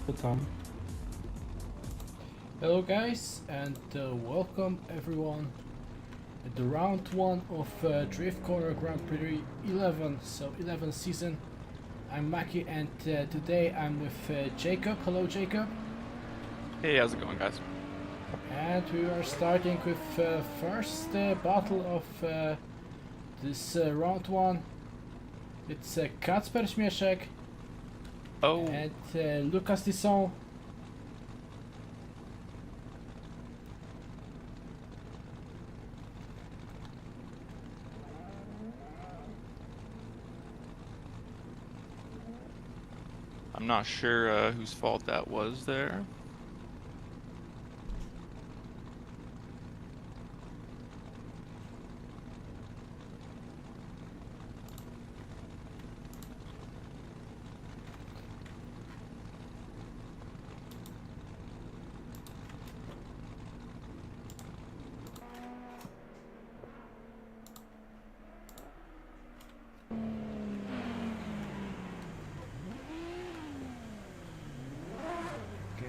Pytam. Hello guys, and welcome everyone at the round 1 of Drift Corner Grand Prix 11, so 11th season. I'm Maki, and today I'm with Jakub. Hello Jakub. Hey, how's it going, guys? And we are starting with first battle of this round 1. It's Kacper Śmieszek and Lucas Disson. I'm not sure whose fault that was there.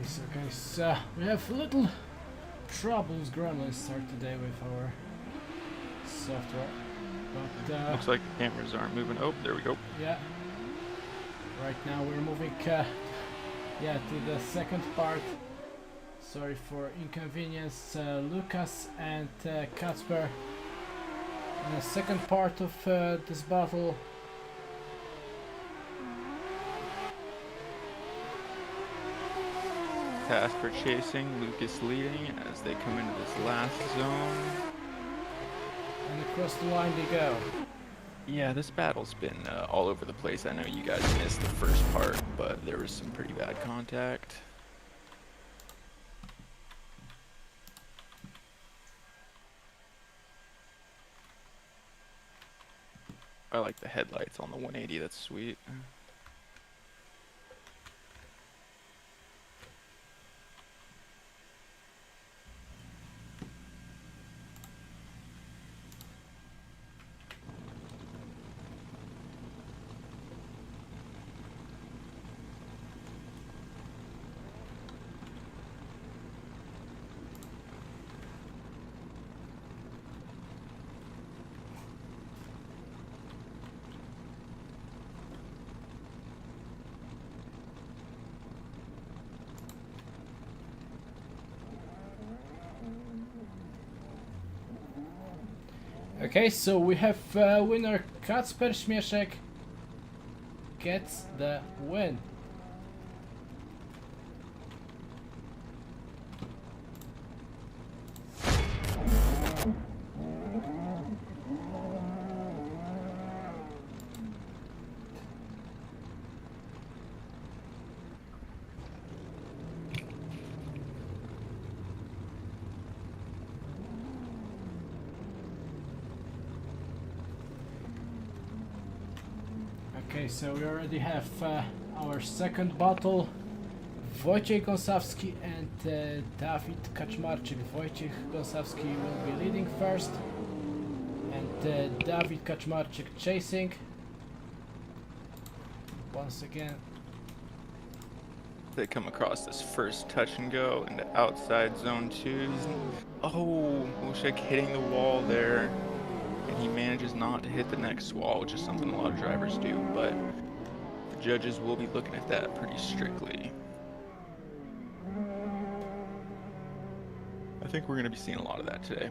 So guys, we have little troubles gonna start today with our software, but Looks like the cameras aren't moving. Oh, there we go. yeah, right now we're moving to the second part. Sorry for inconvenience, Lucas and Kacper. In the second part of this battle. Kacper chasing, Lucas leading as they come into this last zone. And across the line they go. Yeah, this battle's been all over the place. I know you guys missed the first part, but there was some pretty bad contact. I like the headlights on the 180, that's sweet. Okay, so we have winner Kacper Śmieszek gets the win. Okay, so we already have our second battle. Wojciech Gąsawski and Dawid Kaczmarczyk. Wojciech Gąsawski will be leading first, and Dawid Kaczmarczyk chasing. Once again, They come across this first touch and go into outside zone 2. Oh, Wojciech hitting the wall there. And he manages not to hit the next wall, which is something a lot of drivers do, but the judges will be looking at that pretty strictly. I think we're going to be seeing a lot of that today.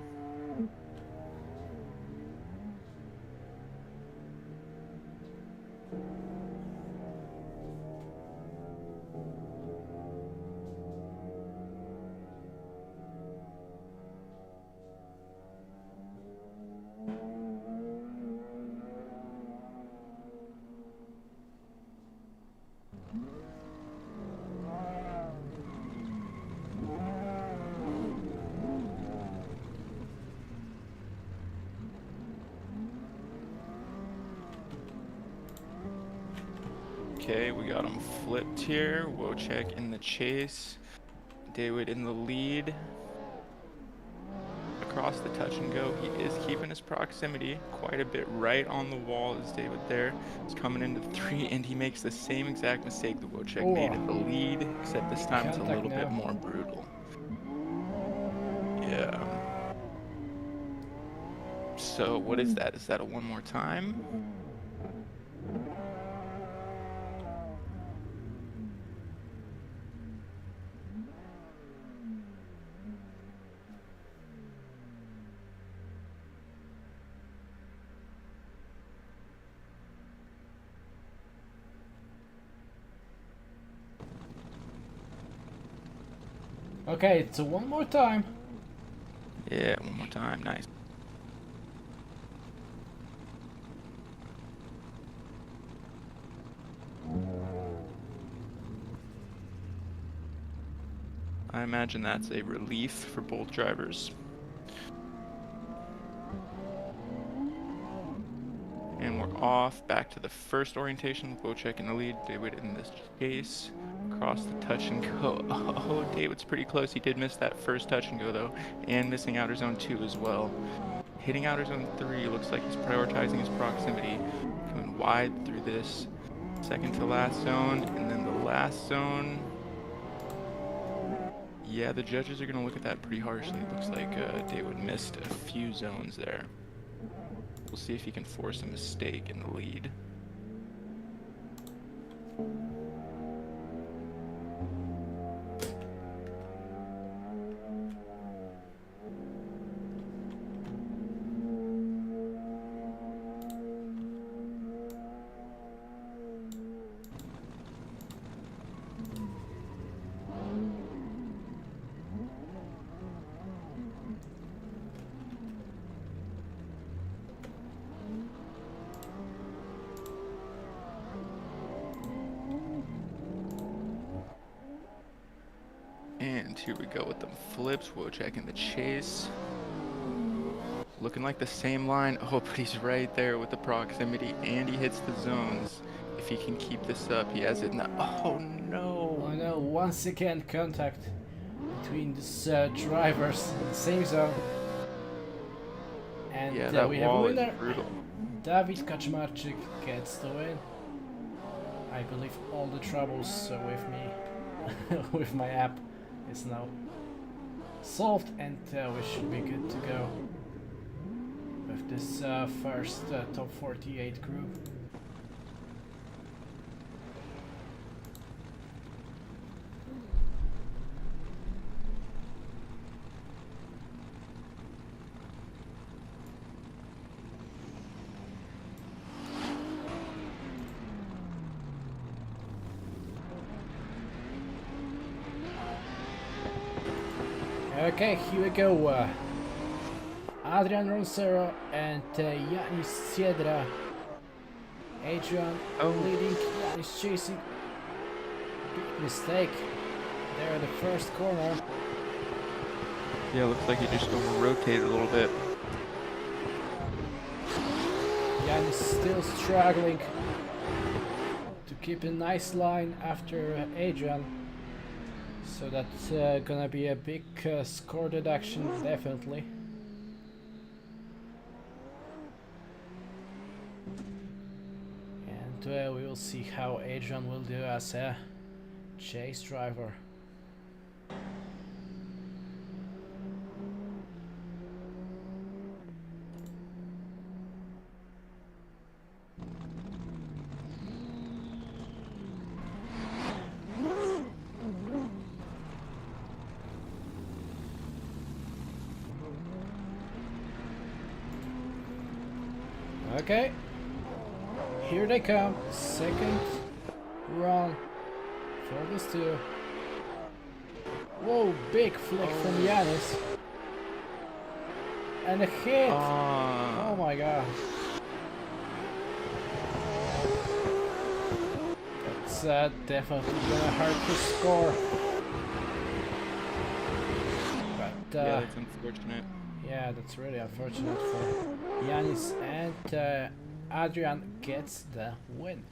Okay, we got him flipped here. Wojciech in the chase. David in the lead. across the touch and go. He is keeping his proximity quite a bit right on the wall as David there. He's coming into 3, and he makes the same exact mistake that Wojciech made in the lead, except this time it's a little bit more brutal. Yeah. So what is that? Is that a one more time? Okay, it's a one more time. Yeah, one more time. Nice. I imagine that's a relief for both drivers. And we're off back to the first orientation with Wojciech in the lead. David in this chase. Across the touch and go. Oh, David's pretty close. He did miss that first touch and go though. And missing outer zone 2 as well. Hitting outer zone 3, looks like he's prioritizing his proximity. Coming wide through this second to last zone. And then the last zone. Yeah, the judges are going to look at that pretty harshly. It looks like David missed a few zones there. We'll see if he can force a mistake in the lead. And here we go with them flips. Wojciech in the chase. Looking like the same line. Oh, but he's right there with the proximity, and he hits the zones. If he can keep this up, he has it in the... Oh, no. Oh, no. Once again, contact between these drivers in the same zone. And yeah, we have a winner. Brutal. David Kaczmarczyk gets the win. I believe all the troubles with me, with my app, is now solved, and we should be good to go with this first top 48 group. Okay, here we go. Adrian Roncero and Yanis Siedra. Adrian leading, Yanis chasing. Big mistake there in the first corner. Yeah, looks like he just over-rotated a little bit. Yanis still struggling to keep a nice line after Adrian. So that's gonna be a big score deduction, definitely. And we will see how Adrian will do as a chase driver. Okay, here they come, second run for these two. Whoa, big flick from Yanis. And a hit! Oh my god. That's definitely gonna hurt the score. But yeah, that's unfortunate. yeah, that's really unfortunate for Yanis, and Adrian gets the win.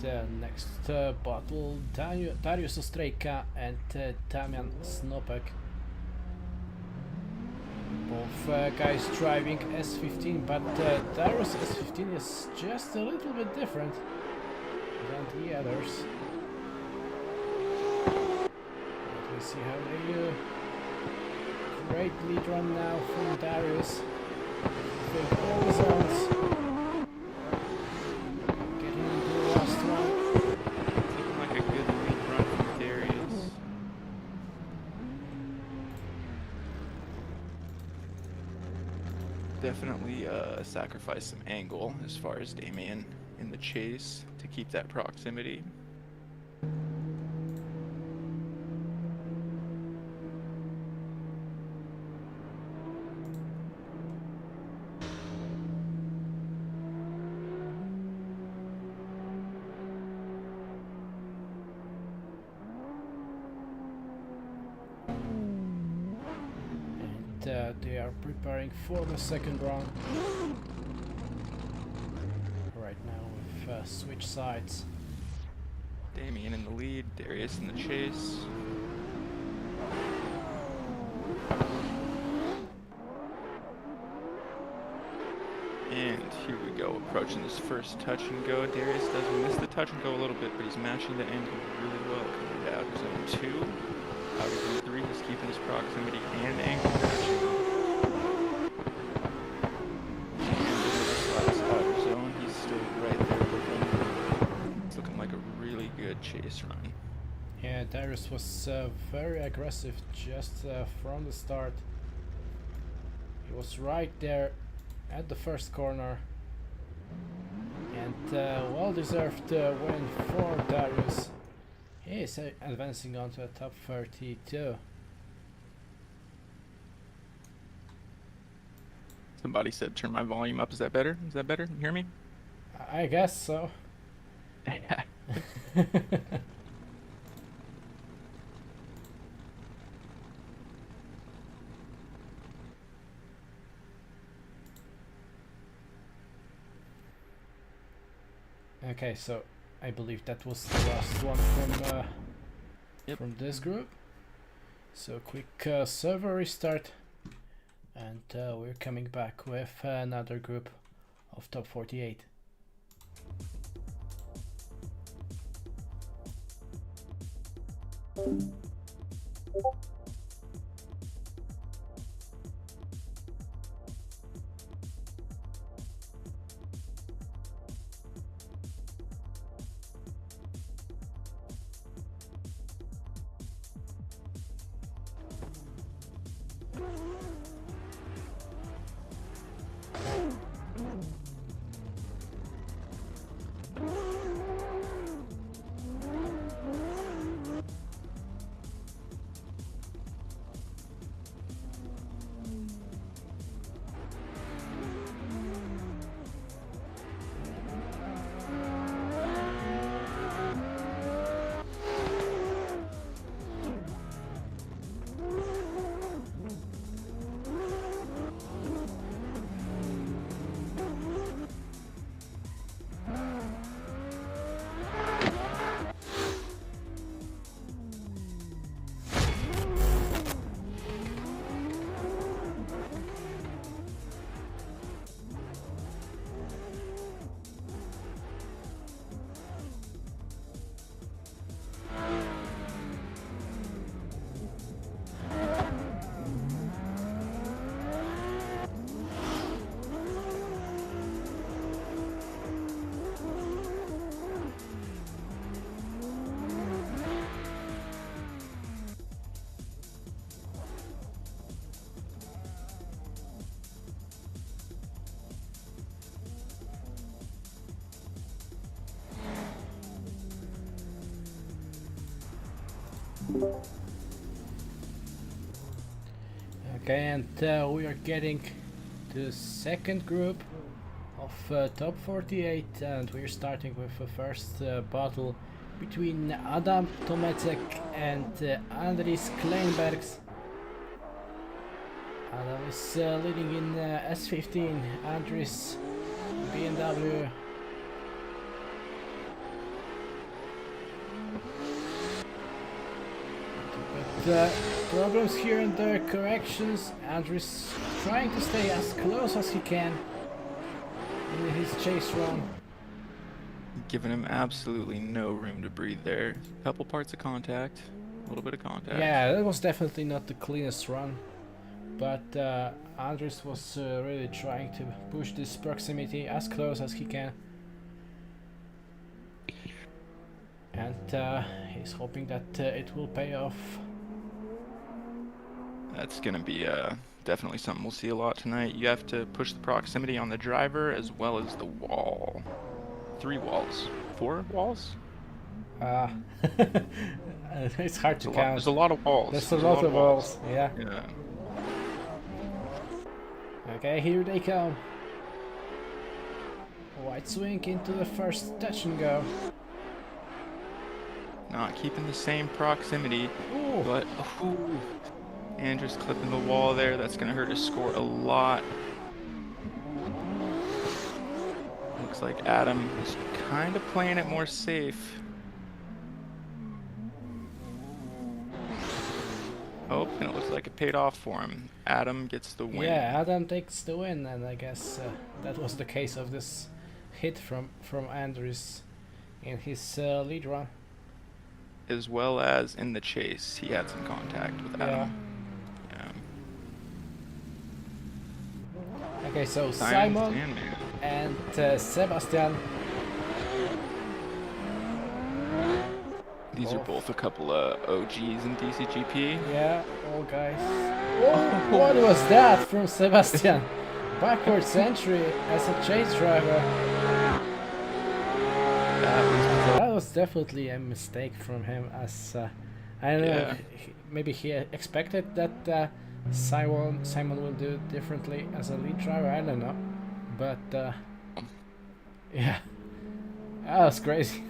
next battle, Darius Ostrejka and Damian Snopek. Both guys driving S15, but Darius S15 is just a little bit different than the others. Let me see how they do. Great lead run now from Darius. With all the zones. Getting into the last one. Looking like a good lead run from Darius. Definitely sacrifice some angle as far as Damian in the chase to keep that proximity. They are preparing for the second round right now with switch sides. Damian in the lead, Darius in the chase. And here we go, approaching this first touch and go. Darius does miss the touch and go a little bit, but he's matching the angle really well. Coming out of zone 2. Out of zone 3, he's keeping his proximity and angle matching. Chase run. Yeah, Darius was very aggressive just from the start. He was right there at the first corner, and well-deserved win for Darius. He is advancing on to the top 32. Somebody said turn my volume up. Is that better? Is that better? You hear me? I guess so. Okay, so I believe that was the last one from this group. So quick server restart, and we're coming back with another group of top 48. Okay, and we are getting to the second group of top 48, and we're starting with the first battle between Adam Tomecek and Andris Kleinbergs. Adam is leading in S15, Andris BMW. problems here in the corrections. Andrew's trying to stay as close as he can in his chase run. Giving him absolutely no room to breathe there. Couple parts of contact, a little bit of contact. Yeah, that was definitely not the cleanest run, but Andres was really trying to push this proximity as close as he can. And he's hoping that it will pay off. That's going to be definitely something we'll see a lot tonight. You have to push the proximity on the driver as well as the wall. 3 walls. 4 walls? It's hard to count. There's a lot of walls. There's a lot of walls, yeah. Okay, here they come. White swing into the first touch and go. Not keeping the same proximity, Ooh. but Andrew's clipping the wall there. That's going to hurt his score a lot. Looks like Adam is kind of playing it more safe. Oh, and it looks like it paid off for him. Adam gets the win. Yeah, Adam takes the win, and I guess that was the case of this hit from Andrews in his lead run. As well as in the chase, he had some contact with Adam. Yeah. Okay, so Simon and Sebastian. These are both a couple of OGs in DCGP. Yeah, all guys. Oh, what was that from Sebastian? Backwards entry as a chase driver. That was definitely a mistake from him, as I don't know, maybe he expected that Simon will do it differently as a lead driver, I don't know, but yeah, that was crazy.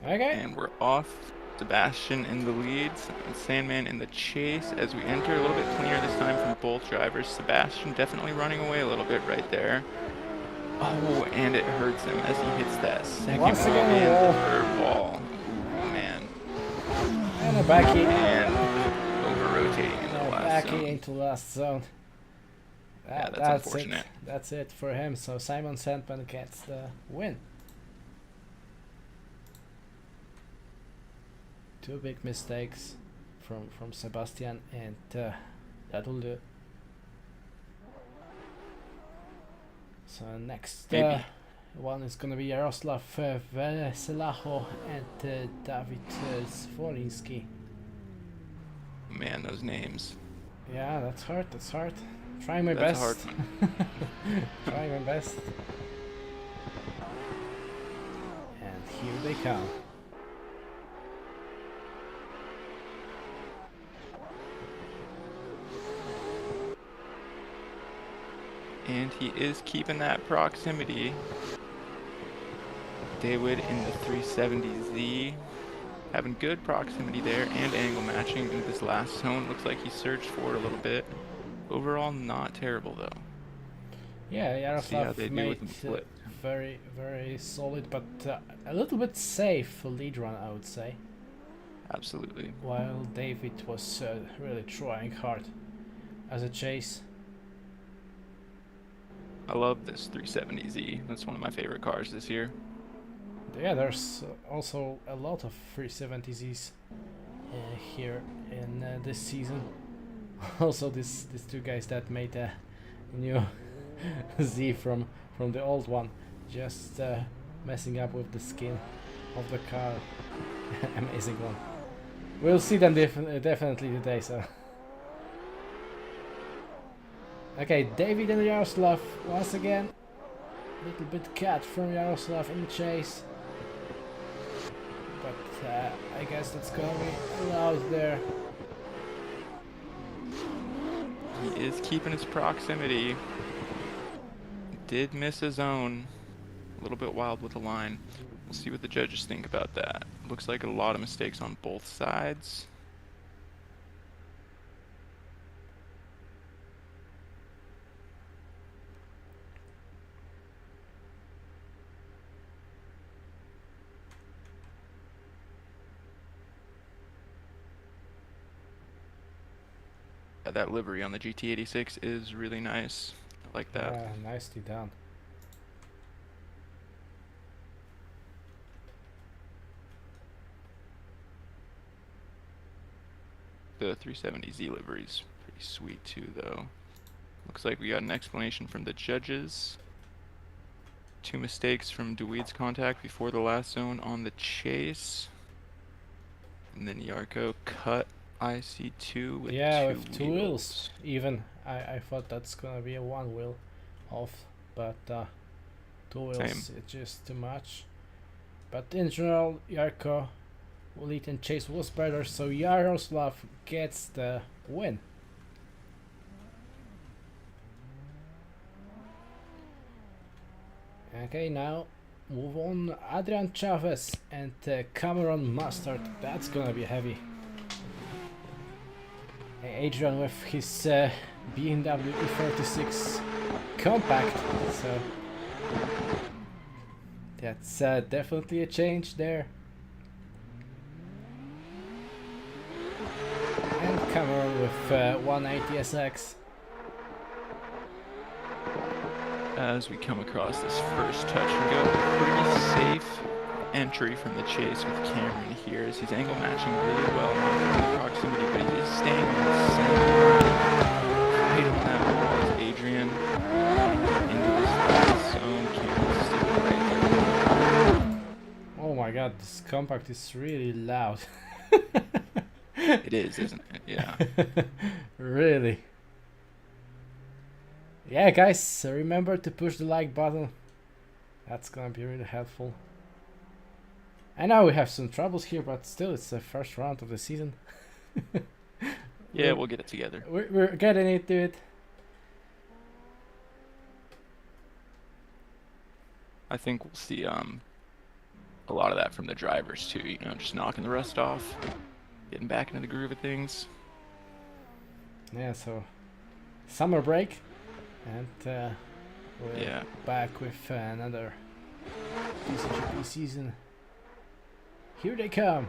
Okay. And we're off. Sebastian in the leads and Sandman in the chase as we enter. A little bit cleaner this time from both drivers. Sebastian definitely running away a little bit right there. Oh, and it hurts him as he hits that second wall and the third wall. Ooh, man. And a backy. And over-rotating in the last zone. Into last zone. That's unfortunate. It. That's it for him. So Simon Sandman gets the win. 2 big mistakes from Sebastian, and that will do. So next one is gonna be Yaroslav Veselaho and David Svolinski. Man, those names. Yeah, that's hard. That's hard. Trying my best. That's a hard one. Trying my best. And here they come. And he is keeping that proximity. David in the 370Z. Having good proximity there and angle matching in this last zone. Looks like he surged forward a little bit. Overall, not terrible though. Yeah, Yaroslav made very, very solid, but a little bit safe lead run, I would say. Absolutely. While David was really trying hard as a chase. I love this 370Z. That's one of my favorite cars this year. Yeah, there's also a lot of 370Zs here in this season. Also, these 2 guys that made a new Z from the old one, just messing up with the skin of the car. Amazing one. We'll see them definitely today. So. Okay, David and Yaroslav once again. Little bit cat from Yaroslav in the chase. But I guess that's gonna be allowed there. He is keeping his proximity. did miss a zone. A little bit wild with the line. We'll see what the judges think about that. Looks like a lot of mistakes on both sides. That livery on the GT86 is really nice. I like that. Yeah, nicely done. The 370Z livery is pretty sweet too, though. Looks like we got an explanation from the judges. 2 mistakes from Dweed's contact before the last zone on the chase. And then Yarko cut IC2 with with 2 2 wheels. Even I thought that's gonna be a 1 wheel off, but 2 wheels is just too much. But in general, Yarko lead and chase was better, so Yaroslav gets the win. Okay, now move on. Adrian Chavez and Cameron Mustard. That's gonna be heavy. Adrian with his BMW E36 compact, so that's definitely a change there. And Cameron with 180 SX. As we come across this first touch and go, pretty safe entry from the chase with Cameron here as he's angle matching really well in proximity, but he is staying in the center right on that wall as Adrian into this last zone. Cameron's still right there. Oh my god, this compact is really loud. It is, isn't it? Yeah. Really. Yeah, guys, remember to push the like button. That's gonna be really helpful. I know we have some troubles here, but still, it's the first round of the season. Yeah, we'll get it together. We're getting into it. I think we'll see a lot of that from the drivers too. You know, just knocking the rust off, getting back into the groove of things. Yeah, so summer break, and we're back with another DCGP season. Here they come.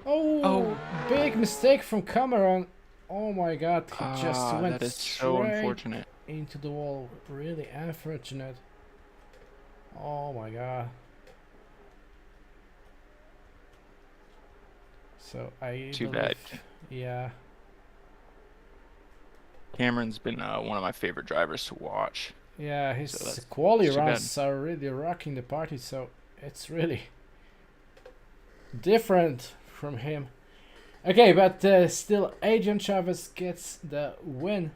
Oh, big mistake from Cameron. Oh my god, he just went that is so unfortunate into the wall. Really unfortunate. Oh my god. So too bad. Yeah. Cameron's been one of my favorite drivers to watch. Yeah, his quali runs are really rocking the party, so it's really different from him. Okay, but still, Adrian Chavez gets the win.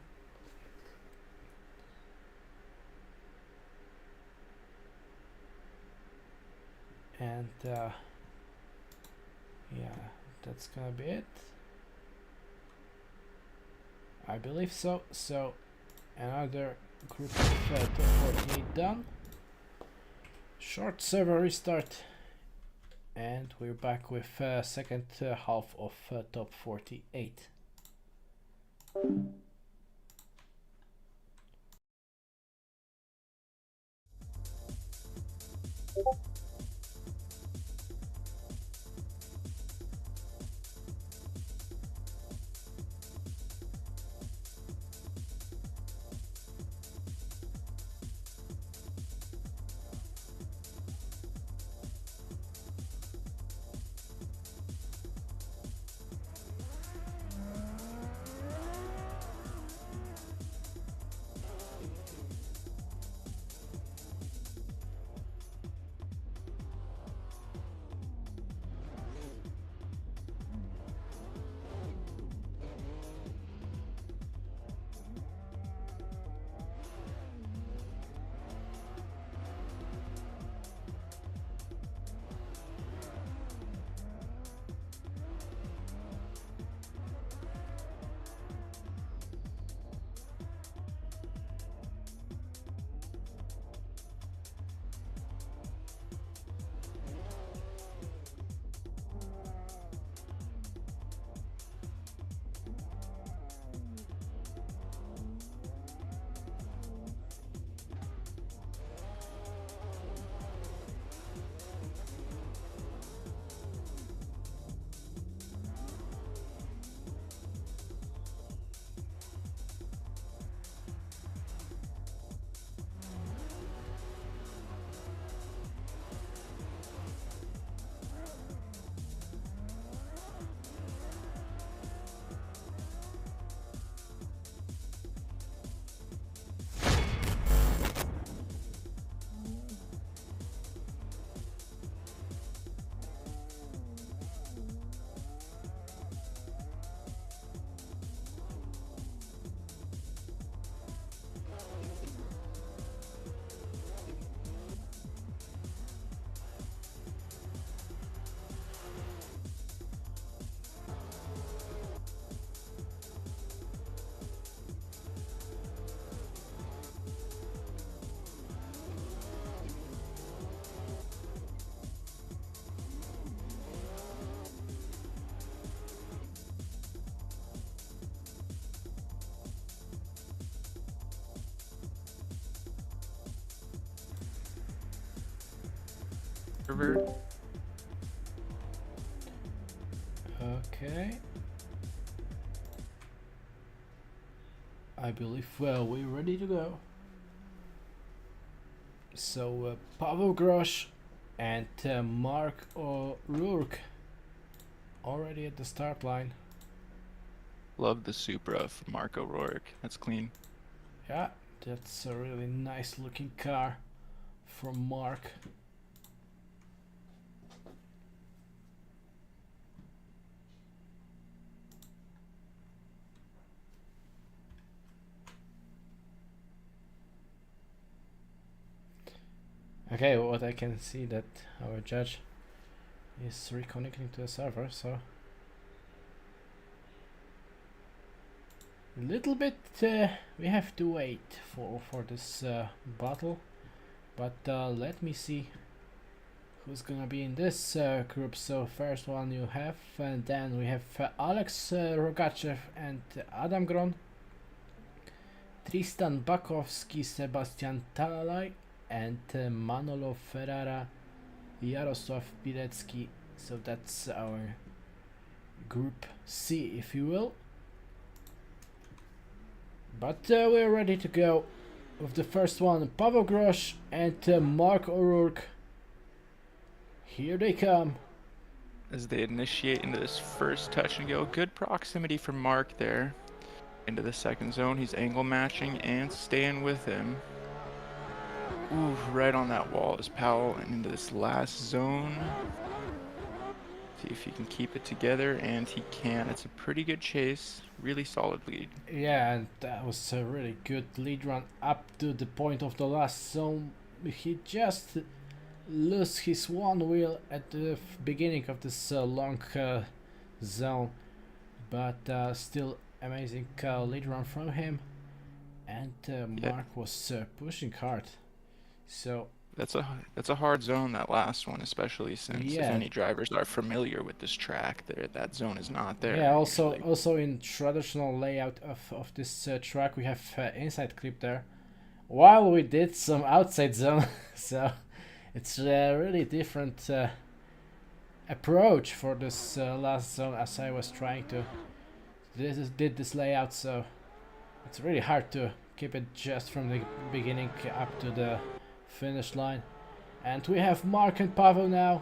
And yeah, that's gonna be it. I believe so. So another group of top 48 done. Short server restart. And we're back with second half of top 48. server. Okay. I believe we're ready to go. So Pavo Grosh and Mark O'Rourke already at the start line. Love the Supra from Mark O'Rourke. That's clean. Yeah, that's a really nice looking car from Mark. Okay, what I can see that our judge is reconnecting to the server, so a little bit we have to wait for this battle, but let me see who's gonna be in this group. So first one you have, and then we have Alex Rogachev and Adam Gron, Tristan Bakovski, Sebastian Talalay, and Manolo Ferrara, Yaroslav Pilecki. So that's our group C, if you will. But we're ready to go with the first one, Pavo Grosh and Mark O'Rourke. Here they come. As they initiate into this first touch and go. Good proximity from Mark there. Into the second zone. He's angle matching and staying with him. Ooh, right on that wall is Powell, and into this last zone. See if he can keep it together, and he can. It's a pretty good chase. Really solid lead. Yeah, and that was a really good lead run up to the point of the last zone. He just lost his one wheel at the beginning of this long zone, but still amazing lead run from him. And Mark was pushing hard. So that's a hard zone, that last one, especially since if any drivers are familiar with this track, that zone is not there. Yeah, also in traditional layout of this track we have inside clip there, while we did some outside zone. So it's a really different approach for this last zone, as I was trying to did this layout. So it's really hard to keep it just from the beginning up to the finish line. And we have Mark and Pavo now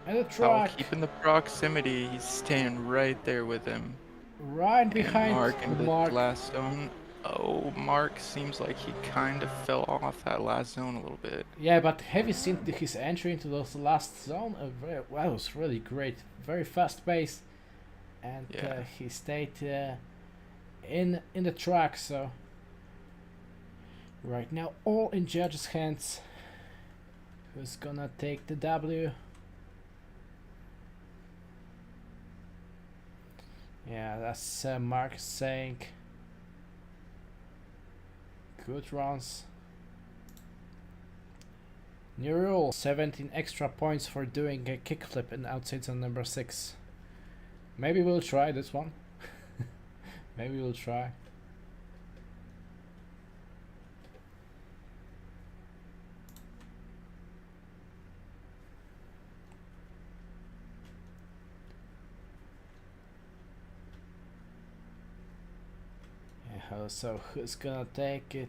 at the track. Keeping the proximity, he's staying right there with him. Right behind Mark in the last zone. Oh, Mark seems like he kind of fell off that last zone a little bit. Yeah, but have you seen his entry into the last zone? That was really great. Very fast pace. And he stayed in the track, so right now all in judges' hands. Who's gonna take the W? Yeah, that's Mark saying good runs. New rule, 17 extra points for doing a kickflip in outside zone number 6. Maybe we'll try this one. Maybe we'll try. Yeah, so who's gonna take it?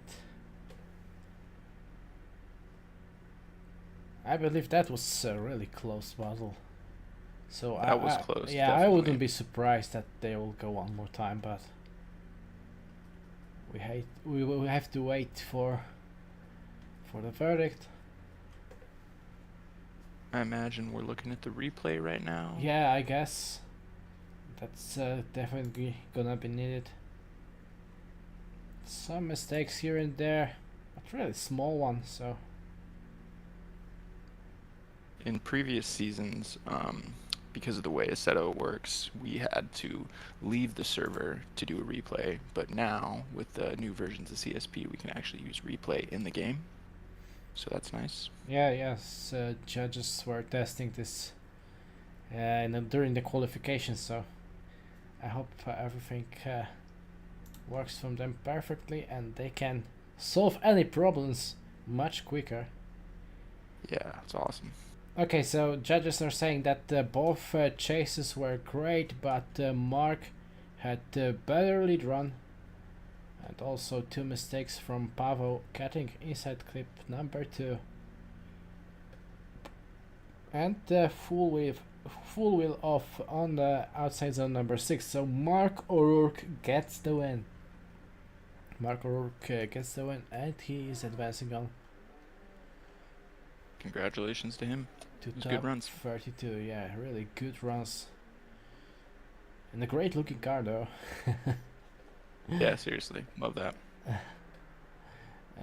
I believe that was a really close battle. So that was close. Yeah, definitely. I wouldn't be surprised that they will go one more time, but we will have to wait for the verdict. I imagine we're looking at the replay right now. Yeah, I guess that's definitely gonna be needed. Some mistakes here and there, but really small ones. So in previous seasons, because of the way Assetto works, we had to leave the server to do a replay, but now with the new versions of CSP we can actually use replay in the game, so that's nice. Yes, judges were testing this during the qualification, so I hope everything works from them perfectly and they can solve any problems much quicker. Yeah, it's awesome. Okay, so judges are saying that both chases were great, but Mark had better lead run, and also 2 mistakes from Pavo cutting inside clip number 2, and full wheel off on the outside zone number 6. So Mark O'Rourke gets the win. Mark O'Rourke gets the win, and he is advancing on Congratulations to him. to Those top good runs. 32. Yeah, really good runs. And a great looking car though. Yeah, seriously, love that.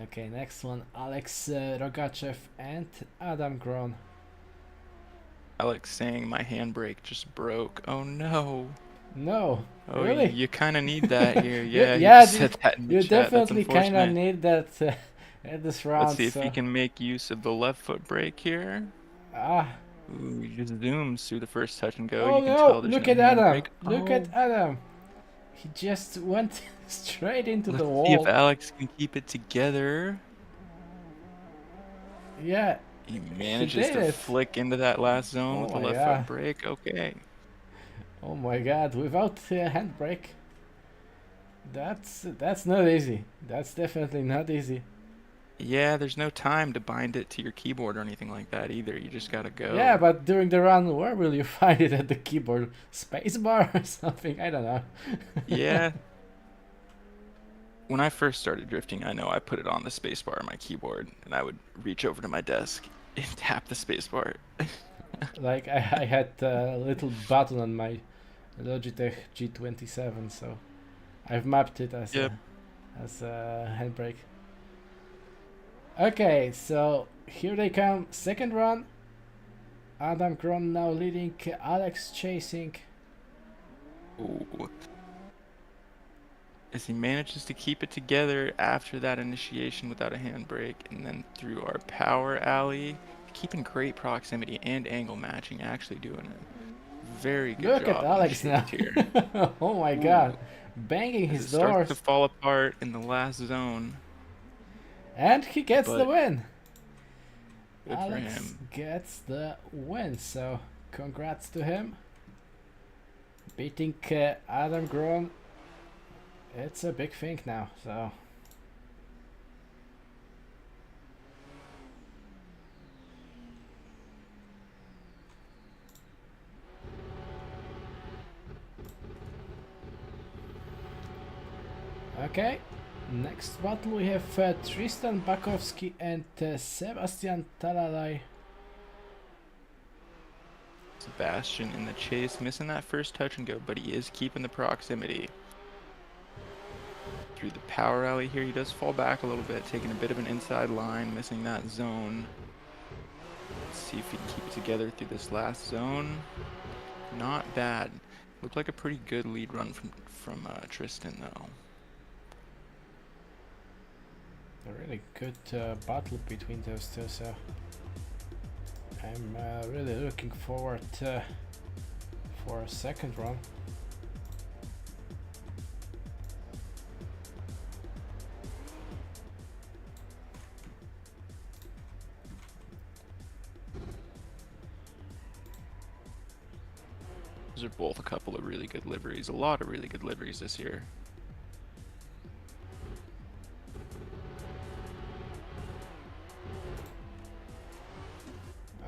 Okay, next one, Alex Rogachev and Adam Gron. Alex saying my handbrake just broke. Oh no. No, Oh, really? you kind of need that here. Yeah, yeah, you said that in the you chat. That's definitely kind of unfortunate. need that at this round. Let's see if so. he can make use of the left foot brake here. Ah. Ooh, he just zooms through the first touch and go. Oh You can no! tell there's Look no at Adam! handbrake. Look at Adam! He just went straight into Let's the see if wall. Alex can keep it together. Yeah. He manages did to it. flick into that last zone with Oh the left yeah. foot brake. Okay. Oh my God! Without handbrake, that's not easy. That's definitely not easy. Yeah, there's no time to bind it to your keyboard or anything like that either. You just gotta go. Yeah, but during the run, where will you find it at the keyboard? Spacebar or something? I don't know. Yeah. When I first started drifting, I know I put it on the spacebar on my keyboard, and I would reach over to my desk and tap the spacebar. Like I had a little button on my Logitech G27, so I've mapped it as Yep. a handbrake. Okay, so here they come. Second run. Adam Gron now leading, Alex chasing. Ooh. As he manages to keep it together after that initiation without a handbrake, and then through our power alley, keeping great proximity and angle matching, actually doing a very good Look job. at Alex now. Here. Oh my God, banging As his it starts doors, to fall apart in the last zone. and he gets the But win. good for Alex him. gets the win, so congrats to him. Beating Adam Gron, it's a big thing now, so. Okay, next battle we have Tristan Bakovsky and Sebastian Talalay. Sebastian in the chase, missing that first touch and go, but he is keeping the proximity. Through the power alley here, he does fall back a little bit, taking a bit of an inside line, missing that zone. Let's see if he can keep it together through this last zone. Not bad. Looked like a pretty good lead run from Tristan though. A really good battle between those two, so I'm really looking forward for a second run. Those are both a couple of really good liveries. A lot of really good liveries this year.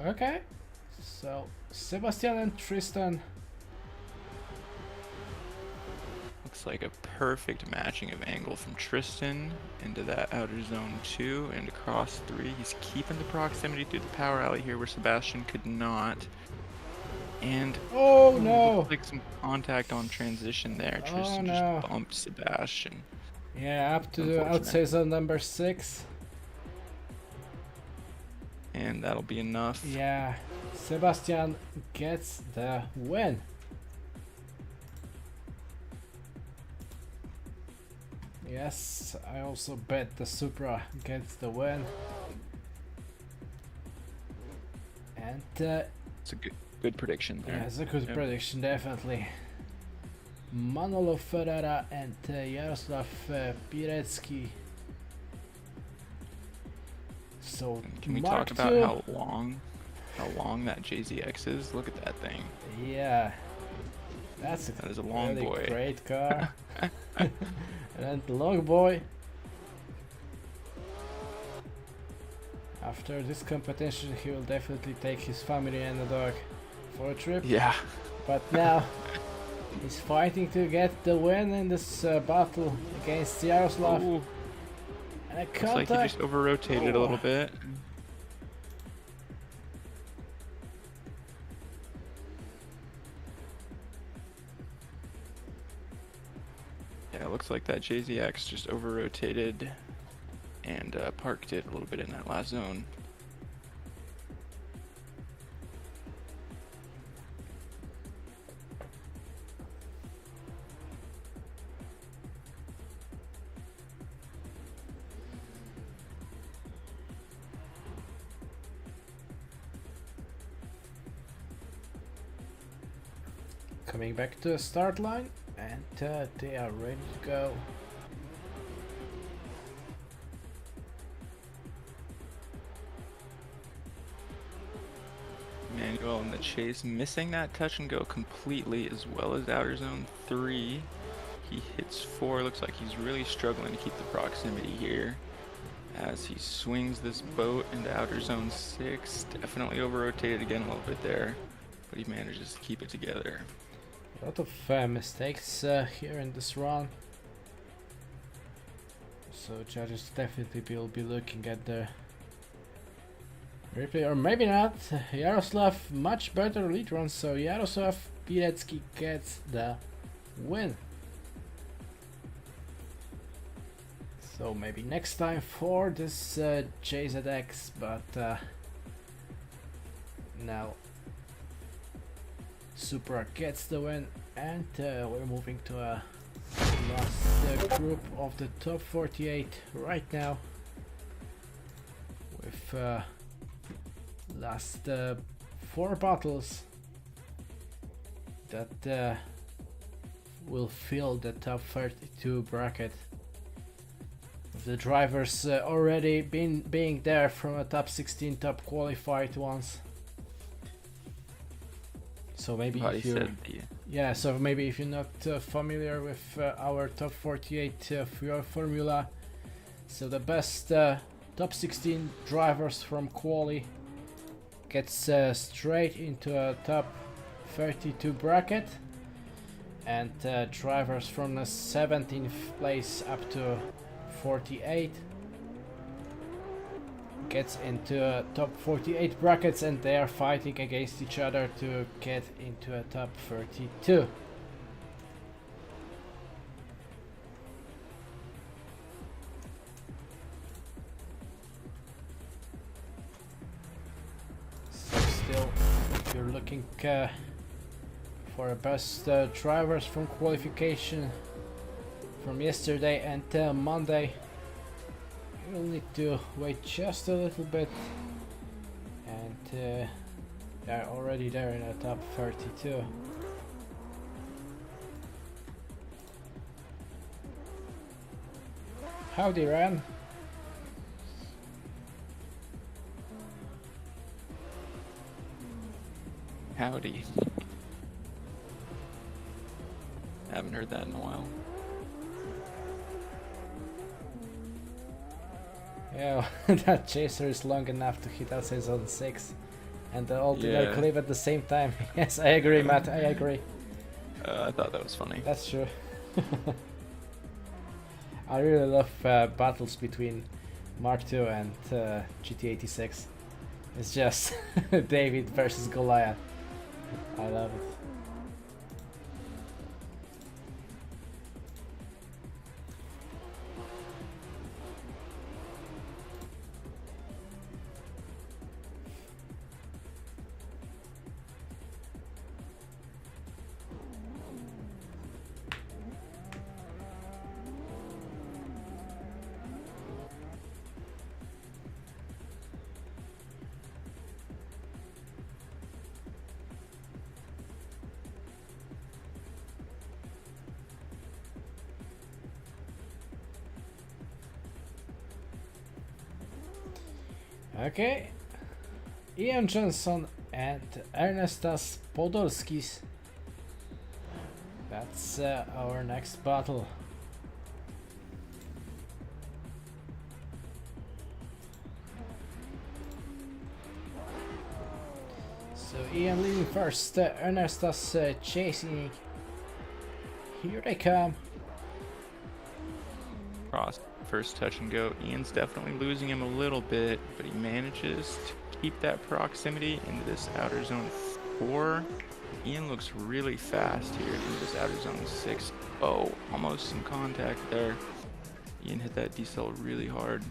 Okay, so Sebastian and Tristan. Looks like a perfect matching of angle from Tristan into that outer zone 2 and across 3. He's keeping the proximity through the power alley here where Sebastian could not. And Oh no! looks like some contact on transition there. Tristan no. just bumped Sebastian. Yeah, up to the Unfortunate. outside zone number 6. And that'll be enough. Yeah, Sebastian gets the win. Yes, I also bet the Supra gets the win. And It's a good prediction there. yeah, it's a good Yep. prediction, definitely. Manolo Ferrara and Yaroslav Pirecki So Can we Mark talk about II, how long that JZX is? Look at that thing. yeah, that is a long really boy. great car. And then the long boy. After this competition, he will definitely take his family and the dog for a trip. Yeah. But now he's fighting to get the win in this battle against Yaroslav. Ooh, And a looks like he contact. just over-rotated a little bit. Yeah, it looks like that JZX just over-rotated and parked it a little bit in that last zone. Coming back to the start line, and they are ready to go. Manuel in the chase, missing that touch and go completely, as well as outer zone 3. He hits 4. Looks like he's really struggling to keep the proximity here as he swings this boat into outer zone 6. Definitely over-rotated again a little bit there, but he manages to keep it together. A lot of mistakes here in this run. So judges definitely will be looking at the replay, or maybe not. Yaroslav much better lead run, so Yaroslav Pilecki gets the win. So maybe next time for this JZX, but now Supra gets the win, and we're moving to a last group of the top 48 right now, with last 4 battles that will fill the top 32 bracket, with the drivers already being there from a top 16 top qualified ones. So maybe if you're, yeah, so maybe if you're not familiar with our top 48 formula, so the best top 16 drivers from quali gets straight into a top 32 bracket, and drivers from the 17th place up to 48 gets into top 48 brackets, and they are fighting against each other to get into a top 32. So still, if you're looking for a best drivers from qualification from yesterday and Monday, we'll need to wait just a little bit, and they're already there in the top 32. Howdy, Ram. Howdy. Haven't heard that in a while. Yeah, that chaser is long enough to hit us his on 6 and the alternate clip at the same time. Yes, I agree, Matt, I agree. I thought that was funny. That's true. I really love battles between Mark II and GT86. It's just David versus Goliath. I love it. Okay, Ian Johnson and Ernestas Podolskis. That's our next battle. So Ian leading first, Ernestas chasing. Here they come. Cross, first touch and go. Ian's definitely losing him a little bit, but he manages to keep that proximity into this outer zone 4. Ian looks really fast here into this outer zone 6. Oh, almost some contact there. Ian hit that decel really hard.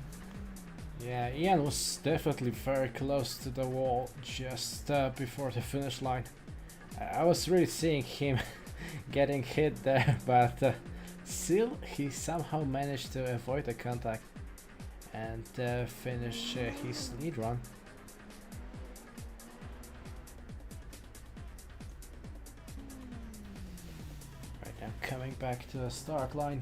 Yeah, Ian was definitely very close to the wall just before the finish line. I was really seeing him getting hit there, but still he somehow managed to avoid the contact and finish his lead run. Right now coming back to the start line.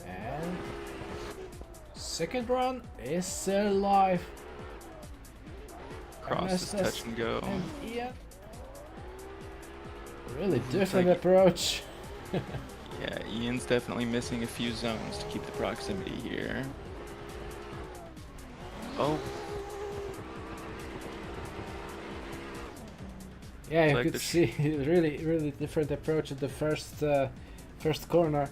And second run is live. Cross is touch and go. And Ian. Really different approach. Yeah, Ian's definitely missing a few zones to keep the proximity here. Oh. Yeah, you could see really different approach at the first corner.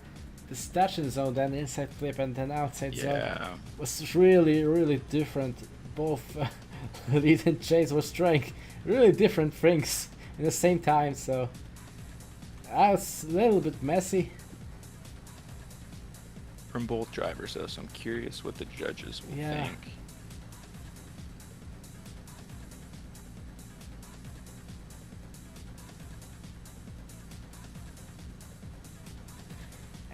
The station zone, then inside flip, and then outside zone was really different. Both lead and chase was trying really different things in the same time, so that's a little bit messy from both drivers, though, so I'm curious what the judges will think.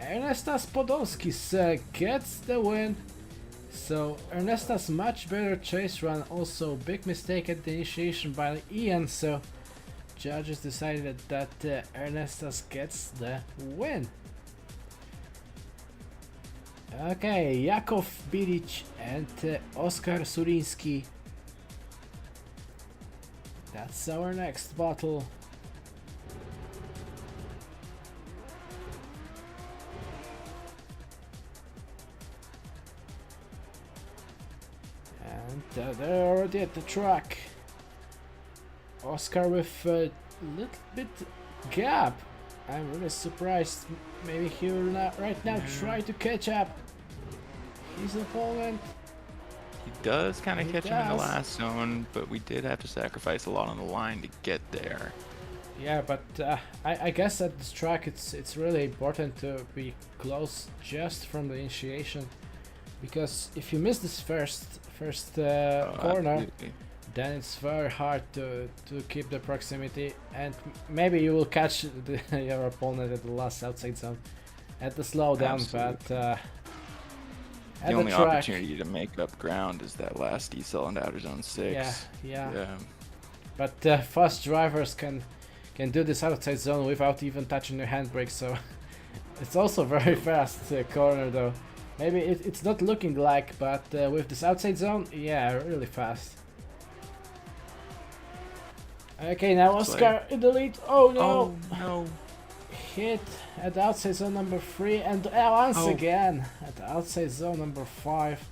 Ernestas Podolskis gets the win. So Ernestas much better chase run, also big mistake at the initiation by Ian, so judges decided that Ernestas gets the win. Okay, Yakov Bilic and Oskar Surinsky. That's our next battle. And they're already at the track. Oskar with a little bit gap. I'm really surprised. Maybe he will not right now try to catch up his opponent. He does kind of catch him in the last zone, but we did have to sacrifice a lot on the line to get there. Yeah, but I guess at this track it's really important to be close just from the initiation, because if you miss this first corner, absolutely. then it's very hard to keep the proximity, and maybe you will catch your opponent at the last outside zone at the slowdown. But the only opportunity to make up ground is that last decel in outer zone 6. Yeah. But fast drivers can do this outside zone without even touching the handbrake, so it's also very fast corner though. Maybe it's not looking like, but with this outside zone, yeah, really fast. Okay, now Oskar in the lead. Oh no! Oh no! Hit at the outside zone number 3, and once again at the outside zone number 5.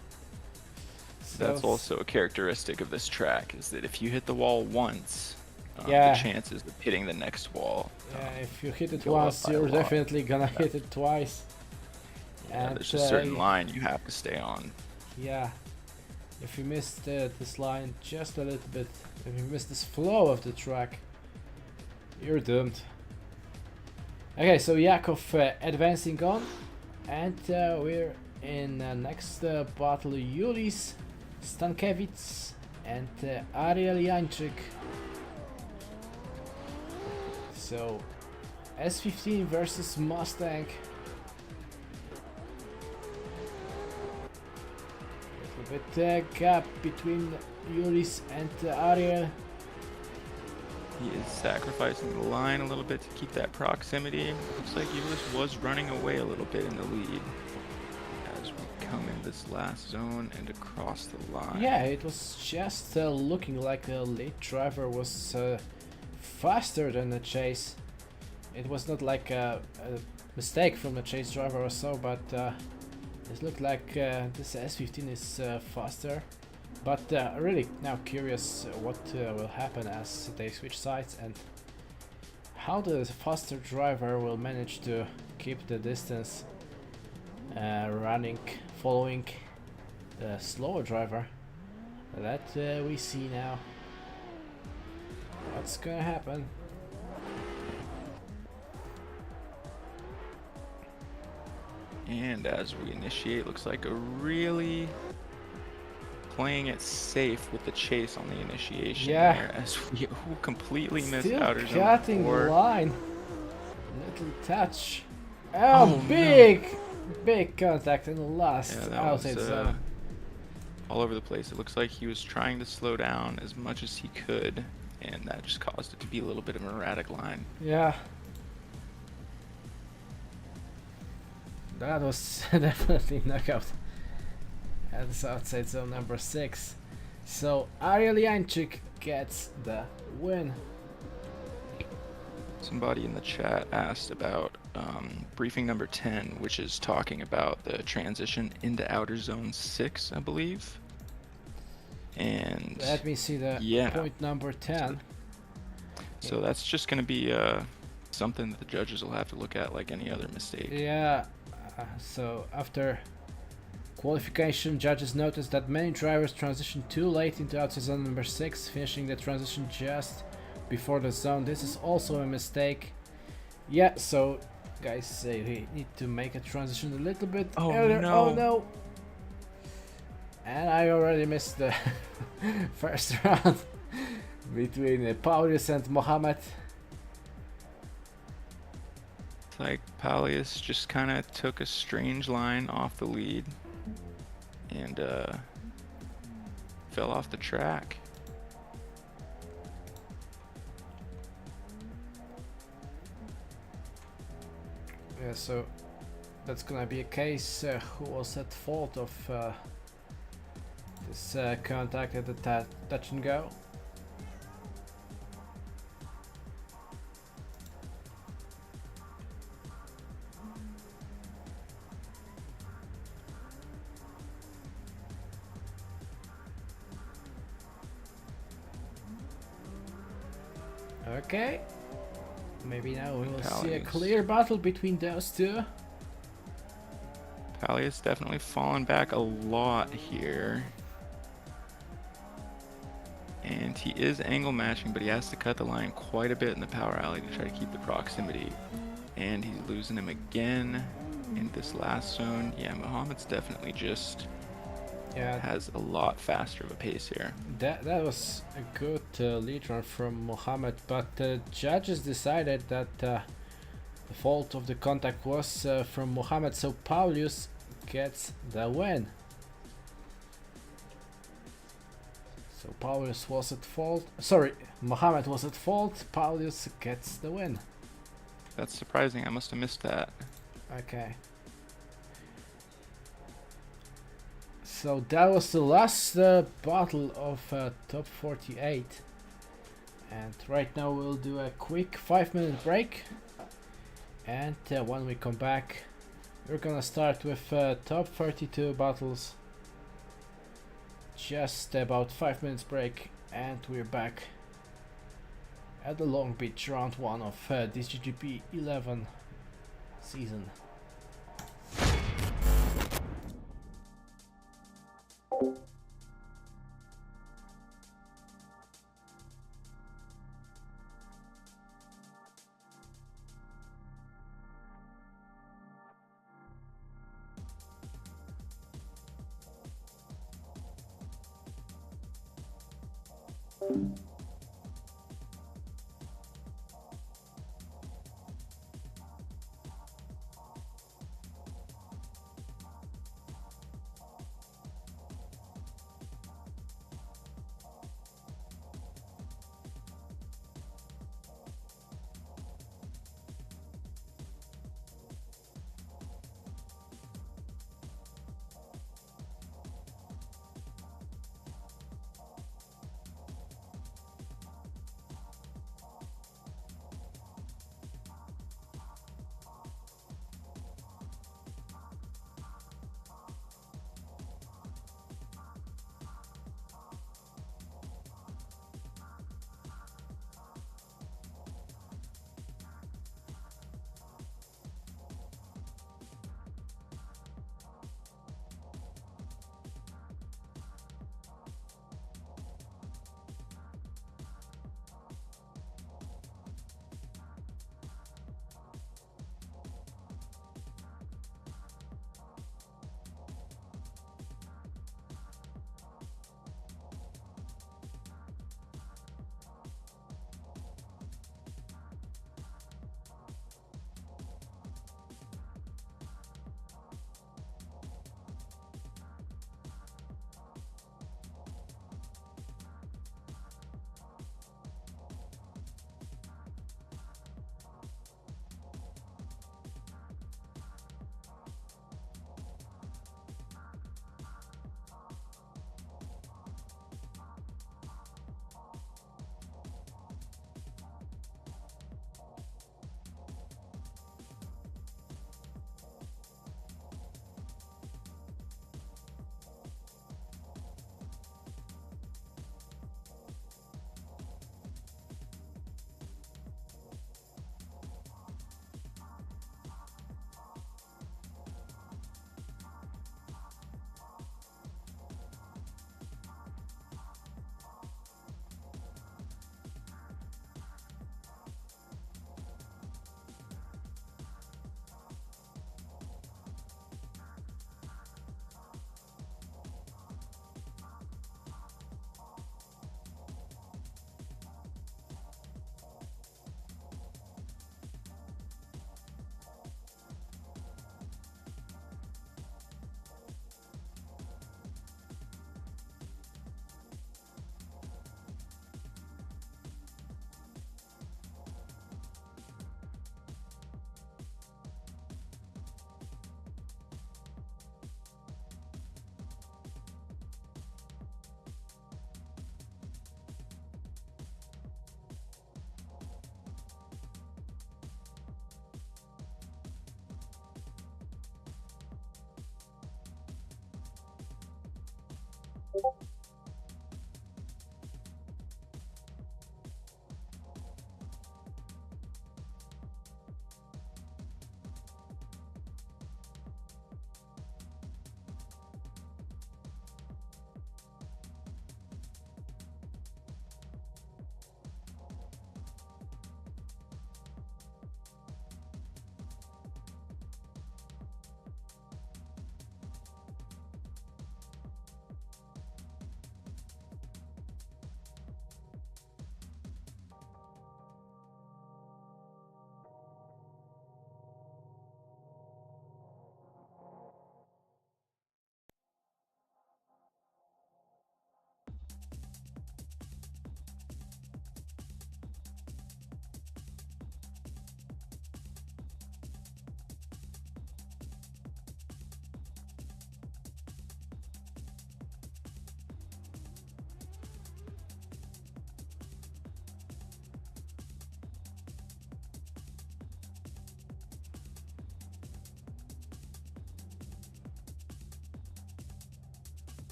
So that's also a characteristic of this track, is that if you hit the wall once, the chances of hitting the next wall. Yeah, if you hit it once, you're definitely gonna hit it twice. Yeah, and there's a certain line you have to stay on. Yeah, if you miss this line just a little bit, if you miss this flow of the track, you're doomed. Okay, so Yakov advancing on, and we're in next battle. Julijs Stankiewicz and Ariel Jańczyk. So S15 versus Mustang. A little bit gap between Julijs and Ariel. He is sacrificing the line a little bit to keep that proximity. Looks like Julijs was running away a little bit in the lead as we come in this last zone and across the line. Yeah, it was just looking like the lead driver was faster than the chase. It was not like a mistake from the chase driver or so, but it looked like this S15 is faster. But really now curious what will happen as they switch sides and how the faster driver will manage to keep the distance following the slower driver. That we see now. What's gonna happen? And as we initiate, looks like a really playing it safe with the chase on the initiation there, as we completely missed outer zone cutting 4. the line. Little touch. Oh, big contact in the last outside zone. All over the place. It looks like he was trying to slow down as much as he could, and that just caused it to be a little bit of an erratic line. Yeah. That was definitely knockout. That's outside zone number 6. So Ariel gets the win. Somebody in the chat asked about briefing number 10, which is talking about the transition into outer zone 6, I believe. And let me see the point number 10. So that's just going to be something that the judges will have to look at like any other mistake. Yeah. So after qualification, judges noticed that many drivers transitioned too late into outside zone number 6, finishing the transition just before the zone. This is also a mistake. Yeah, so guys say we need to make a transition a little bit earlier. No. Oh no! And I already missed the first round between Polius and Mohammed. It's like Polius just kind of took a strange line off the lead and fell off the track. Yeah, so that's gonna be a case who was at fault of this contact at the touch and go. Okay, maybe now we will see a clear battle between those two. Polius definitely fallen back a lot here. And he is angle matching, but he has to cut the line quite a bit in the power alley to try to keep the proximity. And he's losing him again in this last zone. Yeah, Mohammed's definitely just has a lot faster of a pace here. That was a good lead run from Mohammed, but the judges decided that the fault of the contact was from Mohammed, so Polius gets the win. So Polius was at fault. Sorry, Mohammed was at fault. Polius gets the win. That's surprising. I must have missed that. Okay. So that was the last battle of top 48. And right now we'll do a quick 5-minute break. And when we come back, we're gonna start with top 32 battles. Just about 5 minutes break, and we're back at the Long Beach round 1 of DCGP11 season.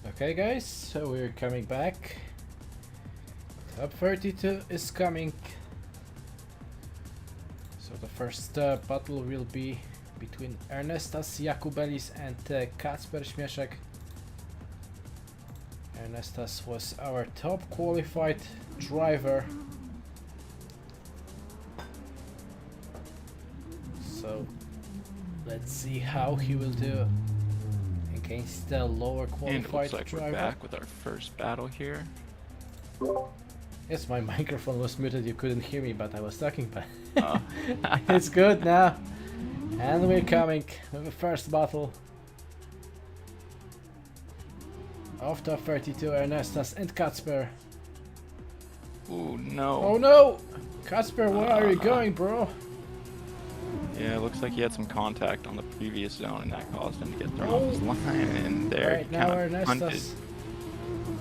Okay guys, so we're coming back. Top 32 is coming. So the first battle will be between Ernestas, Jakub and Kacper Śmieszek. Ernestas was our top qualified driver. So let's see how he will do against the lower qualified and it looks like driver. We're back with our first battle here. Yes, my microphone was muted, you couldn't hear me, but I was talking, but Oh. it's good now. And we're coming with the first battle of top 32, Ernestas and Kacper. Ooh, no. Oh no! Kacper, where are you going, bro? Yeah, it looks like he had some contact on the previous zone and that caused him to get thrown off his line, and there Right he now, kind Ernestas.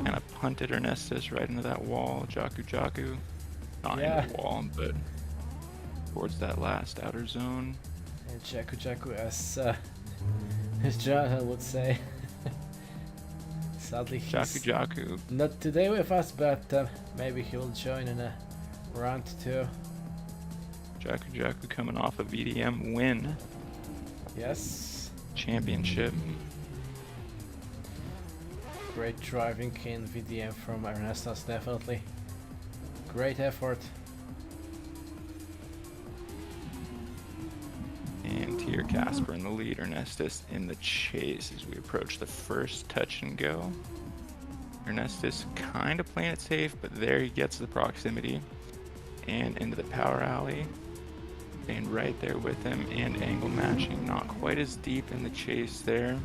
of punted Ernestas right into that wall. Jaku. Not Yeah. into the wall, but towards that last outer zone. And Jaku, as Jonathan would say. Sadly, he's Jaku. not today with us, but maybe he will join in a round 2. Jaku coming off a VDM win. Yes. Championship. Great driving in VDM from Ernestas, definitely. Great effort. And here here. Kacper in the lead, Ernestas in the chase as we approach the first touch and go. Ernestas kind of playing it safe, but there he gets the proximity and into the power alley. Staying right there with him and angle matching, not quite as deep in the chase there.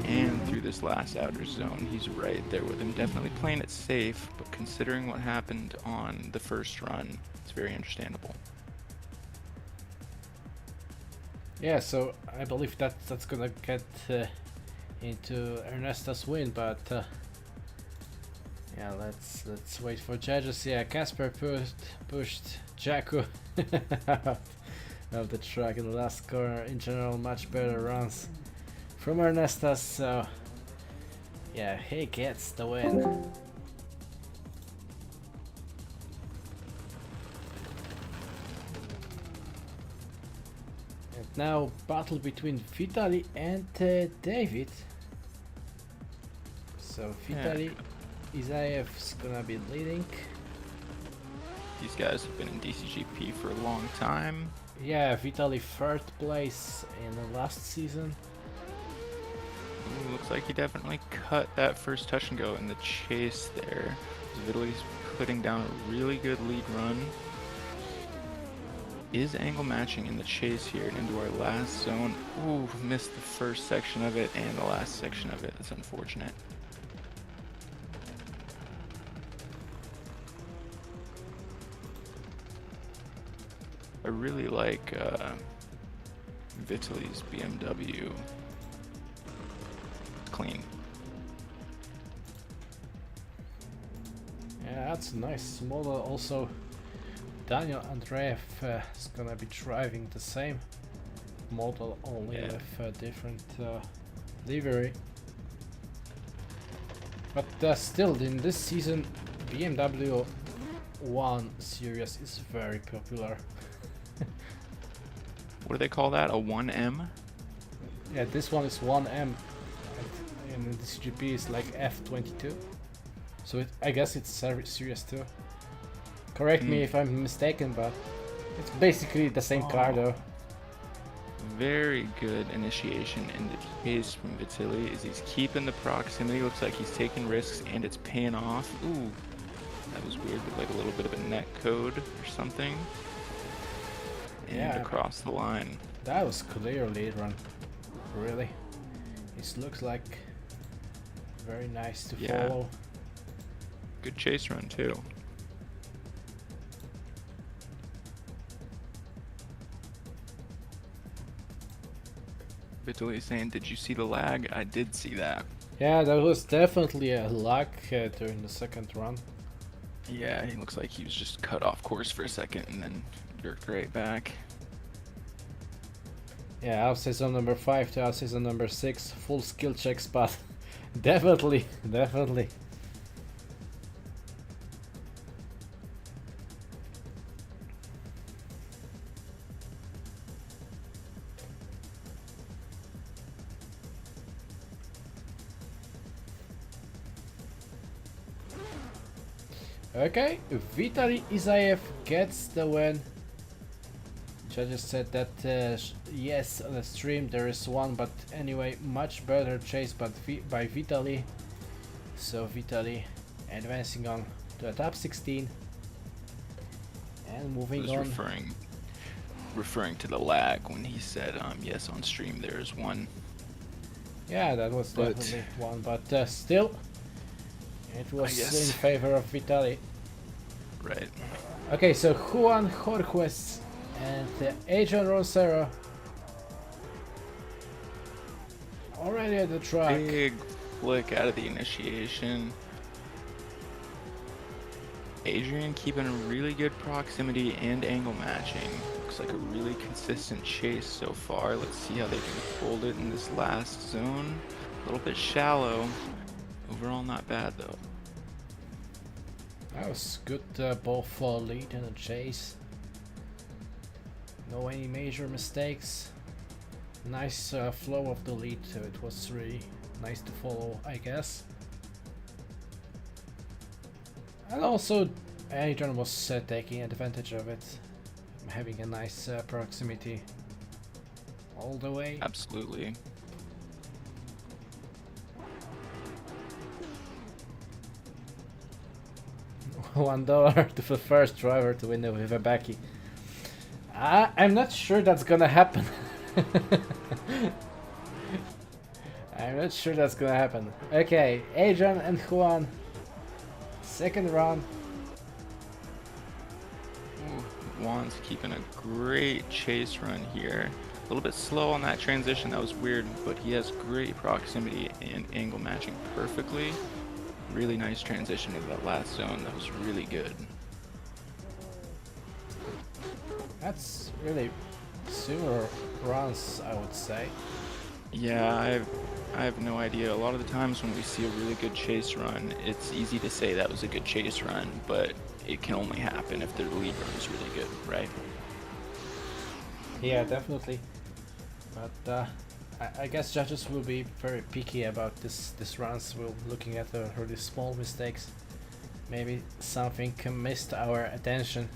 And through this last outer zone, he's right there with him. Definitely playing it safe, but considering what happened on the first run, it's very understandable. Yeah, so I believe that's gonna get into Ernestas' win, but yeah, let's wait for judges. Yeah, Kacper pushed Jakub out of the track in the last corner. In general, much better runs from Ernestas, so yeah, he gets the win. And now battle between Vitali and David. So Vitali, Isaev's gonna be leading. These guys have been in DCGP for a long time. Yeah, Vitali third place in the last season. Ooh, looks like he definitely cut that first touch and go in the chase there. Vitali's putting down a really good lead run. Is angle matching in the chase here and into our last zone. Ooh, missed the first section of it and the last section of it. That's unfortunate. I really like Vitali's BMW. Clean. Yeah, that's a nice model. Also, Daniel Andreev is gonna be driving the same model, only with a different livery. But still, in this season, BMW 1 series is very popular. What do they call that? A 1M? Yeah, this one is 1M, and the DCGP is like F22. So I guess it's Series 2. Correct me if I'm mistaken, but it's basically the same car though. Very good initiation in the chase from Vitali as he's keeping the proximity. Looks like he's taking risks and it's paying off. Ooh, that was weird, but like a little bit of a net code or something. And across the line. That was clear lead run, really. This looks like very nice to follow. Good chase run too. Vitali saying, did you see the lag? I did see that. Yeah, that was definitely a lag during the second run. Yeah, he looks like he was just cut off course for a second and then jerked right back. Yeah, outside zone number 5 to outside zone number 6, full skill check spot. Definitely. Okay, Vitali Isaev gets the win. Judges said that yes, on the stream there is one, but anyway, much better chase by Vitali. So Vitali advancing on to the top 16 and moving on. Referring to the lag when he said yes, on stream there is one. Yeah, that was definitely one, but still it was in favor of Vitali. Right. Okay, so Juan Jorquez and Adrian Rosero already at the track. Big flick out of the initiation. Adrian keeping a really good proximity and angle matching. Looks like a really consistent chase so far. Let's see how they can hold it in this last zone. A little bit shallow. Overall not bad though. That was good, both lead and a chase. No any major mistakes. Nice flow of the lead, so it was really nice to follow, I guess. And also Adrian was taking advantage of it, having a nice proximity. all the way. Absolutely. $1 to the first driver to win with a backy. I'm not sure that's gonna happen. I'm not sure that's gonna happen. Okay, Adrian and Juan. Second round. Juan's keeping a great chase run here. A little bit slow on that transition, that was weird, but he has great proximity and angle matching perfectly. Really nice transition into that last zone, that was really good. That's really similar runs, I would say. Yeah, I have no idea. A lot of the times when we see a really good chase run, it's easy to say that was a good chase run, but it can only happen if the lead run is really good, right? Yeah, definitely. But I guess judges will be very picky about this runs. We're looking at the really small mistakes. Maybe something missed our attention,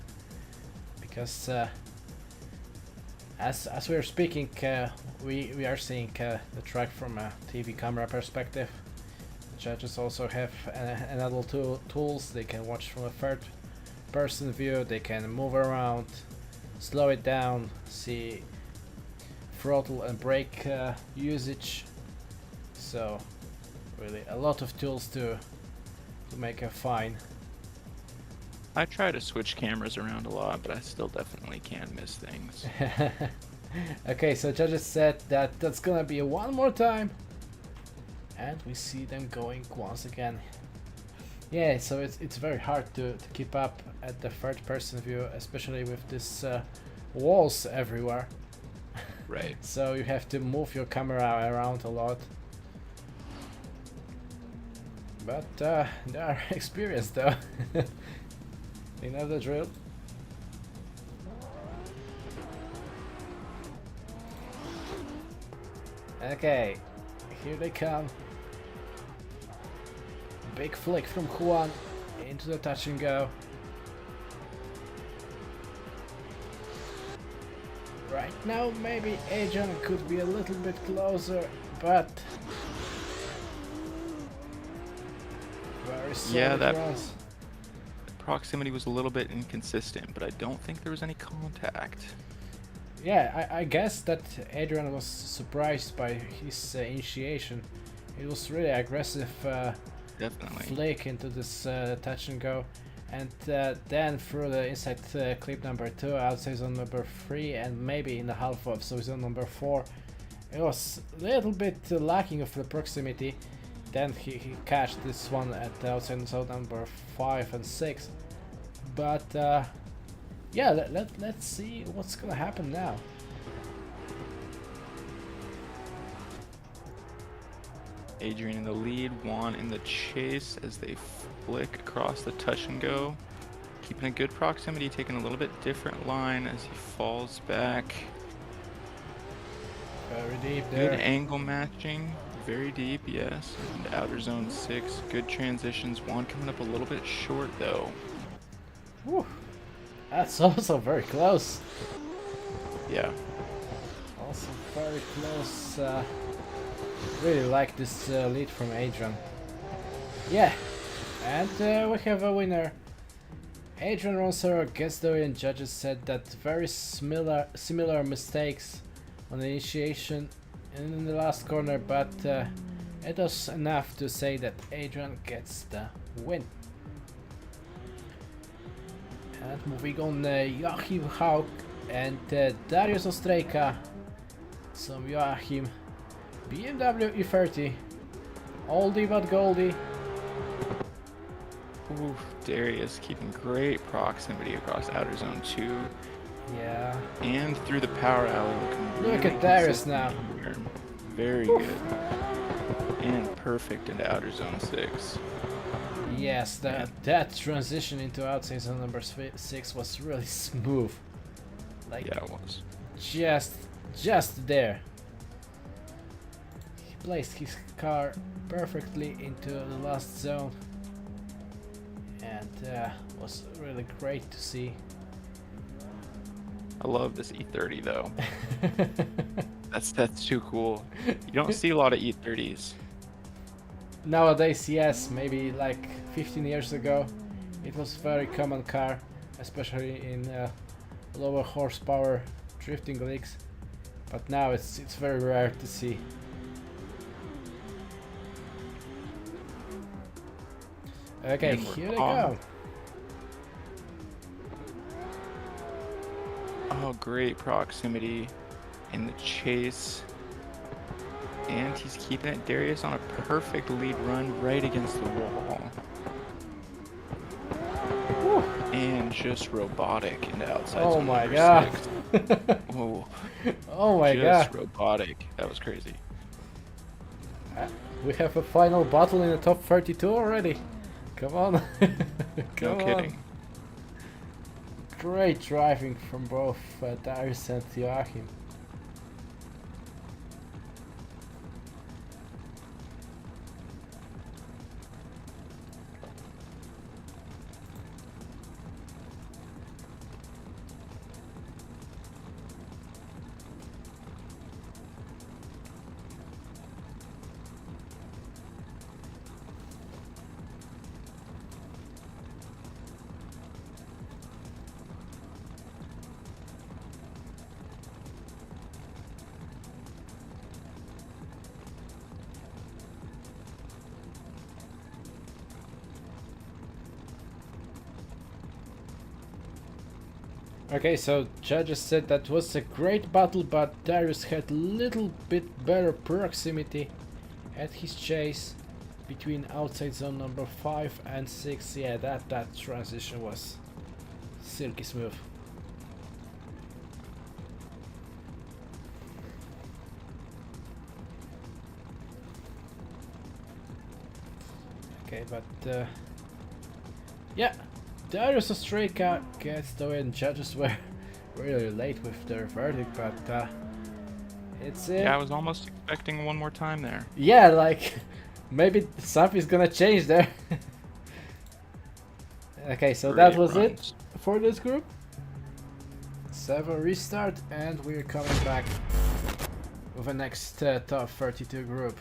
because as we're speaking, we are seeing the track from a TV camera perspective. Judges also have another tools. They can watch from a third person view. They can move around, slow it down, see throttle and brake usage. So really a lot of tools to make a fine. I try to switch cameras around a lot, but I still definitely can miss things. Okay, so judges said that that's gonna be one more time, and we see them going once again. Yeah, so it's very hard to keep up at the third person view, especially with this walls everywhere. Right. So you have to move your camera around a lot. But they are experienced though. You know the drill. Okay, here they come. Big flick from Juan into the touch and go. Right now maybe Adrian could be a little bit closer, but very solid runs. Proximity was a little bit inconsistent, but I don't think there was any contact. Yeah, I guess that Adrian was surprised by his initiation. It was really aggressive Definitely. flick into this touch and go, and then through the inside clip number 2, outside zone number 3, and maybe in the half of zone number 4. It was a little bit lacking of the proximity. Then he catched this one at the outside zone number 5 and 6. But yeah, let's see what's gonna happen now. Adrian in the lead, Juan in the chase as they flick across the touch and go. Keeping a good proximity, taking a little bit different line as he falls back. Very deep there. Good angle matching, very deep, yes. And outer zone 6, good transitions. Juan coming up a little bit short though. Whew. That's also very close. Yeah. Also very close. Really like this lead from Adrian. Yeah, and we have a winner. Adrian Ronsero gets the win. Judges said that very similar mistakes on the initiation and in the last corner, but it was enough to say that Adrian gets the win. And moving on, Yahim Hauk and Darius Ostrejka. Some Yahim BMW E30, oldie but goldie. Ooh, Darius keeping great proximity across outer zone 2. Yeah. And through the power alley, looking Look really at Darius now. here. Very good. And perfect into outer zone 6. Yes, that transition into outside zone number 6 was really smooth. Like, Yeah, it was. just there. He placed his car perfectly into the last zone, and was really great to see. I love this E30 though. That's too cool. You don't see a lot of E30s. Nowadays, yes, maybe like 15 years ago, it was very common car, especially in lower horsepower drifting leagues. But now it's very rare to see. Okay, And we're here they on. go. Oh, great proximity in the chase. And he's keeping it. Darius on a perfect lead run right against the wall. Whew. And just robotic into outside Oh zone my number god. 6. Whoa. Oh my Just god. robotic. That was crazy. We have a final battle in the top 32 already. Come on. No Come kidding. on. Great driving from both Darius and Yahim. Okay, so judges said that was a great battle, but Darius had little bit better proximity at his chase between outside zone number 5 and 6. Yeah, that transition was silky smooth. Okay, but yeah, Darius Ostraka gets the win. Judges were really late with their verdict, but it's it. Yeah, I was almost expecting one more time there. Yeah, like maybe something's gonna change there. Okay, so that Great was runs. it for this group. 7 restart, and we're coming back with the next top 32 group.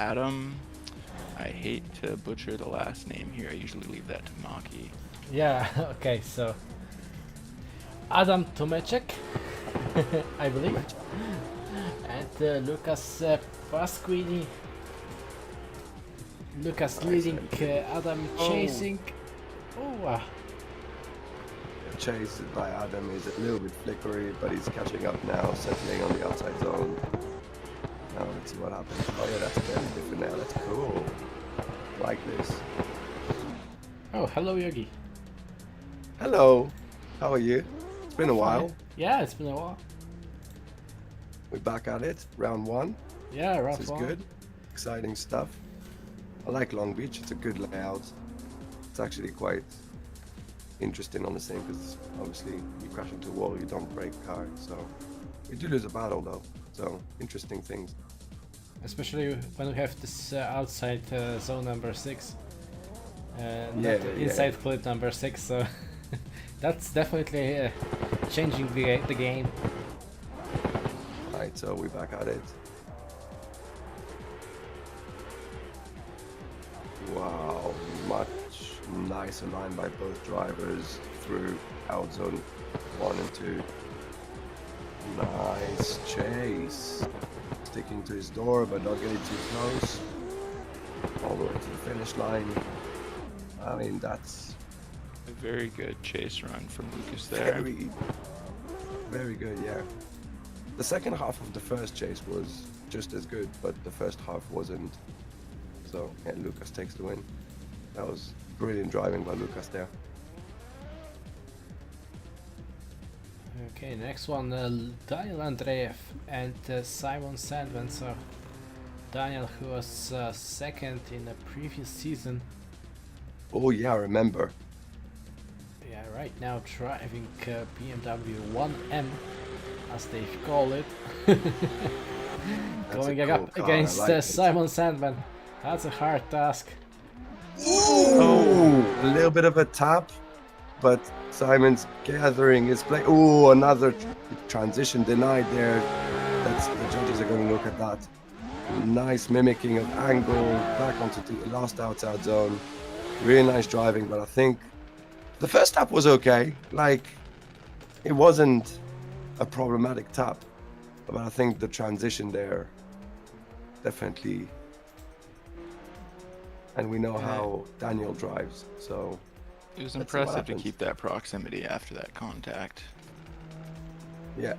Adam. I hate to butcher the last name here. I usually leave that to Maki. Yeah, okay, so Adam Tomeczek, I believe, and Lucas Pasquini. Lucas leading, Adam chasing. Oh, Chase by Adam is a little bit flickery, but he's catching up now, settling on the outside zone. Now let's see what happens. Oh yeah, that's very different now. That's cool. Like this. oh, hello Yogi. Hello. How are you? It's been a while. Yeah, it's been a while. We're back at it. Round 1. Yeah, round This is one. good. Exciting stuff. I like Long Beach. It's a good layout. It's actually quite interesting on the same because obviously you crash into a wall, you don't break car. So we do lose a battle though. So interesting things. Especially when we have this outside zone number 6. Not Yeah, the yeah. inside clip number 6, so that's definitely changing the game. Right, so we're back at it. Wow, much nicer line by both drivers through out zone 1 and 2. Nice chase. Sticking to his door, but not getting too close. All the way to the finish line. I mean, that's A very good chase run from Lucas there. very, very good, yeah. The second half of the first chase was just as good, but the first half wasn't. So, yeah, Lucas takes the win. That was brilliant driving by Lucas there. Okay, next one, Daniel Andreev and Simon Sandman. So Daniel, who was second in the previous season, Oh yeah, I remember. yeah, right now driving BMW 1M, as they call it, That's going a up cool car, I against like it. Simon Sandman. That's a hard task. Oh, a little bit of a tap, but Simon's gathering his play. Oh, another transition denied there. That's the judges are going to look at that. Nice mimicking of angle back onto the last outside zone. Really nice driving, but I think the first tap was okay. Like, it wasn't a problematic tap, but I think the transition there definitely. And we know how Daniel drives, so It was Let's see what impressive to happens. keep that proximity after that contact. yeah.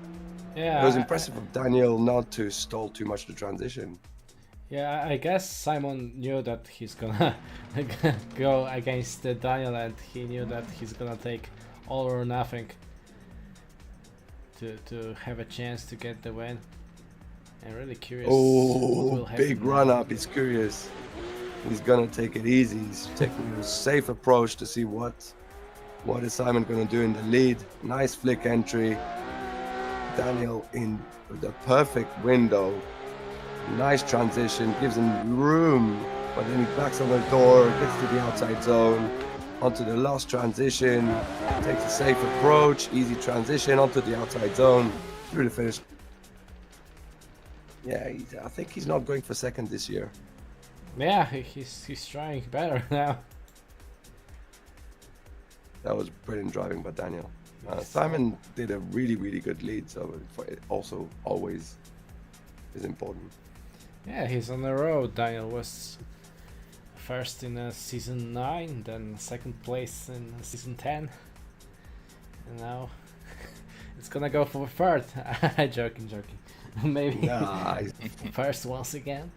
Yeah, It was impressive of Daniel not to stall too much the transition. Yeah, I guess Simon knew that he's gonna go against Daniel, and he knew that he's gonna take all or nothing to have a chance to get the win. I'm really curious what will Oh, happen big now. run up. He's curious. He's gonna take it easy. He's taking a safe approach to see what is Simon gonna do in the lead. Nice flick entry. Daniel in the perfect window. Nice transition, gives him room, but then he backs on the door, gets to the outside zone, onto the last transition, takes a safe approach, easy transition onto the outside zone, through the finish. Yeah, I think he's not going for second this year. Yeah, he's trying better now. That was brilliant driving by Daniel. Simon did a really, really good lead, so it also always is important. Yeah, he's on the road. Daniel was first in season 9, then second place in season 10, and now it's gonna go for third. joking. Maybe Nice. first once again.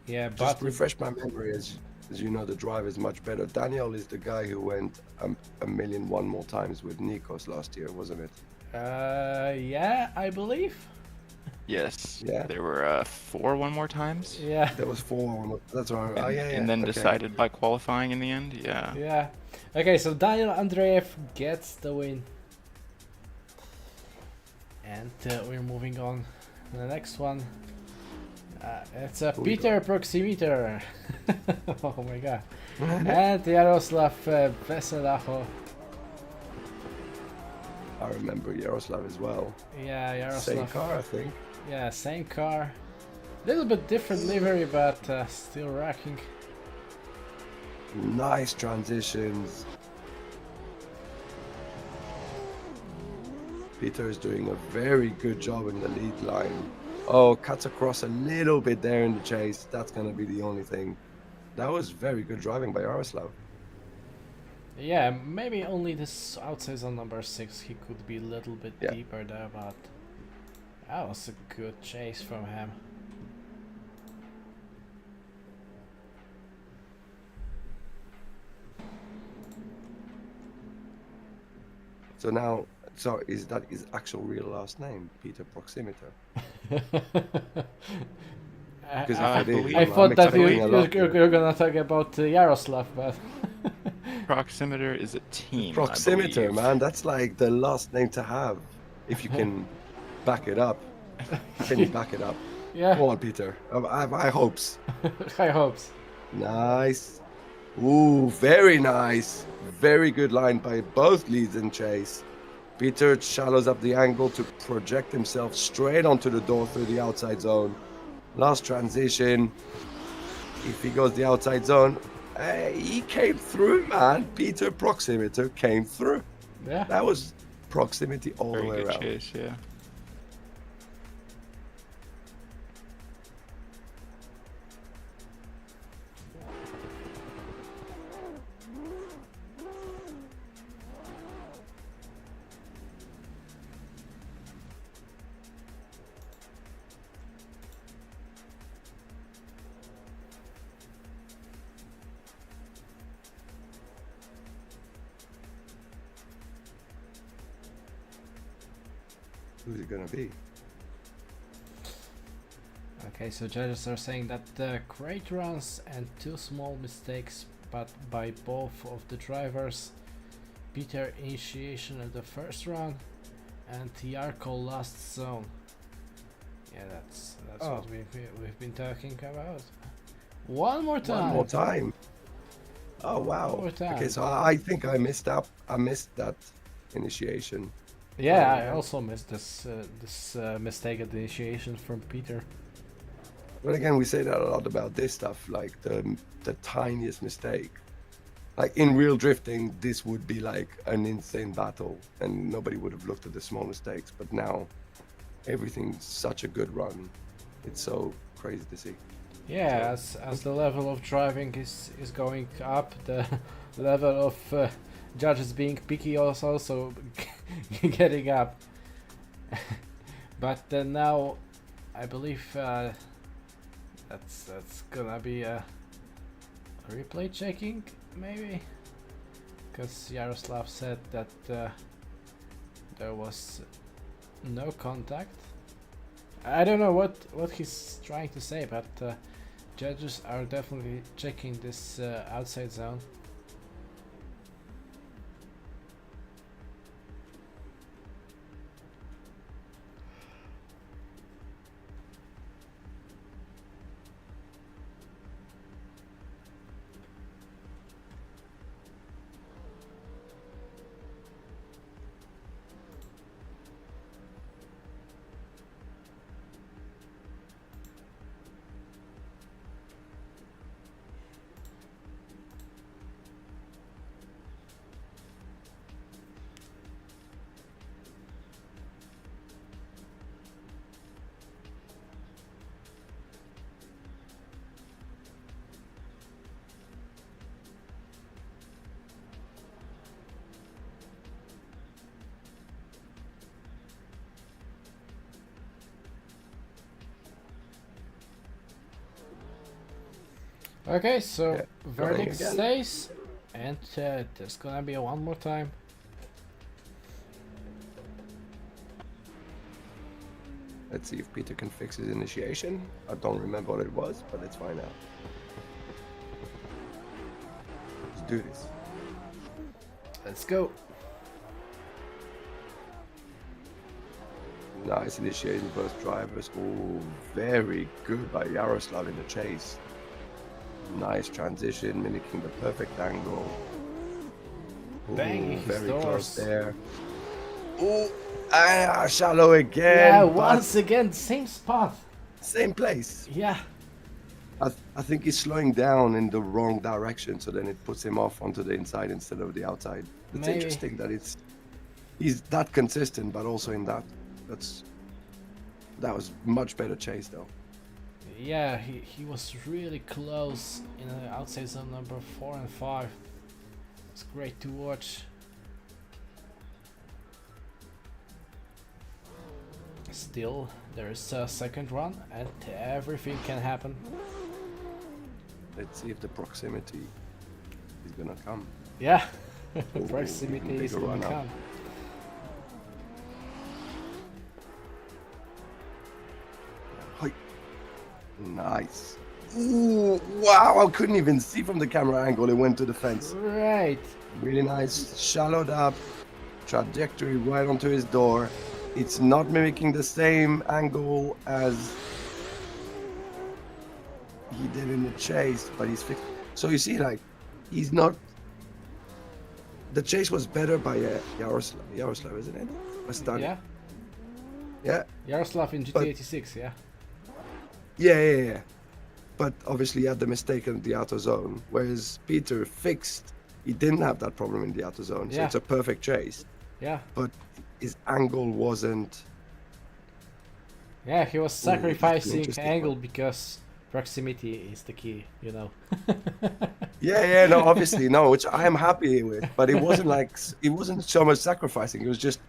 Yeah, Just but refresh my memory, as you know, the drive is much better. Daniel is the guy who went a million one more times with Nikos last year, wasn't it? yeah, I believe. Yes. Yeah. There were 4 one more times. Yeah, There was 4. That's right. Oh, yeah, yeah. And then okay. decided by qualifying in the end. Yeah. yeah. Okay, so Daniel Andreev gets the win. And we're moving on to the next one. It's a Who we Peter Proximeter. Oh my god. And Yaroslav Veselaho remember Yaroslav as well. Yeah, Yaroslav. Same car, I think. Yeah, same car. Little bit different livery, but still racking. Nice transitions. Peter is doing a very good job in the lead line. Oh, cuts across a little bit there in the chase. That's going to be the only thing. That was very good driving by Yaroslav. Yeah, maybe only this outside on number 6 he could be a little bit deeper there, but that was a good chase from him. So now, is that his actual real last name, Peter Proximeter? I thought that you're gonna talk about Yaroslav, but Proximeter is a team. Proximeter, man, that's like the last name to have. If you can back it up. Can you back it up? Yeah. Come on, Peter. I have high hopes. High hopes. Nice. Ooh, very nice. Very good line by both leads and chase. Peter shallows up the angle to project himself straight onto the door through the outside zone. Last transition. If he goes the outside zone, hey, he came through, man. Peter Proximeter came through. Yeah. That was proximity all the way Very good around. chase, yeah. Who's it gonna be? Okay, so judges are saying that great runs and 2 small mistakes, but by both of the drivers. Peter initiation of the first run and Yarko last zone. Yeah, that's what we've been talking about. One more time. One more time. Oh wow. One more time. Okay, so I think I missed that initiation. Yeah, I also missed this mistake at the initiation from Peter. But again, we say that a lot about this stuff, like the tiniest mistake. Like in real drifting, this would be like an insane battle, and nobody would have looked at the small mistakes. But now, everything's such a good run. It's so crazy to see. Yeah, as the level of driving is going up, the level of judges being picky also getting up. But now, I believe that's gonna be a replay checking, maybe, because Yaroslav said that there was no contact. I don't know what he's trying to say, but judges are definitely checking this outside zone. Okay, so Yeah, verdict again. stays, and there's gonna be one more time. Let's see if Peter can fix his initiation. I don't remember what it was, but let's find out. Let's do this. Let's go. Nice initiation, both drivers. Oh, very good by Yaroslav in the chase. Nice transition, mimicking the perfect angle. Ooh, Banging his very doors. close there. Shallow again. Yeah, but once again, same spot. same place. Yeah. I think he's slowing down in the wrong direction, so then it puts him off onto the inside instead of the outside. It's Maybe. interesting that he's that consistent, but also in that was much better chase though. Yeah, he was really close in the outside zone number 4 and 5. It's great to watch. Still, there's a second run and everything can happen. Let's see if the proximity is gonna come. Yeah, Ooh, proximity is bigger gonna run up. come. Hi. Nice. Ooh, wow, I couldn't even see from the camera angle. It went to the fence. Right. Really nice. Shallowed up. Trajectory right onto his door. It's not mimicking the same angle as he did in the chase, but he's fixed. So you see, like, he's not. The chase was better by Yaroslav, isn't it? A Steinl. Yeah. Yeah. Yaroslav in But- GT86, yeah. Yeah. But obviously he had the mistake in the outer zone, whereas Peter fixed. He didn't have that problem in the outer zone, so Yeah. it's a perfect chase. Yeah. But his angle wasn't. Yeah, he was Ooh, that's sacrificing interesting angle one. because proximity is the key, you know. Yeah, no, obviously, no, which I am happy with. But it wasn't like, it wasn't so much sacrificing. It was just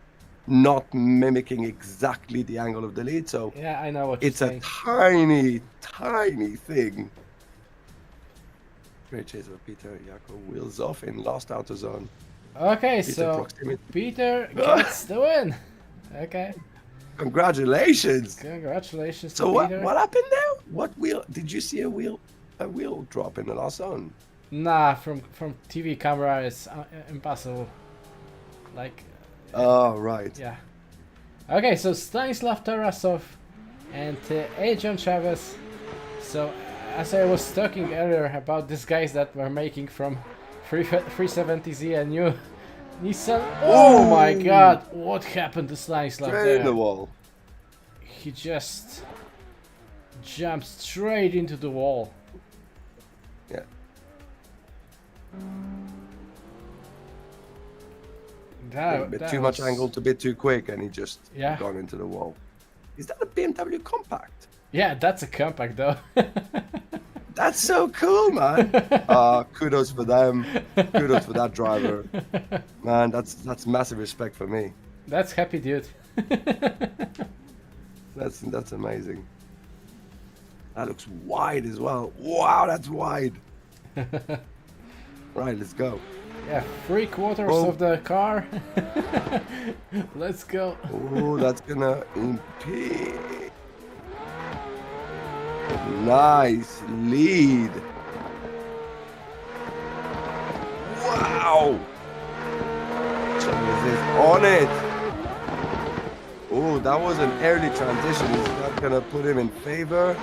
not mimicking exactly the angle of the lead. So Yeah, I know what it's you're a saying. tiny thing. Great chase of Peter. Yakov wheels off in last outer zone. Okay, Peter so proximity. Peter gets the win. Okay, Congratulations. congratulations So to what Peter. happened there? What wheel? Did you see a wheel drop in the last zone? Nah, from TV camera it's impossible. Like, Oh, right. yeah. Okay, so Stanislav Tarasov and Adrian Chavez. So, as I was talking earlier about these guys that were making from 370Z a new Nissan. Oh my Ooh. god, what happened to Stanislav Straight in the there? wall. He just jumped straight into the wall. Yeah. A bit That too much was- angled, a bit too quick, and he just Yeah. gone into the wall. Is that a BMW compact? Yeah, that's a compact though. That's so cool, man. Kudos for them. Kudos for that driver. Man, that's massive respect for me. That's happy, dude. That's amazing. That looks wide as well. Wow, that's wide. Right, let's go. Yeah, 3/4 Oh. of the car. Let's go. Oh, that's gonna impede. Nice lead. Wow. Chavez is on it. Oh, that was an early transition. Is that gonna put him in favor?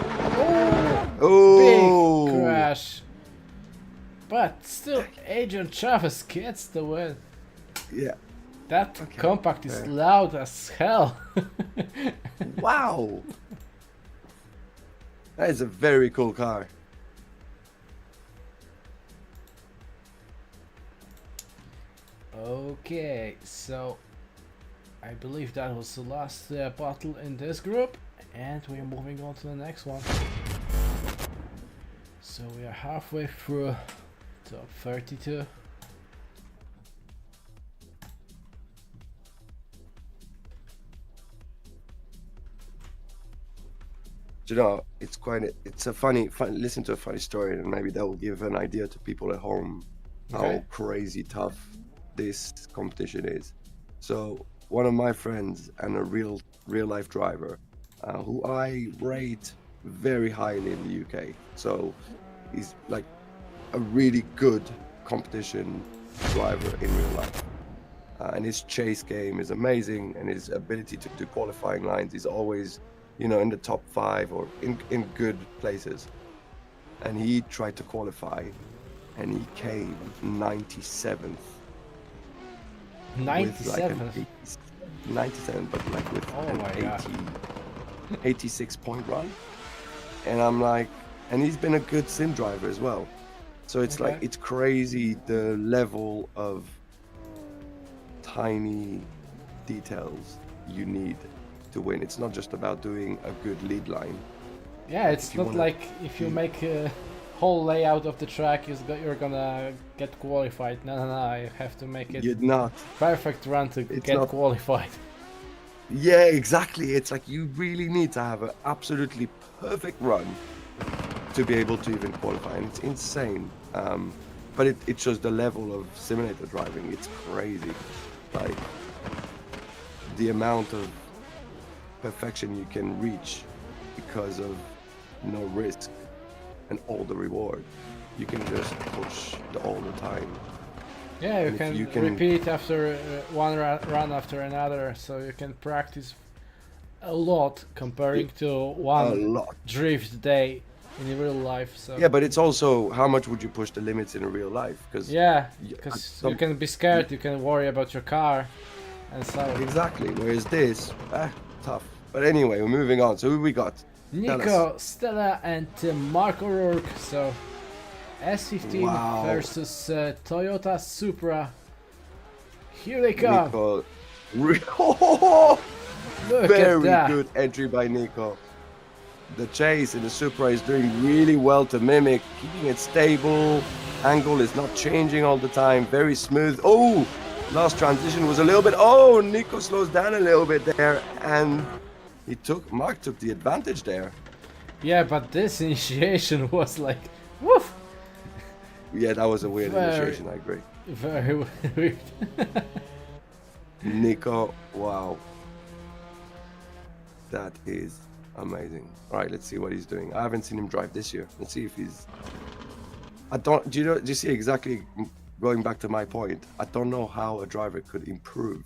Oh, Big crash. But still, Adrian Chavez gets the win. Yeah. That Okay, compact is fair. loud as hell. Wow. That is a very cool car. Okay, so I believe that was the last battle in this group, and we're moving on to the next one. So we are halfway through top 32. You know, it's a funny, listen to a funny story, and maybe that will give an idea to people at home how Okay. crazy tough this competition is. So one of my friends and a real life driver, who I rate very highly in the UK. So he's like a really good competition driver in real life. And his chase game is amazing, and his ability to do qualifying lines is always, you know, in the top 5 or in good places. And he tried to qualify, and he came 97th. With like an 97. 97, but like with Oh an my God. 86-point run. And I'm like, and he's been a good sim driver as well. So it's like, Okay. it's crazy the level of tiny details you need to win. It's not just about doing a good lead line. Yeah, it's If you not wanna- like if you make a whole layout of the track, you're gonna get qualified. No, I have to make it You're not. perfect run to It's get not- qualified. Yeah, exactly. It's like you really need to have an absolutely perfect run to be able to even qualify, and it's insane. But it shows the level of simulator driving. It's crazy, like the amount of perfection you can reach because of no risk and all the reward. You can just push all the time. Yeah, And if you can repeat after one run after another, so you can practice a lot comparing to A one lot. drift day in real life. So Yeah, but it's also how much would you push the limits in real life? Because yeah, Yeah, because some- you can be scared, you can worry about your car, and so exactly. Whereas this, tough. But anyway, we're moving on. So who we got? Nico, Stella, and Mark O'Rourke. So S15 Wow. versus Toyota Supra. Here they come. Nico. Look at Very that. good entry by Nico. The chase in the Supra is doing really well to mimic, keeping it stable. Angle is not changing all the time. Very smooth. Oh, last transition was a little bit. Oh, Nico slows down a little bit there, and Mark took the advantage there. Yeah, but this initiation was like, woof, Yeah, that was a weird Very- initiation. I agree. very weird. Nico, wow. That is amazing. All right, let's see what he's doing. I haven't seen him drive this year. Let's see if he's. Do you see exactly, going back to my point, I don't know how a driver could improve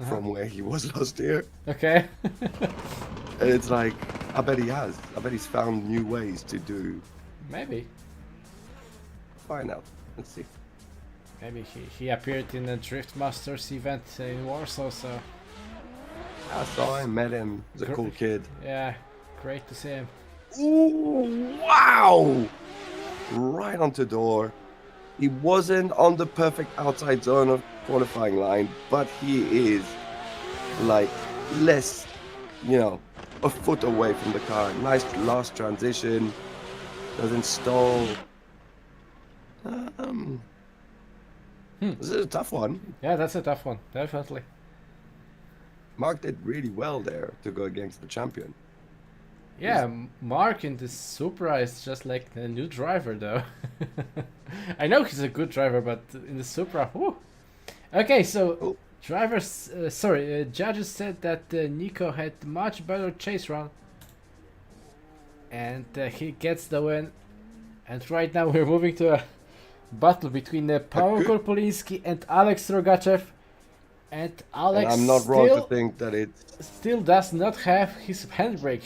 from where he was last year. Okay. And it's like, I bet he has. I bet he's found new ways to do. Maybe. Find out. Let's see. Maybe he appeared in a Drift Masters event in Warsaw, so I saw him, met him. He's a cool kid. yeah, great to see him. Ooh, wow! Right onto door. He wasn't on the perfect outside zone of qualifying line, but he is like less, a foot away from the car. Nice last transition. Doesn't stall. This is a tough one. Yeah, that's a tough one, definitely. Mark did really well there to go against the champion. Yeah, Mark in the Supra is just like a new driver, though. I know he's a good driver, but in the Supra, whew. Okay, so Oh. judges said that Nico had much better chase run, and he gets the win. And right now we're moving to a battle between Pavel Korpolinski and Alex Rogachev. And Alex And I'm not wrong to think that it's. still does not have his handbrake.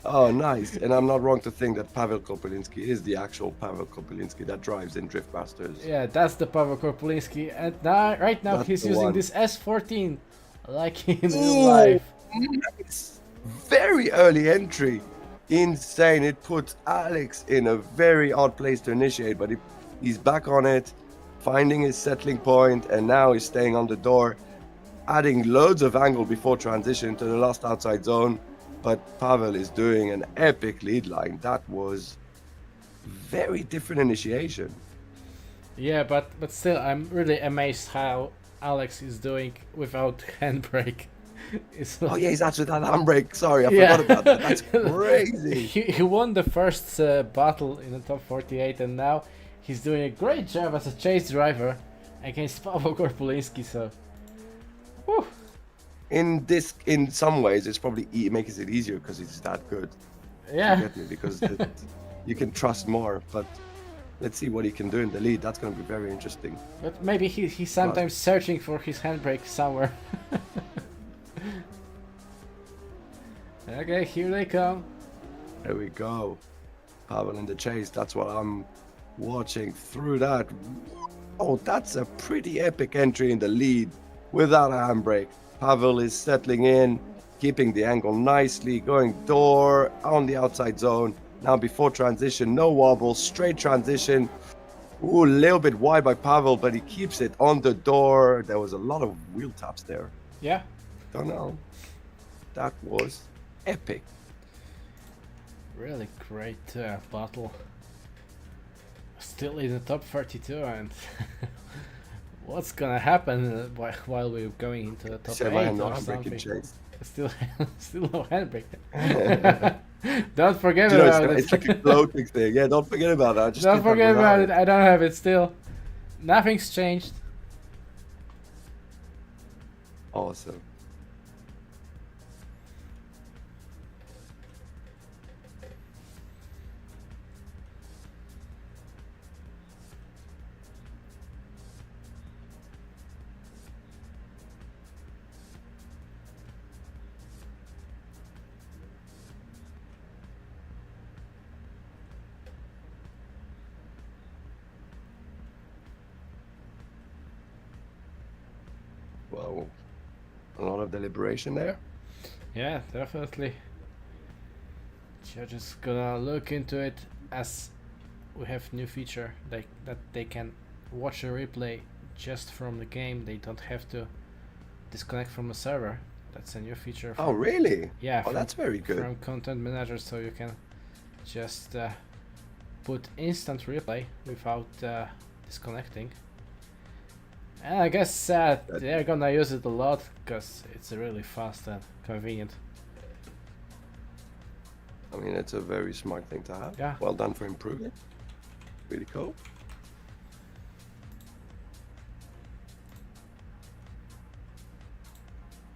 Oh, nice. And I'm not wrong to think that Pavel Korpolinski is the actual Pavel Korpolinski that drives in Drift Masters. Yeah, that's the Pavel Korpolinski, and right now That's he's the using one. this S14 like in real Ooh, life. nice. Very early entry. Insane. It puts Alex in a very odd place to initiate, but he's back on it, finding his settling point, and now he's staying on the door, adding loads of angle before transition to the last outside zone. But Pavel is doing an epic lead line. That was very different initiation. Yeah, but still, I'm really amazed how Alex is doing without handbrake. It's Oh yeah, he's actually that handbrake. Sorry, I Yeah. forgot about that. That's crazy. he won the first battle in the top 48, and now he's doing a great job as a chase driver against Pavel Korpolinski. So, whew. In some ways, it's probably makes it easier because he's that good. You Yeah, get me? Because you can trust more. But let's see what he can do in the lead. That's going to be very interesting. but maybe he's sometimes searching for his handbrake somewhere. Okay, here they come. There we go. Pavel in the chase. That's what I'm watching through that. Oh, that's a pretty epic entry in the lead. without a handbrake. Pavel is settling in, keeping the angle nicely, going door on the outside zone. Now before transition, no wobble, straight transition. Ooh, a little bit wide by Pavel, but he keeps it on the door. There was a lot of wheel taps there. Yeah. Don't know. That was epic. Really great battle. Still in the top 32, and what's gonna happen while we're going into the top 8 or something? Still no handbrake. Don't forget about it. It's like a floating thing. Yeah, don't forget about that. Just don't forget about it. I don't have it still. Nothing's changed. Awesome. Well, a lot of deliberation there. Yeah, definitely. Judges gonna look into it as we have new feature that they can watch a replay just from the game. They don't have to disconnect from the server. That's a new feature. Oh, really? Yeah. Oh, that's very good. From Content Manager, so you can just put instant replay without disconnecting. And I guess they're gonna use it a lot because it's really fast and convenient. I mean, it's a very smart thing to have. Yeah. Well done for improving. Really cool.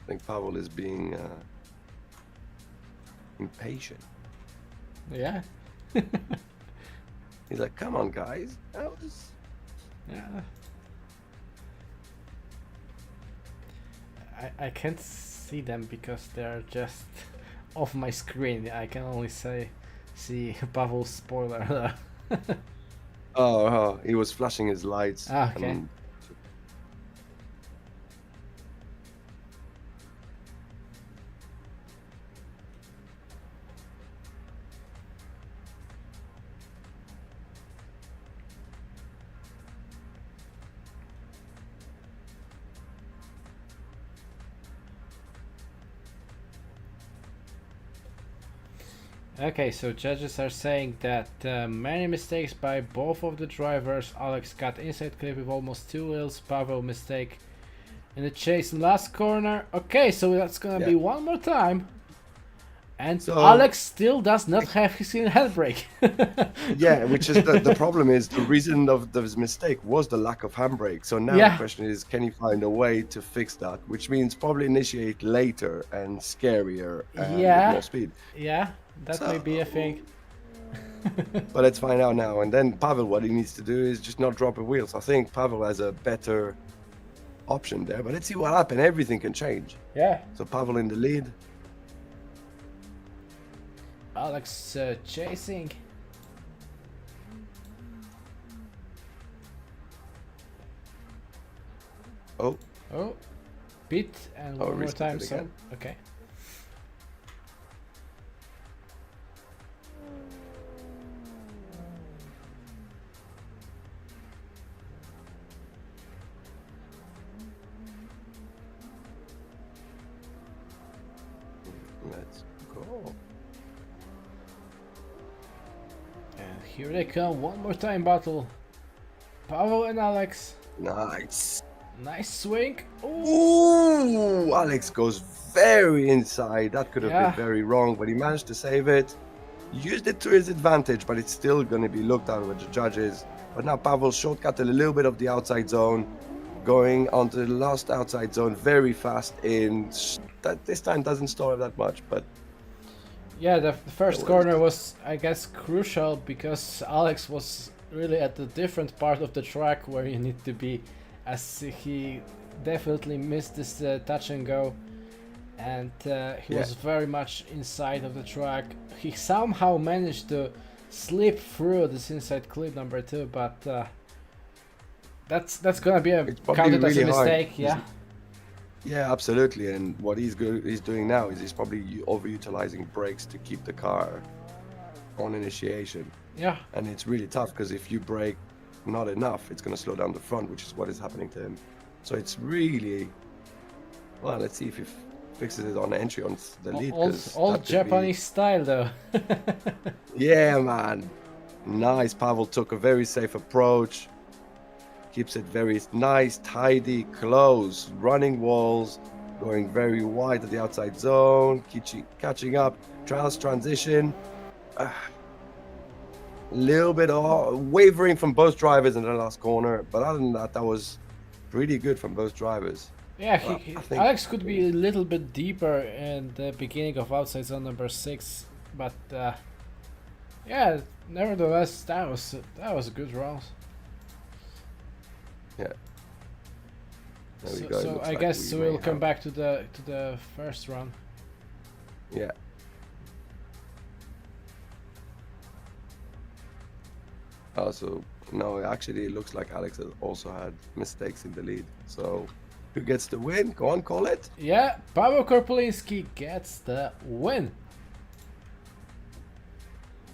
I think Pavel is being impatient. Yeah. He's like, come on, guys. Yeah. I can't see them because they're just off my screen. I can only see Pavel's spoiler. Oh, he was flashing his lights. Ah, okay. And Okay, so judges are saying that many mistakes by both of the drivers. Alex got inside clip with almost 2 wheels. Pavel mistake in the chase in last corner. Okay, so that's gonna be one more time. And so, Alex still does not have his handbrake. yeah, which is the problem is the reason of this mistake was the lack of handbrake. So now the question is, can he find a way to fix that? Which means probably initiate later and scarier and with more speed. Yeah, that may be a thing. But let's find out now. And then Pavel, what he needs to do is just not drop a wheel. So I think Pavel has a better option there. But let's see what happens. Everything can change. Yeah. So Pavel in the lead. Alex chasing. Oh, pit and one more time. So okay. Let's go. And here they come, one more time battle. Pavo and Alex. Nice. Nice swing. Ooh, Alex goes very inside. That could have been very wrong, but he managed to save it. Used it to his advantage, but it's still going to be looked at with the judges. But now Pavel shortcutted a little bit of the outside zone, going onto the last outside zone very fast in. That this time doesn't stall that much, but yeah, the first corner was, I guess, crucial because Alex was really at a different part of the track where you need to be, as he definitely missed this touch and go, and he was very much inside of the track. He somehow managed to slip through this inside clip number 2, but that's gonna be counted as a mistake. Yeah, absolutely. And what he's doing now is he's probably overutilizing brakes to keep the car on initiation. Yeah. And it's really tough because if you brake not enough, it's going to slow down the front, which is what is happening to him. So it's really, well, let's see if he fixes it on entry on the lead. Old Japanese style, though. Yeah, man. Nice. Pavo took a very safe approach. Keeps it very nice, tidy, close, running walls, going very wide at the outside zone, catching up, trials transition. A little bit wavering from both drivers in the last corner, but other than that, that was pretty good from both drivers. Yeah, Well, I think- Alex could be a little bit deeper in the beginning of outside zone number 6, but yeah, nevertheless, that was a good round. Yeah. There we So, go. so Looks I like guess we we'll may come have- back to the first run. Yeah. Also, no, actually, it looks like Alex has also had mistakes in the lead. So, who gets the win? Go on, call it. Yeah, Pavo Korpolinski gets the win.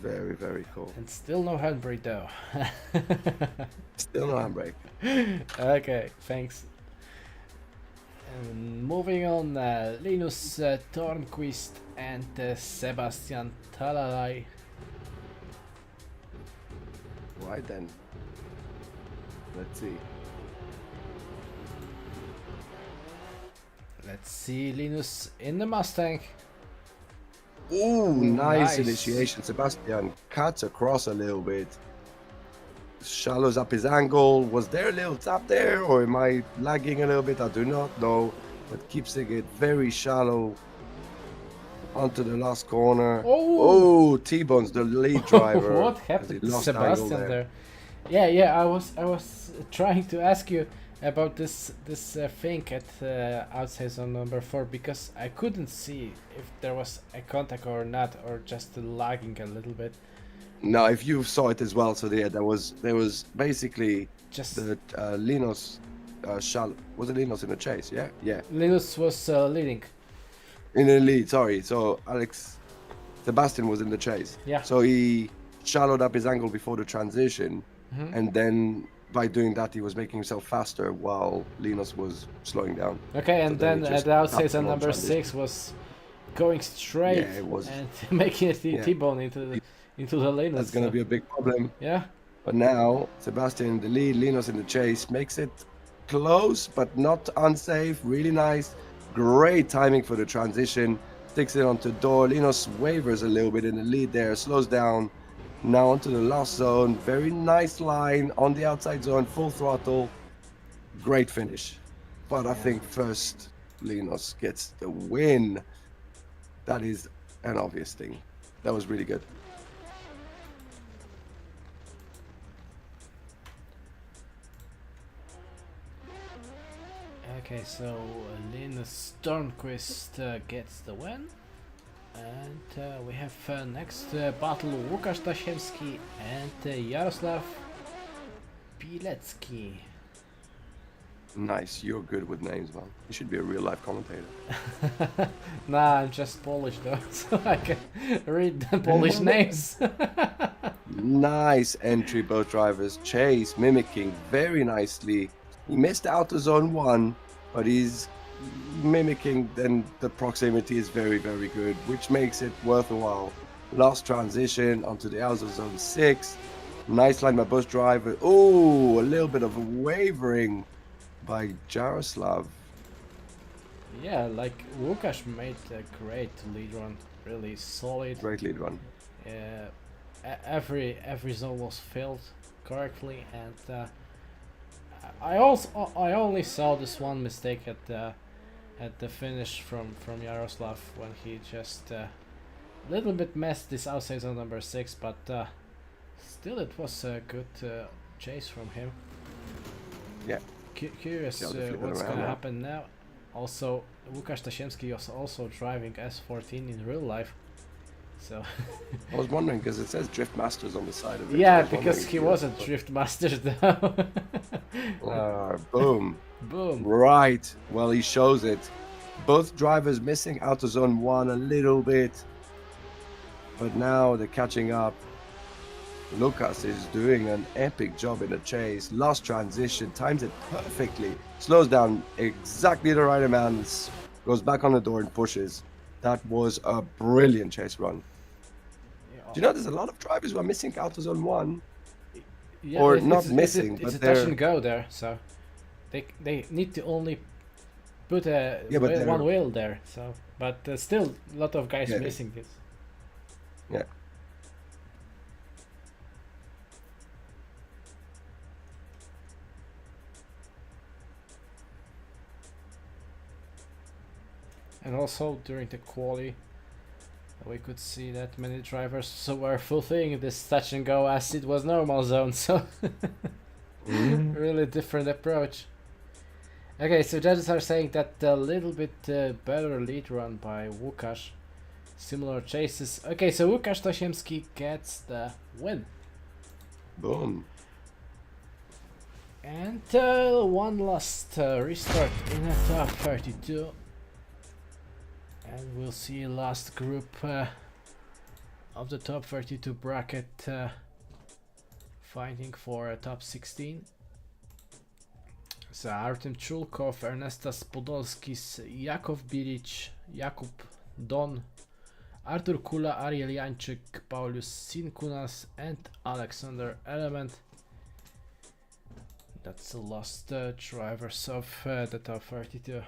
Very, very cool. And still no handbrake though. Still no handbrake. Okay, thanks. And moving on, Linus Tornquist and Sebastian Talalay. Right then. Let's see. Let's see Linus in the Mustang. Ooh, nice Nice. initiation. Sebastian cuts across a little bit. Shallows up his angle. Was there a little tap there, or am I lagging a little bit? I do not know. But keeps it very shallow onto the last corner. Oh. Oh, T-Bones, the lead driver. What as happened he to lost angle Sebastian there? Yeah, I was trying to ask you about this thing at outside zone number 4, because I couldn't see if there was a contact or not, or just lagging a little bit. No, if you saw it as well, so there was basically Just the Linus was it Linus in the chase? Yeah. Linus was leading. In the lead, sorry. So Sebastian was in the chase. Yeah. So he shallowed up his angle before the transition, Mhm. and then by doing that, he was making himself faster while Linus was slowing down. Okay, and So then then he just the outside tapped zone him on number transition. 6 was going straight Yeah, it was. and making it Yeah. T-bone into the Linus. That's gonna so- be a big problem. Yeah. But now Sebastian in the lead, Linus in the chase, makes it close but not unsafe. Really nice, great timing for the transition. Sticks it onto door. Linus wavers a little bit in the lead there, slows down. Now onto the last zone. Very nice line on the outside zone, full throttle. Great finish. But I think first Linus gets the win. That is an obvious thing. That was really good. Okay, so Linus Stormquist gets the win. And we have next battle Wukash Tashemski and Yaroslav Pilecki. Nice, you're good with names, man. You should be a real life commentator. Nah, I'm just Polish though, so I can read the Polish names. Nice entry, both drivers. Chase mimicking very nicely. He missed out to zone 1, but he's mimicking, then the proximity is very, very good, which makes it worth a while. Last transition onto the outer zone 6. Nice line by both drivers. Oh, a little bit of a wavering by Yaroslav. Yeah, like Wukash made a great lead run, really solid. Great lead run. Every zone was filled correctly, and I only saw this one mistake at the finish from Yaroslav, when he just little bit messed this outside zone number 6, but still it was a good chase from him. Yeah. Curious Yeah, the flip what's around gonna now. happen now. Also, Wukash Tashemski was also driving S14 in real life, so I was wondering because it says Drift Masters on the side of it. yeah, I was because wondering he if was a was- drift master though. Boom. Boom. Right. Well, he shows it. Both drivers missing out of zone 1 a little bit. But now they're catching up. Wukash is doing an epic job in the chase. Last transition, times it perfectly. Slows down exactly the right amount. Goes back on the door and pushes. That was a brilliant chase run. Yeah. Do you know there's a lot of drivers who are missing out of zone 1? Yeah, Or it's- not it's, missing, it's but a they're... touch and go there, so they need to only put a Yeah, but they're- one wheel there. So, but still, a lot of guys Yeah. missing this. Yeah. And also during the quali, we could see that many drivers were fulfilling this touch and go as it was normal zone. So really different approach. Okay, so judges are saying that a little bit better lead run by Wukash. Similar chases. Okay, so Wukash Tosiemski gets the win. Boom. And one last restart in a top 32. And we'll see last group of the top 32 bracket fighting for a top 16. So Artem Chulkov, Ernestas Podolskis, Yakov Biric, Jakub Don, Artur Kula, Ariel Janczyk, Polius Sinkunas and Alexander Element. That's the last drivers of the top 32.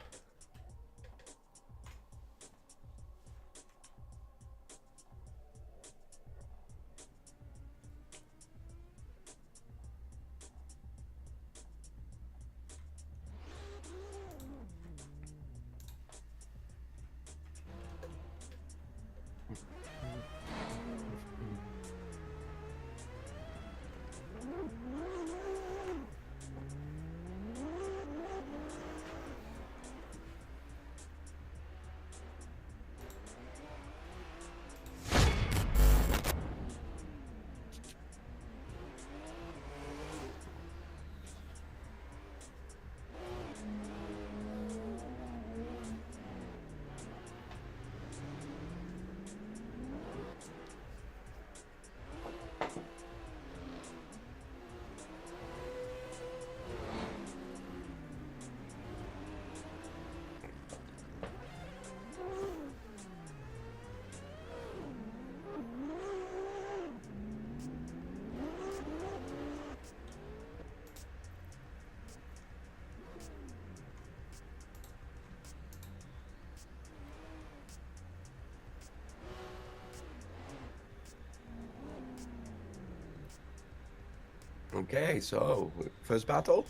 Okay, so first battle.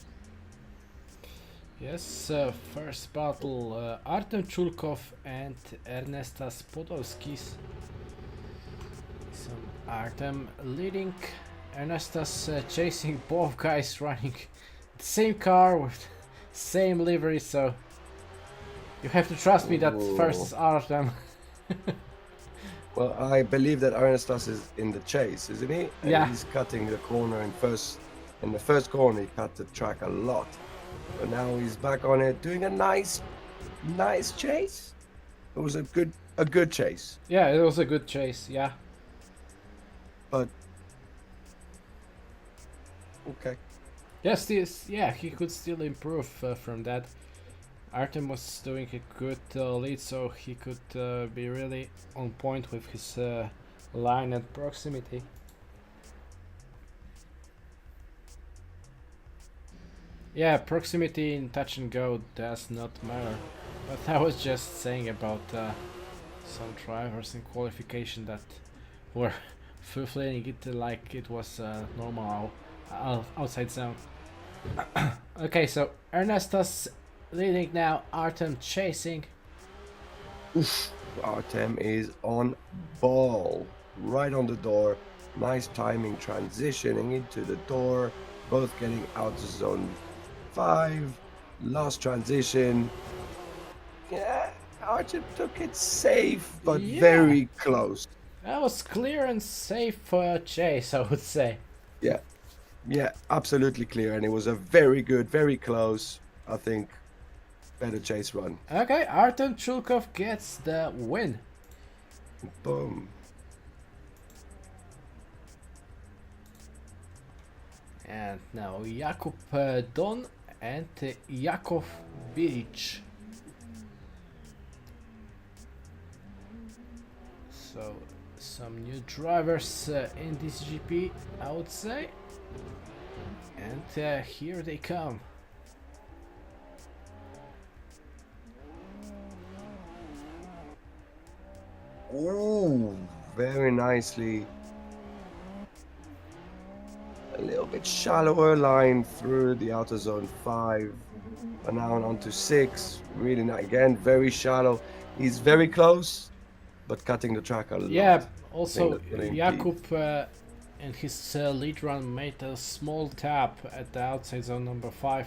Yes, first battle Artem Chulkov and Ernestas Podolskis. So Artem leading, Ernestas chasing, both guys running the same car with same livery, so you have to trust me that first is Artem. Well, I believe that Ernestas is in the chase, isn't he? And Yeah. he's cutting the corner in the first corner he cut the track a lot. But now he's back on it, doing a nice chase. It was a good chase. Yeah, it was a good chase, yeah. But okay. Yes, yeah, he could still improve from that. Artem was doing a good lead, so he could be really on point with his line and proximity. Yeah, proximity in touch and go does not matter. But I was just saying about some drivers in qualification that were fulfilling it like it was normal outside zone. Okay, so Ernestas leading now, Artem chasing. Oof. Artem is on ball, right on the door. Nice timing, transitioning into the door. Both getting out of zone 5. Last transition. Yeah, Artem took it safe, but Yeah. very close. That was clear and safe chase, I would say. Yeah, absolutely clear, and it was a very good, very close. I think better chase run. Okay, Artem Chulkov gets the win. Boom. And now Jakub Don and Yakov Bilic. So some new drivers in this GP, I would say. And here they come. Ooh, very nicely. A little bit shallower line through the outer zone 5. And now on to 6. Really nice. Again, very shallow. He's very close, but cutting the track a lot. Yeah, also that's gonna impede. Jakub in his lead run made a small tap at the outside zone number 5.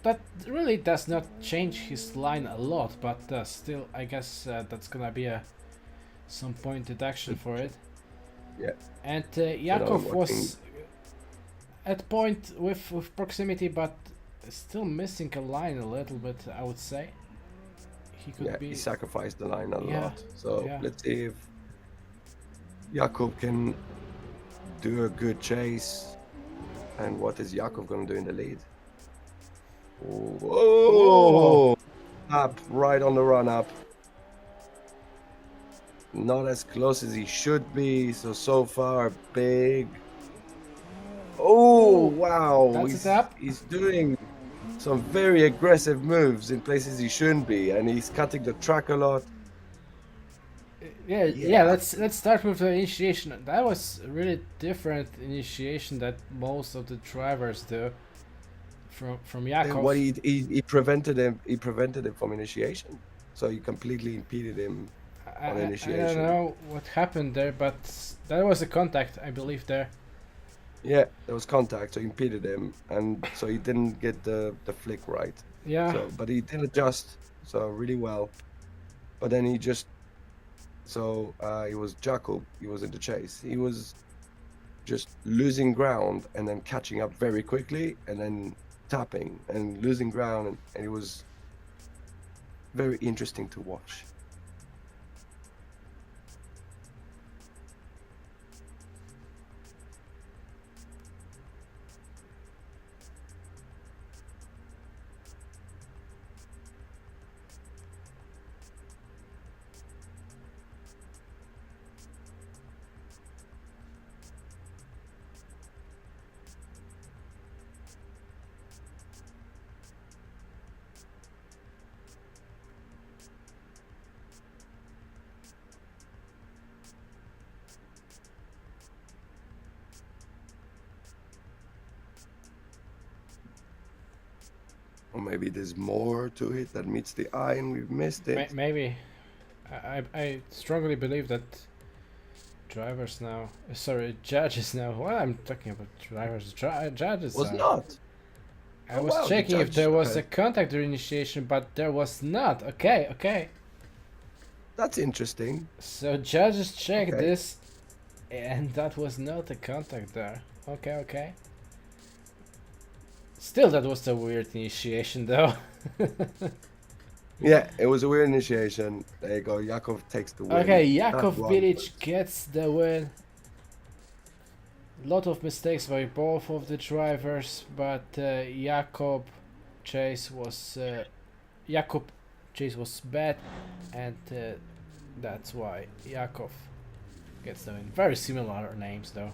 That really does not change his line a lot, but still, I guess that's gonna be some point deduction for it. Yeah. And Yakov was at point with proximity, but still missing a line a little bit, I would say. He could be. He sacrificed the line a Yeah, lot. So yeah. let's see if Jakub can do a good chase. And what is Yakov going to do in the lead? Whoa! Up, right on the run up. Not as close as he should be. So far, big. Oh, wow. That's a tap. He's doing some very aggressive moves in places he shouldn't be, and he's cutting the track a lot. Yeah. Let's start with the initiation. That was a really different initiation that most of the drivers do. From Yakov. What he prevented him. He prevented him from initiation, so he completely impeded him on initiation. I don't know what happened there, but that was a contact, I believe, there. Yeah, there was contact, so he impeded him, and so he didn't get the flick right. Yeah. So, but he did adjust, so really well. But then he just, it was Jakub. He was in the chase. He was just losing ground and then catching up very quickly, and then tapping and losing ground, and it was very interesting to watch. Or maybe there's more to it that meets the eye and we've missed it. Maybe. I strongly believe that drivers now, judges now. Well, I'm talking about drivers. Judges. Was not. I was checking if there was a contact initiation, but there was not. Okay. That's interesting. So judges checked this, and that was not a contact there. Okay. Still, that was a weird initiation, though. Yeah, it was a weird initiation. There you go. Yakov takes the win. Okay, Yakov Bilic gets the win. Lot of mistakes by both of the drivers, but Jakub chase was bad, and that's why Yakov gets the win. Very similar names, though.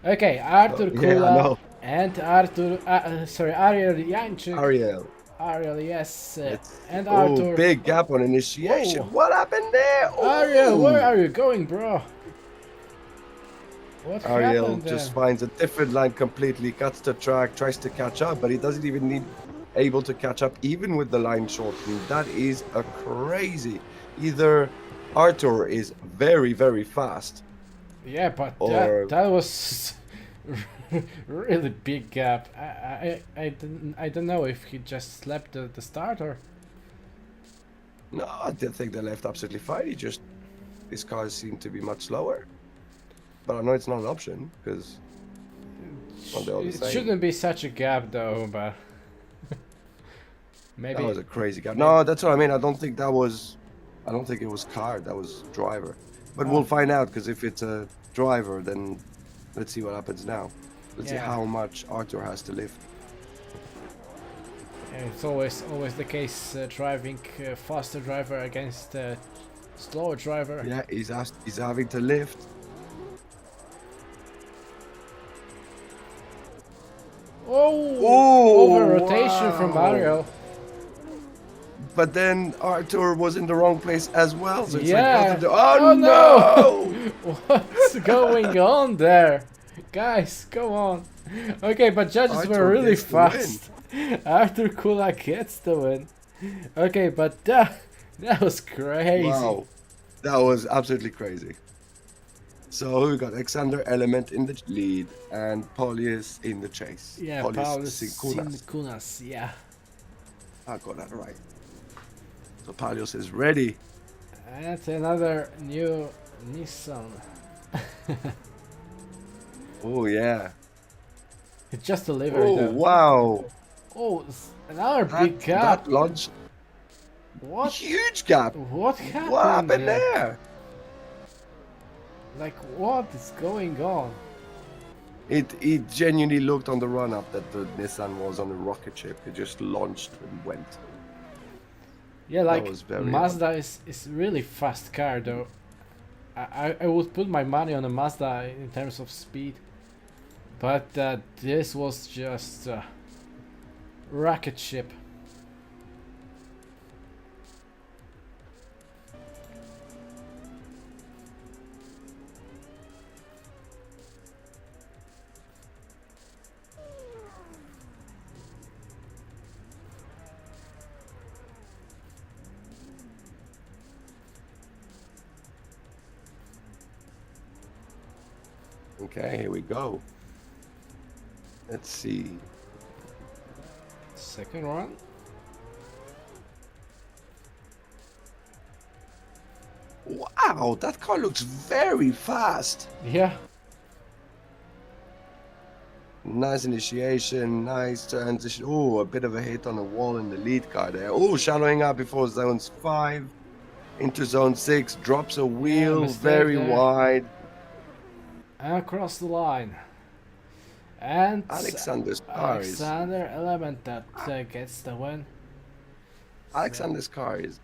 Okay, Artur Kula and Ariel Janczyk. Ariel, yes, and Artur. Big gap on initiation. Oh. What happened there? Ariel, where are you going, bro? What Ariel happened just there? finds a different line completely, cuts the track, tries to catch up, but he doesn't even able to catch up even with the line shortened. That is a crazy. Either Artur is very, very fast. Yeah, but or that was really big gap. I don't know if he just slept the start or. No, I did think they left absolutely fine. These cars seem to be much slower. But I know it's not an option because It shouldn't be such a gap though, but Maybe. That was a crazy guy. No, that's what I mean. I don't think it was car. That was driver. But we'll find out because if it's a driver, then let's see what happens now. Let's see Yeah. how much Arthur has to lift. Yeah, it's always the case driving faster driver against slower driver. Yeah, he's having to lift. Oh, over rotation from wow. Ariel. But then Arthur was in the wrong place as well. So it's Yeah. like both of them. Oh, no! What's going on there? Guys, come on. Okay, but judges were Arthur really gets the win. fast. Arthur Kula gets the win. Okay, but that was crazy. Wow, that was absolutely crazy. So we got Alexander Element in the lead and Polius in the chase. Yeah, Polius Sinkunas, yeah. I got that right. So Polius is ready. And another new Nissan. Oh yeah. It just delivered. Oh wow. Oh, another big gap. That launch. What? Huge gap. What happened? What happened here? there? Like, what is going on? It genuinely looked on the run up that the Nissan was on a rocket ship. It just launched and went. Yeah, like was very Mazda is really fast car though. I would put my money on a Mazda in terms of speed, but this was just a rocket ship. Okay, here we go. Let's see. Second run. Wow, that car looks very fast. Yeah. Nice initiation, nice transition. Oh, a bit of a hit on the wall in the lead car there. Oh, shadowing up before zones 5 into zone 6. Drops a wheel mistake very there. wide. Across the line. And Alexander's car is Alexander Element that gets the win. Alexander's car is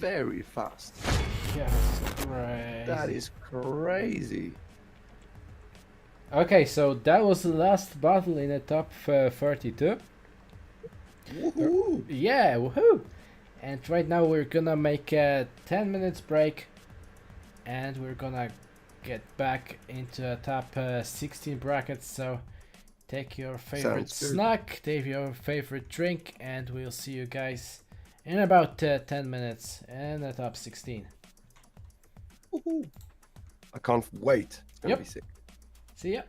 very fast. Yes, crazy. That is crazy. Okay, so that was the last battle in the top 32. Woohoo! Yeah, woohoo! And right now we're gonna make a 10 minutes break, and we're gonna get back into a top 16 bracket. So take your favorite Sounds good. snack, take your favorite drink, and we'll see you guys in about 10 minutes in the top 16. Woohoo! I can't wait. It's gonna Yep. be sick. See ya!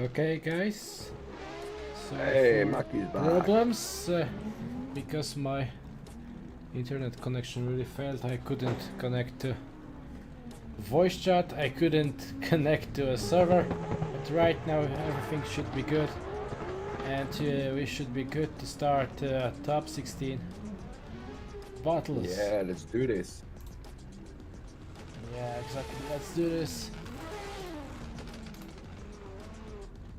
Okay, guys. So Hey, for Maki's back. problems because my internet connection really failed. I couldn't connect to voice chat. I couldn't connect to a server. But right now everything should be good, and we should be good to start top 16 battles. Yeah, let's do this. Yeah, exactly. Let's do this.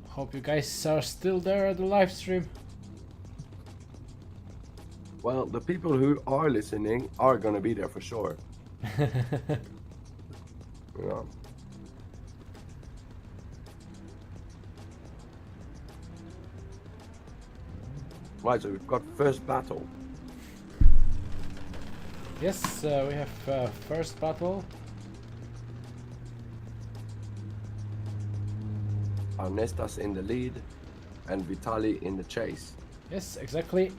Hope you guys are still there at the live stream. Well, the people who are listening are gonna be there for sure. Yeah. Right, so we've got first battle. Yes, we have first battle. Ernestas in the lead and Vitali in the chase. Yes, exactly.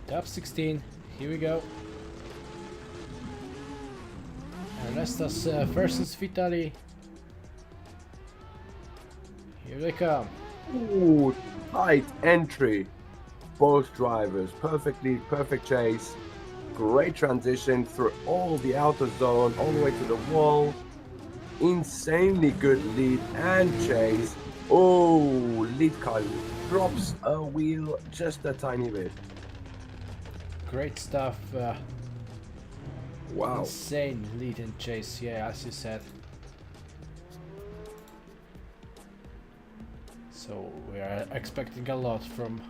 Top 16. Here we go. Ernestas versus Vitali. Here they come. Ooh, tight entry. Both drivers, perfect chase. Great transition through all the outer zone, all the way to the wall. Insanely good lead and chase. Oh, lead car drops a wheel just a tiny bit. Great stuff. Wow. Insane lead and chase, yeah, as you said. So we are expecting a lot from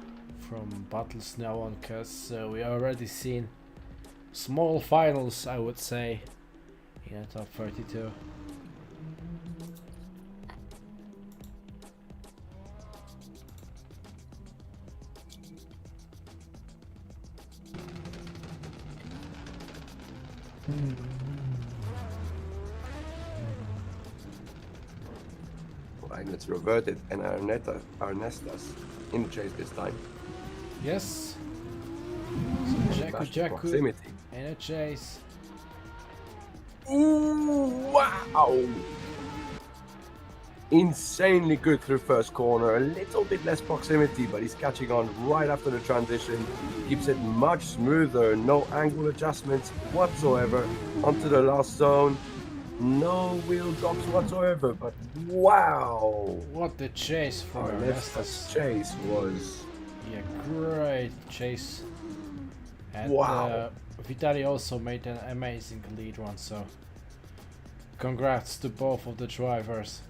battles now on, because we already seen small finals, I would say, in the top 32. Right, let's revert it, and Ernestas in the chase this time. Yes. So Jakub Proximity. in a chase. Ooh, wow! Insanely good through first corner. A little bit less proximity, but he's catching on right after the transition. Keeps it much smoother. No angle adjustments whatsoever onto the last zone. No wheel drops whatsoever, but wow! What the chase from Ernestas. Chase was... Yeah, great chase. And wow! Vitali also made an amazing lead run, so congrats to both of the drivers.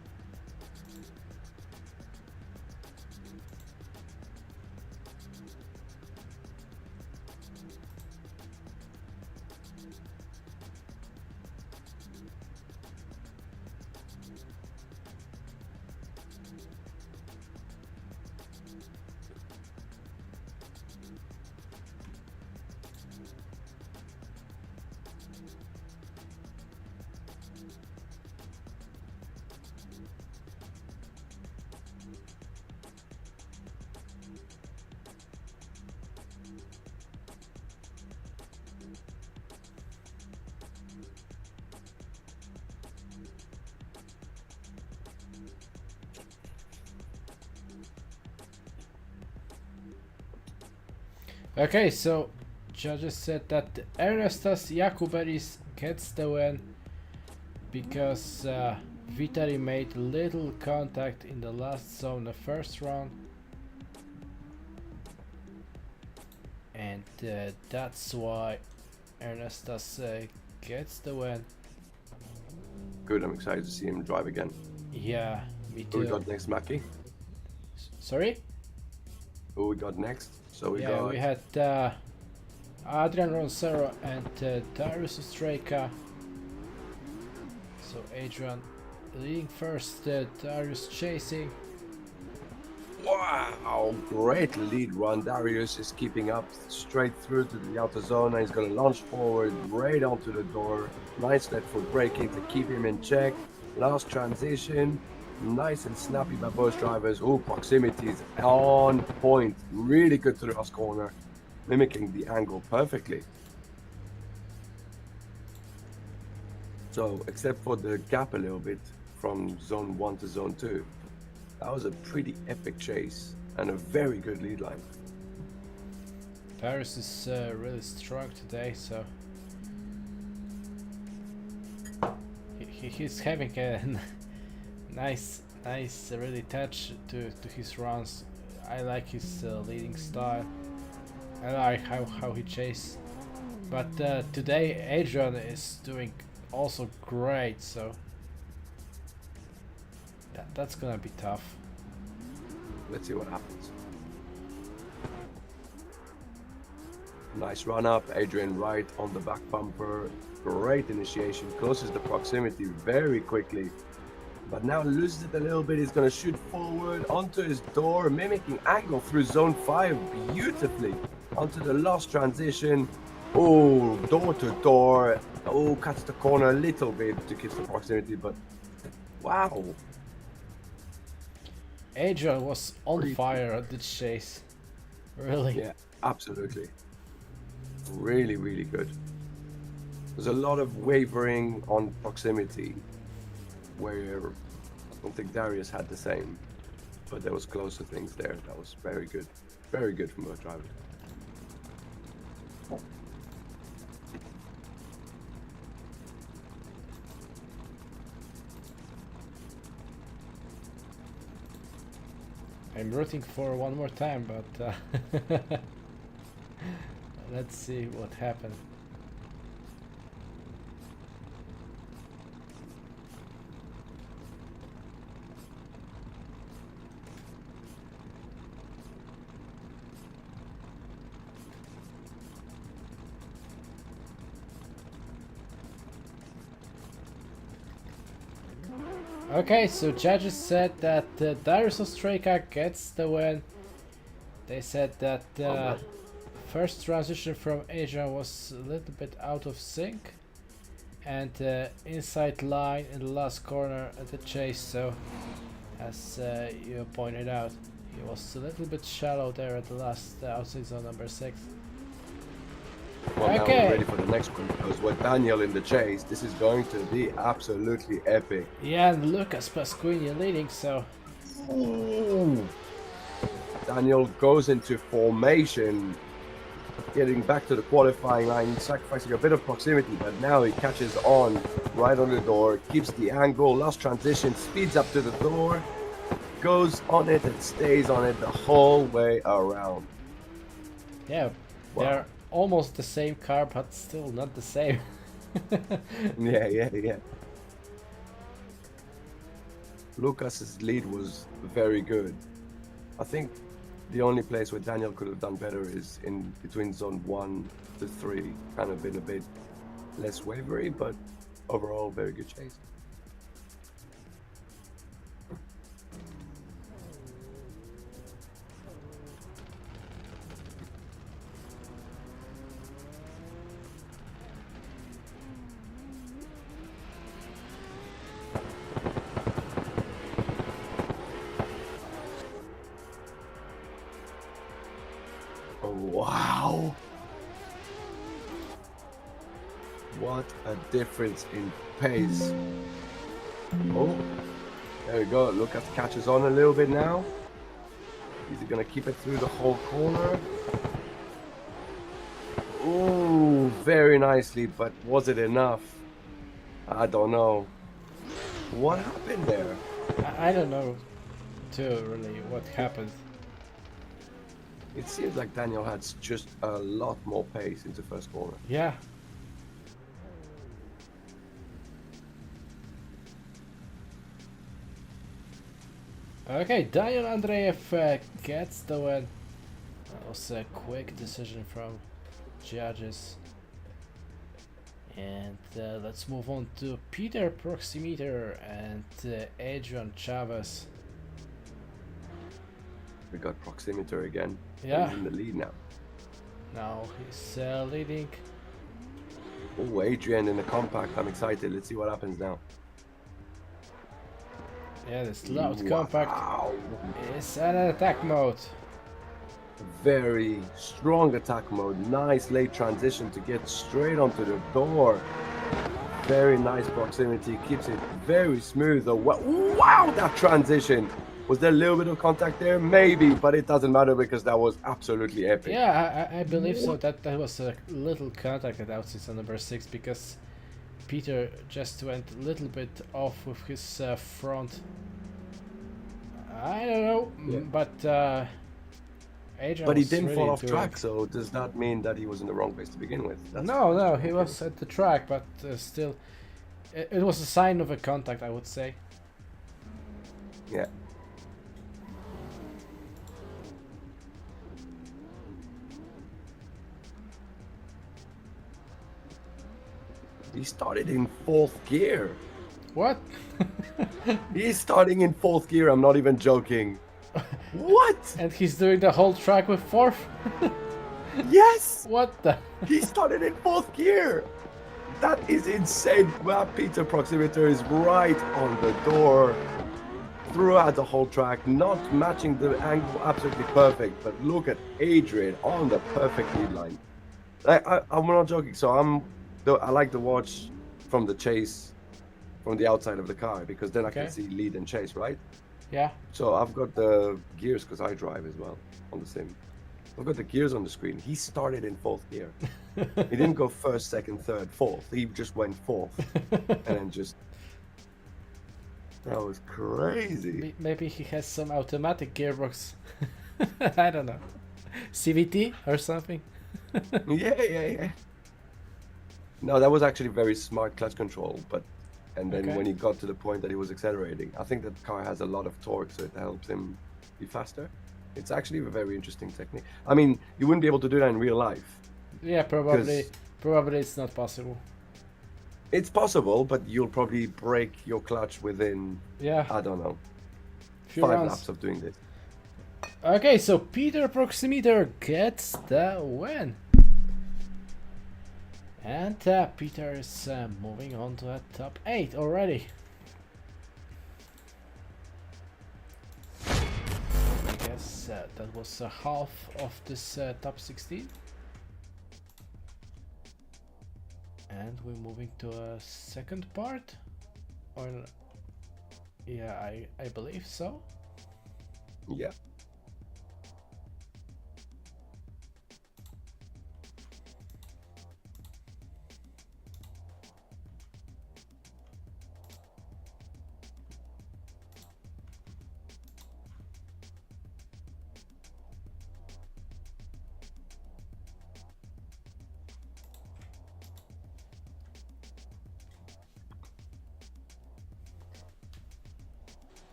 Okay, so judges said that Ernestas Jakub gets the win because Vitali made little contact in the last zone the first round, and that's why Ernestas gets the win. Good, I'm excited to see him drive again. Yeah, me Who we too. got next, Mackie? Sorry? Who we got next? So we Yeah, got we had Adrian Roncero and Darius Ostrejka. So Adrian leading first, Darius chasing. wow, great lead run. Darius is keeping up straight through to the outer zone. And he's going to launch forward right onto the door. Nice left foot braking to keep him in check. Last transition, nice and snappy by both drivers. Oh, proximity is on point. Really good to the last corner, mimicking the angle perfectly. So, except for the gap a little bit from zone 1 to zone 2, that was a pretty epic chase and a very good lead line. Darius is really strong today, so he's having a nice really touch to his runs. I like his leading style. I like how he chases. But today Adrian is doing also great, so that's gonna be tough. Let's see what happens. Nice run up, Adrian right on the back bumper. Great initiation, closes the proximity very quickly. But now loses it a little bit. He's going to shoot forward onto his door, mimicking angle through zone 5 beautifully. Onto the last transition. Oh, door to door. Oh, cuts the corner a little bit to keep the proximity, but wow. Adrian was on fire at the chase. Really? Yeah, absolutely. Really, really good. There's a lot of wavering on proximity, where I don't think Darius had the same, but there was closer things there. That was very good from both drivers. I'm rooting for one more time, but let's see what happens. Okay, so judges said that Darius Ostrejka gets the win. They said that first transition from Adrian was a little bit out of sync, and inside line in the last corner at the chase, so as you pointed out, he was a little bit shallow there at the last outside zone number 6. Well, now Okay. we're ready for the next one, because with Daniel in the chase, this is going to be absolutely epic. Yeah, and Lucas Pasquini leading, so Ooh. Daniel goes into formation, getting back to the qualifying line, sacrificing a bit of proximity, but now he catches on right on the door, keeps the angle, last transition, speeds up to the door, goes on it and stays on it the whole way around. yeah, Wow. they're almost the same car, but still not the same. Yeah. Lucas's lead was very good. I think the only place where Daniel could have done better is in between zone 1 to 3, kind of been a bit less wavery, but overall very good chase. Wow! What a difference in pace. Oh, there we go. Lucas catches on a little bit now. Is he gonna keep it through the whole corner? Ooh, very nicely, but was it enough? I don't know. What happened there? I don't know too really what happened. It seems like Daniel had just a lot more pace into first corner. Yeah. Okay, Daniel Andreev gets the win. That was a quick decision from judges. And let's move on to Peter Proximeter and Adrian Chavez. We got Proximeter again. Yeah. He's in the lead now. Now he's leading. Oh, Adrian in the compact. I'm excited. Let's see what happens now. Yeah, this loud Wow. compact is an attack mode. Very strong attack mode. Nice late transition to get straight onto the door. Very nice proximity. Keeps it very smooth. Oh, wow, that transition. Was there a little bit of contact there? Maybe, but it doesn't matter because that was absolutely epic. Yeah, I believe so. That was a little contact at outside on number 6 because Peter just went a little bit off with his front. I don't know, Yeah. but Adrian But he was didn't really fall off doing track, so does that mean that he was in the wrong place to begin with? No, he was at the track, but still, it was a sign of a contact, I would say. Yeah. He started in 4th gear. What? He's starting in 4th gear, I'm not even joking. What? And he's doing the whole track with 4th? Yes! What the? He started in 4th gear! That is insane. Well, Peter Proximeter is right on the door throughout the whole track, not matching the angle absolutely perfect, but look at Adrian on the perfect lead line. I'm not joking, so I like to watch from the chase, from the outside of the car, because then I can see lead and chase, right? Yeah. So I've got the gears because I drive as well on the sim. I've got the gears on the screen. He started in 4th gear. He didn't go 1st, 2nd, 3rd, 4th. He just went 4th. And then just... That was crazy. Maybe he has some automatic gearbox. I don't know. CVT or something? Yeah. No, that was actually very smart clutch control, but... And then when he got to the point that he was accelerating, I think that car has a lot of torque, so it helps him be faster. It's actually a very interesting technique. I mean, you wouldn't be able to do that in real life. Yeah, probably it's not possible. It's possible, but you'll probably break your clutch within, I don't know, 5 laps of doing this. Okay, so Peter Proximeter gets the win. And Peter is moving on to a top 8 already. I guess that was half of this top 16. And we're moving to a second part. Or yeah, I believe so. Yeah.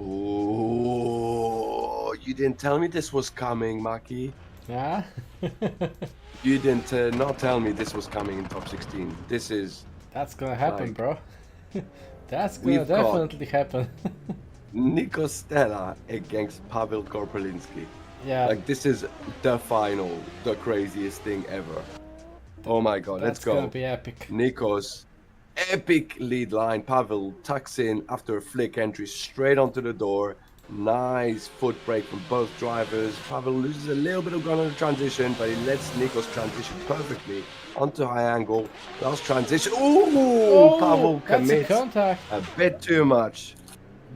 Oh, you didn't tell me this was coming, Maki. Yeah. You didn't not tell me this was coming in top 16. This is... That's gonna happen, like, bro. That's gonna definitely happen. Nico Stella against Pavel Korpelinski. Yeah, Like, this is the final, the craziest thing ever. Oh my god, let's that's gonna go. be epic. Nico's epic lead line. Pavel tucks in after a flick entry straight onto the door. Nice foot brake from both drivers. Pavel loses a little bit of ground on the transition, but he lets Nico's transition perfectly onto high angle. Last transition. Ooh! Pavel That's a commits contact. a bit too much.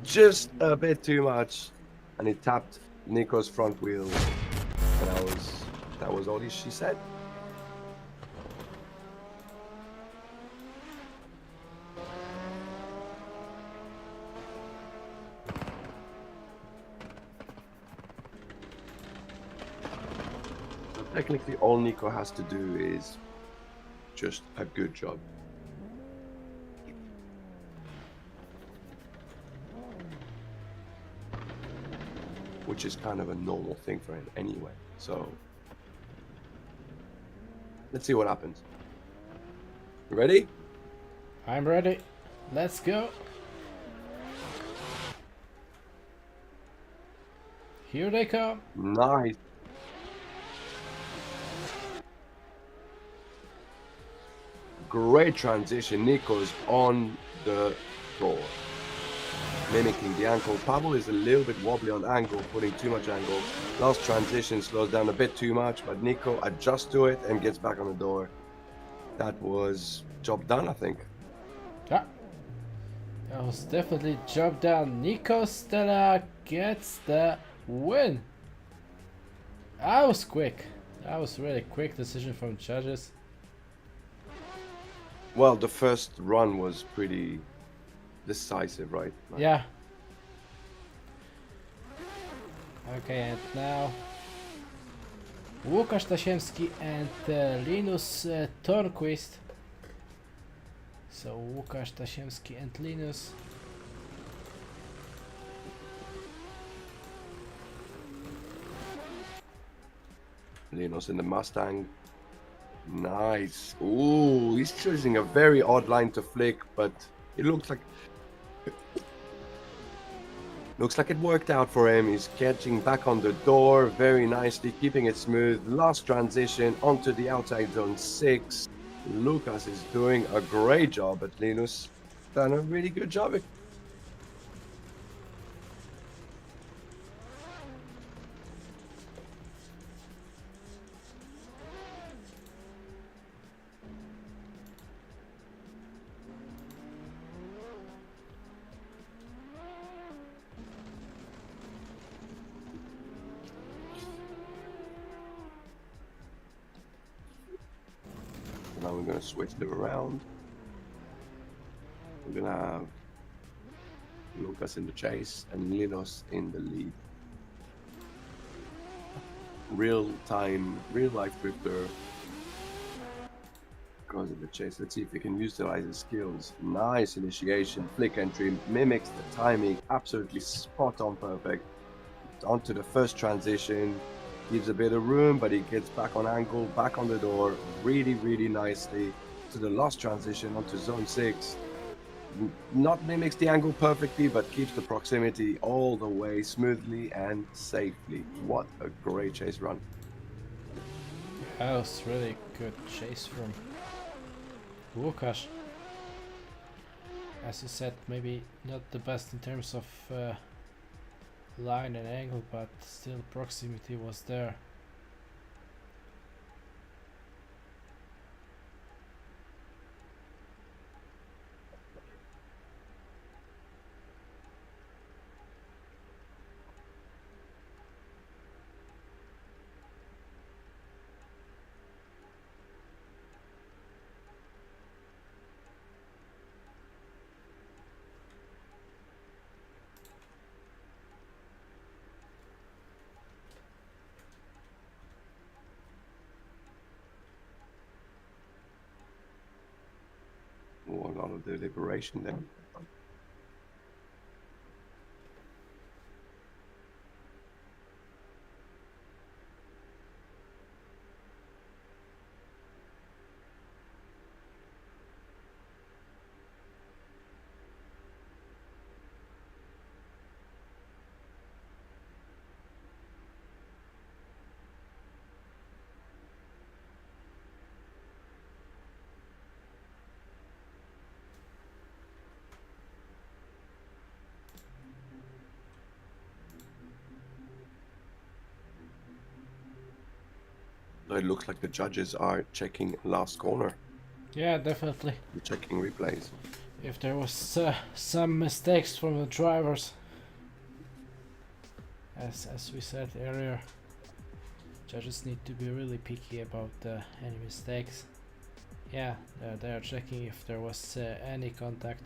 Just a bit too much. And he tapped Nico's front wheel. And that was all she said. Technically, all Nico has to do is just a good job. Which is kind of a normal thing for him anyway. So, let's see what happens. You ready? I'm ready. Let's go. Here they come. Nice. Great transition. Nico's on the floor, mimicking the ankle. Pavo is a little bit wobbly on angle, putting too much angle. Last transition slows down a bit too much, but Nico adjusts to it and gets back on the door. That was job done, I think. Yeah, that was definitely job done. Nico Stella gets the win. That was quick. That was really quick decision from judges. Well, the first run was pretty decisive, right? Like, Yeah. Okay, and now Wukash Tasiemski and Linus Tornquist. So Wukash Tasiemski and Linus. Linus in the Mustang. Nice. Ooh, he's choosing a very odd line to flick, but it looks like it worked out for him. He's catching back on the door very nicely, keeping it smooth. Last transition onto the outside zone 6. Lucas is doing a great job, but Linus done a really good job. Now we're going to switch them around. We're going to have Lucas in the chase and Linus in the lead. Real life drifter goes in the chase. Let's see if he can utilize his skills. Nice initiation, flick entry, mimics the timing, absolutely spot on, perfect. Onto the first transition. Gives a bit of room, but he gets back on angle, back on the door, really nicely. To the last transition onto zone 6. Not mimics the angle perfectly, but keeps the proximity all the way smoothly and safely. What a great chase run. That was really good chase from Wukash. As you said, maybe not the best in terms of line and angle, but still proximity was there. Oh, a lot of deliberation there. So it looks like the judges are checking last corner. Yeah, definitely. They're checking replays. If there was some mistakes from the drivers, as we said earlier, judges need to be really picky about any mistakes. Yeah, they are checking if there was any contact.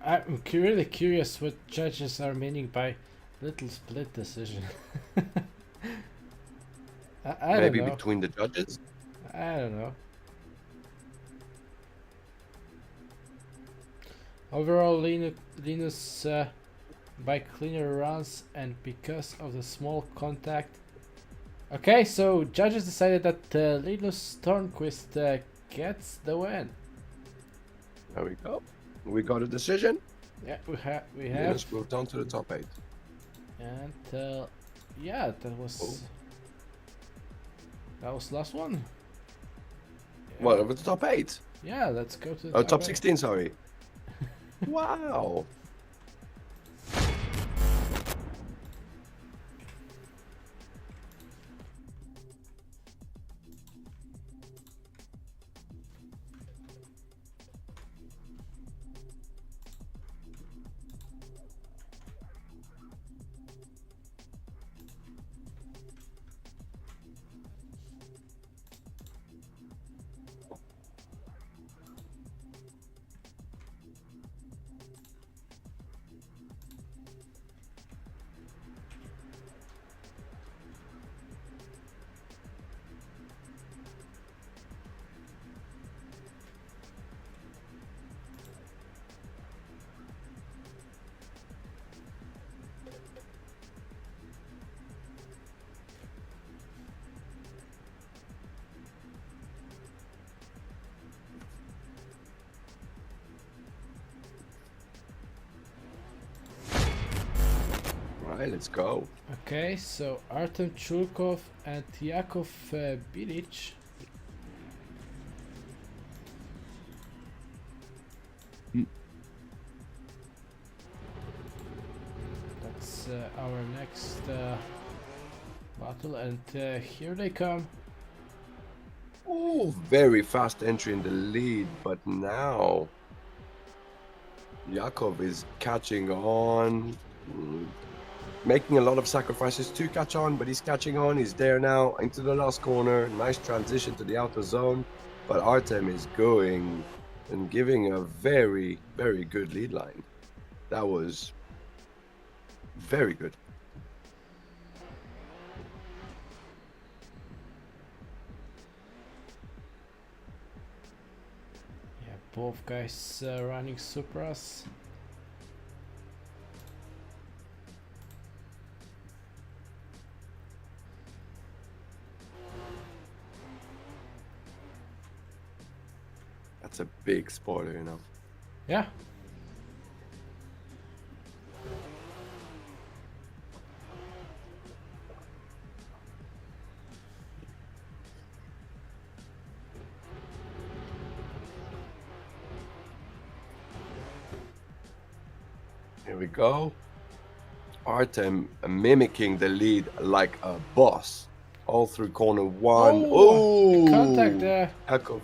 I'm really curious what judges are meaning by little split decision. I don't Maybe know. between the judges? I don't know. Overall, Linus by cleaner runs and because of the small contact. Okay, so judges decided that Linus Stormquist gets the win. There we go. We got a decision. Yeah, we have. Linus moved on to the top 8. And yeah, that was last one. Yeah. What, over the top 8? Yeah, let's go to the Oh, top 8. 16, sorry. Wow. Alright, let's go. Okay, so Artem Chulkov and Yakov Bilic. That's our next battle, and here they come. Oh, very fast entry in the lead, but now Yakov is catching on, making a lot of sacrifices to catch on, but he's catching on. He's there now into the last corner. Nice transition to the outer zone. but Artem is going and giving a very, very good lead line. That was very good. Yeah, both guys running Supras. That's a big spoiler, you know. Yeah. Here we go. Artem mimicking the lead like a boss. All through corner one. Oh, Oh! contact there. Yakov.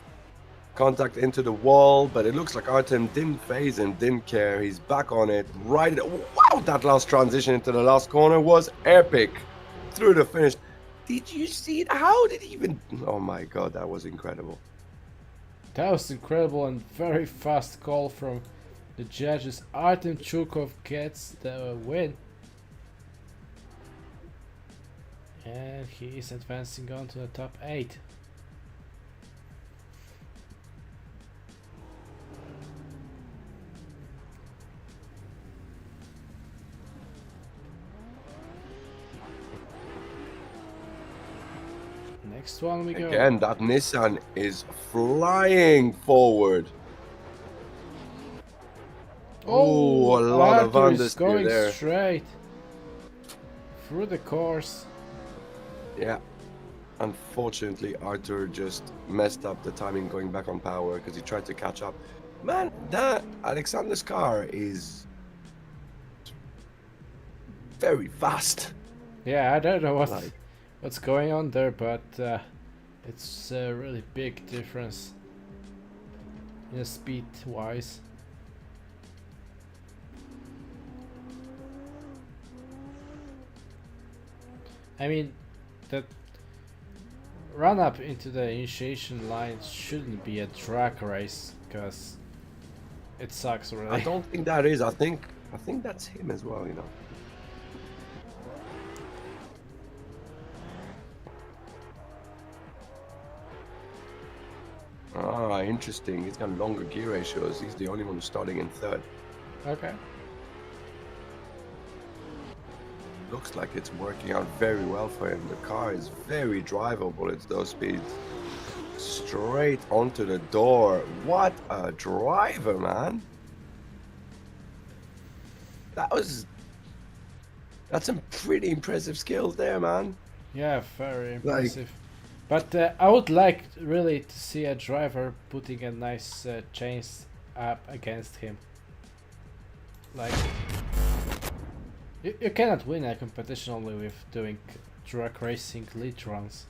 Contact into the wall, but it looks like Artem didn't phase and didn't care. He's back on it. Right. Wow, that last transition into the last corner was epic. Through the finish. Did you see it? How did he even... Oh my god, that was incredible. That was incredible and very fast call from the judges. Artem Chukov gets the win. And he is advancing on to the top 8. Next one we go. Again, that Nissan is flying forward. Oh, a lot of Arthur is understeer going there. straight through the course. Yeah. Unfortunately, Arthur just messed up the timing going back on power because he tried to catch up. Man, that Alexander's car is very fast. Yeah, I don't know Like, what's going on there, but it's a really big difference in the speed wise. I mean, that run up into the initiation line shouldn't be a drag race because it sucks really. I don't think that is. I think that's him as well, you know. Ah, interesting. He's got longer gear ratios. He's the only one who's starting in third. Okay. Looks like it's working out very well for him. The car is very drivable at those speeds. Straight onto the door. What a driver, man. That's some pretty impressive skills there, man. Yeah, very impressive. But I would like really to see a driver putting a nice chains up against him. Like, you cannot win a competition only with doing drag racing lead runs.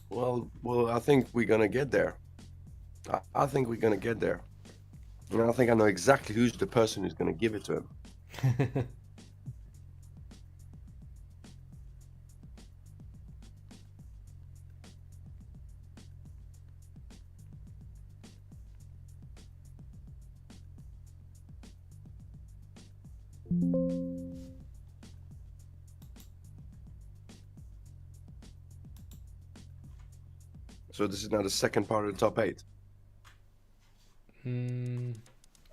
Well, I think we're gonna get there. I think we're gonna get there. And I think I know exactly who's the person who's gonna give it to him. So this is now the second part of the top 8.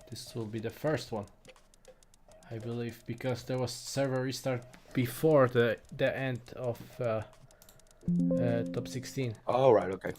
This will be the first one, I believe, because there was server restart before the end of top 16. Oh, right, okay.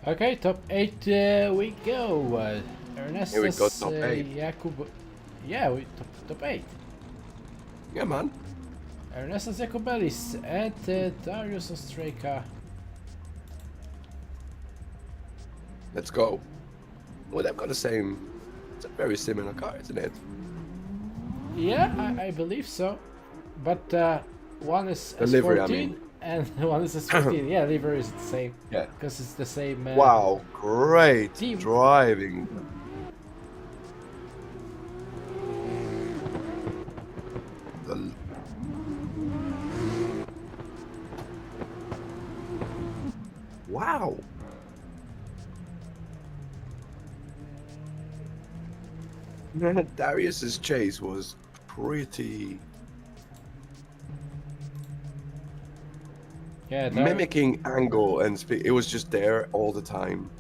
Okay, top 8 we go. Ernestas, Here we go, top 8. Jakub. Yeah, we top 8. Yeah, man. Ernestas Jakubelis and Darius Ostrejka. Let's go. Well, they've got the same. It's a very similar car, isn't it? Yeah, I believe so. But one is The S14 livery, I mean. and one is S15. Yeah, livery is the same. Yeah. Because it's the same. Wow, great team. driving. The- Wow. Darius's chase was pretty Yeah, mimicking angle and speed. It was just there all the time.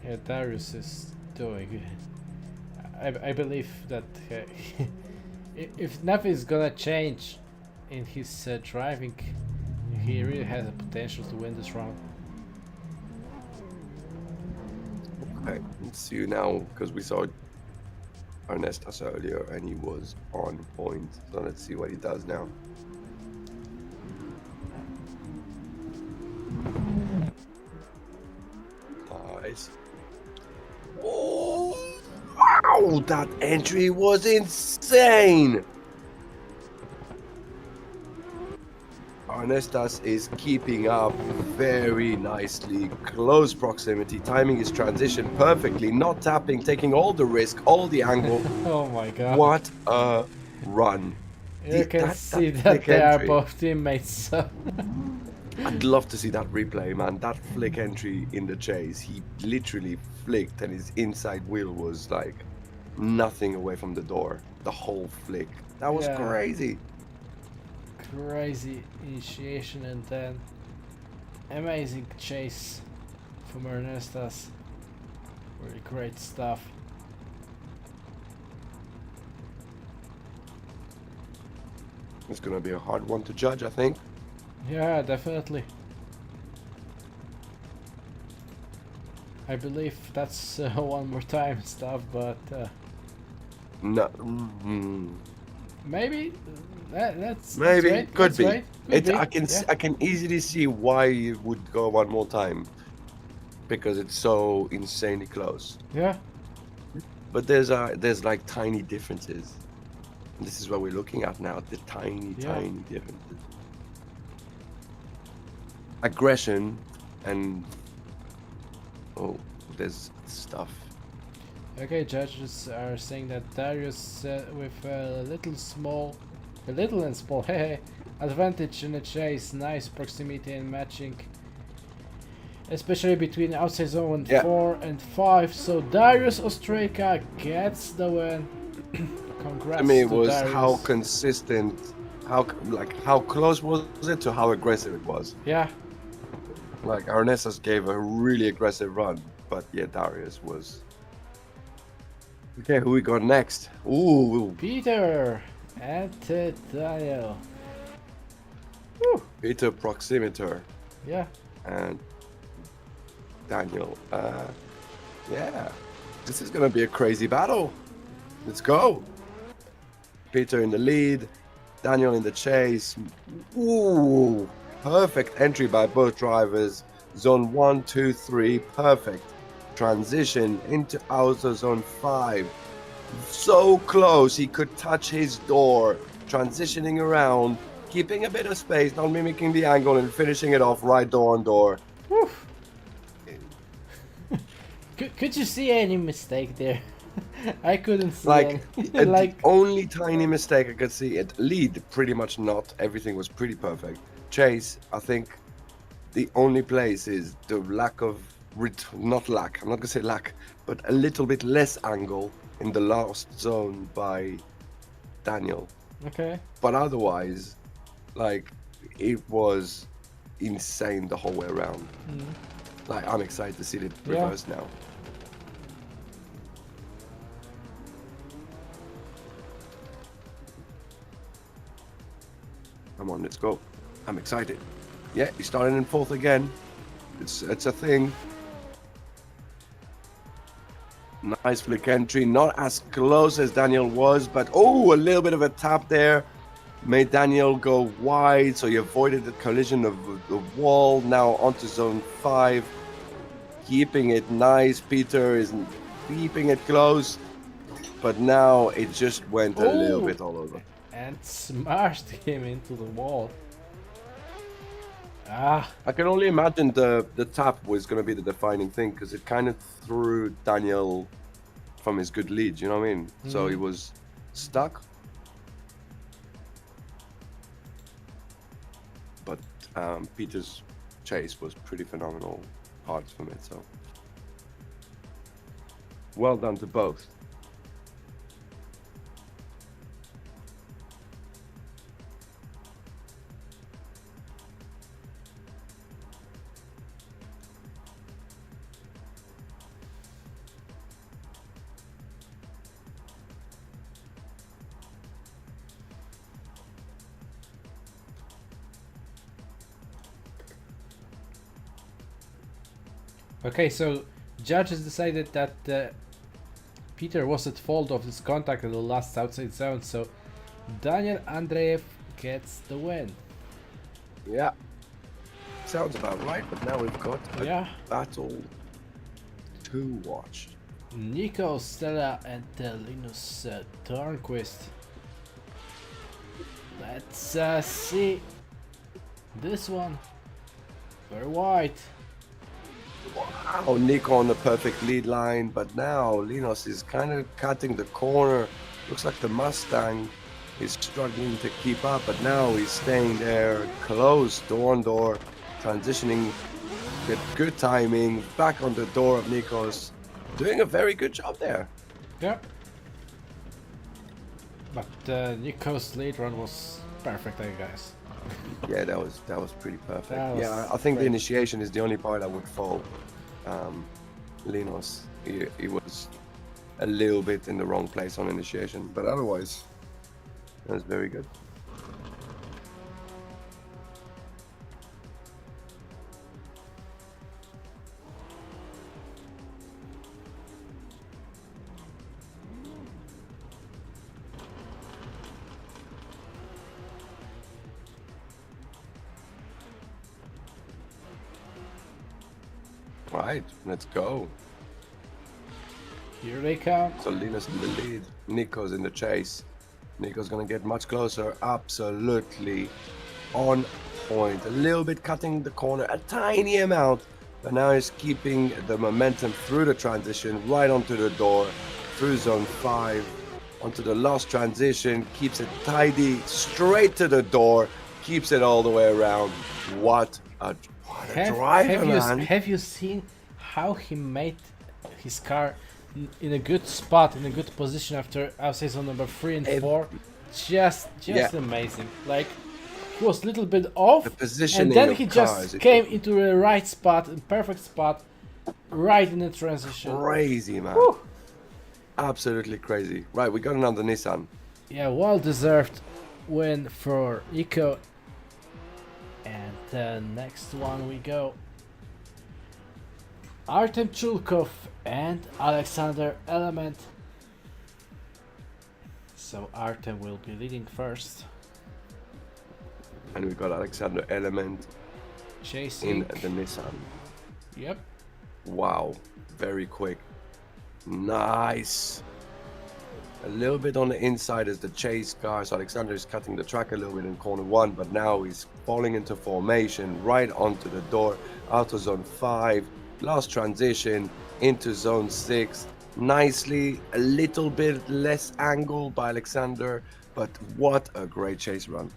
Yeah, Darius is doing. I believe that if nothing is gonna change in his driving, he really has a potential to win this round. Okay, let's see you now because we saw Ernestas earlier and he was on point. So let's see what he does now. Nice. Oh, wow, that entry was insane. Ernestas is keeping up very nicely, close proximity, timing his transition perfectly, not tapping, taking all the risk, all the angle. Oh my god. What a run. You can see that they are both teammates. So. I'd love to see that replay, man. That flick entry in the chase, he literally flicked and his inside wheel was like nothing away from the door. The whole flick. That was crazy. Crazy initiation and then amazing chase from Ernestas. Really great stuff. It's gonna be a hard one to judge, I think. Yeah, definitely. I believe that's one more time stuff, but No. maybe that's Maybe right, could that's be. right, could be. I can easily see why you would go one more time, because it's so insanely close. Yeah. But there's like tiny differences. This is what we're looking at now. The tiny differences. Aggression and there's stuff. Okay, judges are saying that Darius with a little and small advantage in the chase, nice proximity and matching, especially between outside zone 4 and 5. So Darius Ostrejka gets the win. Congrats. I mean, it was Darius. how consistent, how close was it to how aggressive it was. Yeah. Like Ernestas gave a really aggressive run, but yeah, Darius was. Okay, who we got next? Ooh, Peter and Daniel. Peter Proximeter Yeah. and Daniel. Yeah, this is gonna be a crazy battle. Let's go. Peter in the lead, Daniel in the chase. Ooh, perfect entry by both drivers. Zone 1, 2, 3, perfect. Transition into outer zone 5. So close, he could touch his door. Transitioning around, keeping a bit of space, not mimicking the angle and finishing it off right door on door. Whew. Could you see any mistake there? I couldn't see Like, any. the only tiny mistake I could see it. Lead, pretty much not. Everything was pretty perfect. Chase, I think the only place is the lack of, not lack, I'm not gonna say lack, but a little bit less angle in the last zone by Daniel. Okay. But otherwise, like, it was insane the whole way around. Like, I'm excited to see it Yeah. reversed now. Come on, let's go. I'm excited. Yeah, he's starting in 4th again. It's a thing. Nice flick entry, not as close as Daniel was, but oh, a little bit of a tap there. Made Daniel go wide, so he avoided the collision of the wall. Now onto zone 5. Keeping it nice. Peter is keeping it close, but now it just went a little bit all over. And smashed him into the wall. Ah, I can only imagine the tap was going to be the defining thing, because it kind of threw Daniel from his good lead, you know what I mean? So he was stuck. But Peter's chase was pretty phenomenal parts from it, so well done to both. okay, so judges decided that Peter was at fault of this contact in the last outside zone, so Daniel Andreev gets the win. Yeah, sounds about right, but now we've got a battle to watch. Nico, Stella, and Linus Törnqvist. Let's see this one. Very wide. Wow, Nico on the perfect lead line, but now Linus is kind of cutting the corner. Looks like the Mustang is struggling to keep up, but now he's staying there, close, door on door, transitioning with good timing, back on the door of Nico's, doing a very good job there. Yeah. But Nico's lead run was perfect, I guess. Yeah, that was pretty perfect. Was I think great. the initiation is the only part I would fault Linus. He was a little bit in the wrong place on initiation, but otherwise, that was very good. Right, let's go. Here they come. So Linus in the lead, Nico's in the chase. Nico's gonna get much closer, absolutely on point. A little bit cutting the corner, a tiny amount, but now he's keeping the momentum through the transition, right onto the door, through zone 5, onto the last transition, keeps it tidy, straight to the door, keeps it all the way around. What a driver, man. Have you seen how he made his car in a good spot, in a good position after outside zone number 3 and 4? Just amazing. Like, he was a little bit off, The positioning and then of he cars, just came into the right spot, the perfect spot, right in the transition. Crazy, man. Whew. Absolutely crazy. Right, we got another Nissan. Yeah, well deserved win for Nico. And the next one we go. Artem Chulkov and Alexander Element. So Artem will be leading first. And we got Alexander Element Chasing. in the Nissan. Yep. Wow, very quick. Nice. A little bit on the inside as the chase car. So Alexander is cutting the track a little bit in corner 1, but now he's falling into formation right onto the door, out of zone 5, last transition into zone 6. Nicely, a little bit less angle by Alexander, but what a great chase run.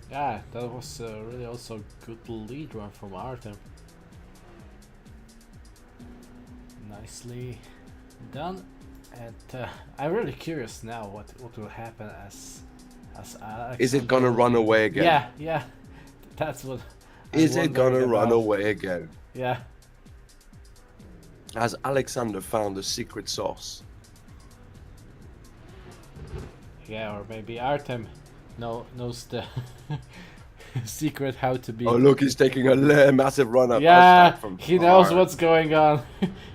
Yeah, that was really also good lead run from Artem. Nicely done. And I'm really curious now what will happen as Alexander. Is it gonna run away again? Yeah, that's what Is it gonna wondering run about- away again? Yeah. Has Alexander found the secret sauce? Yeah, or maybe Artem knows the secret how to be. Oh, look, he's taking a massive run up. Yeah, From he knows far. what's going on.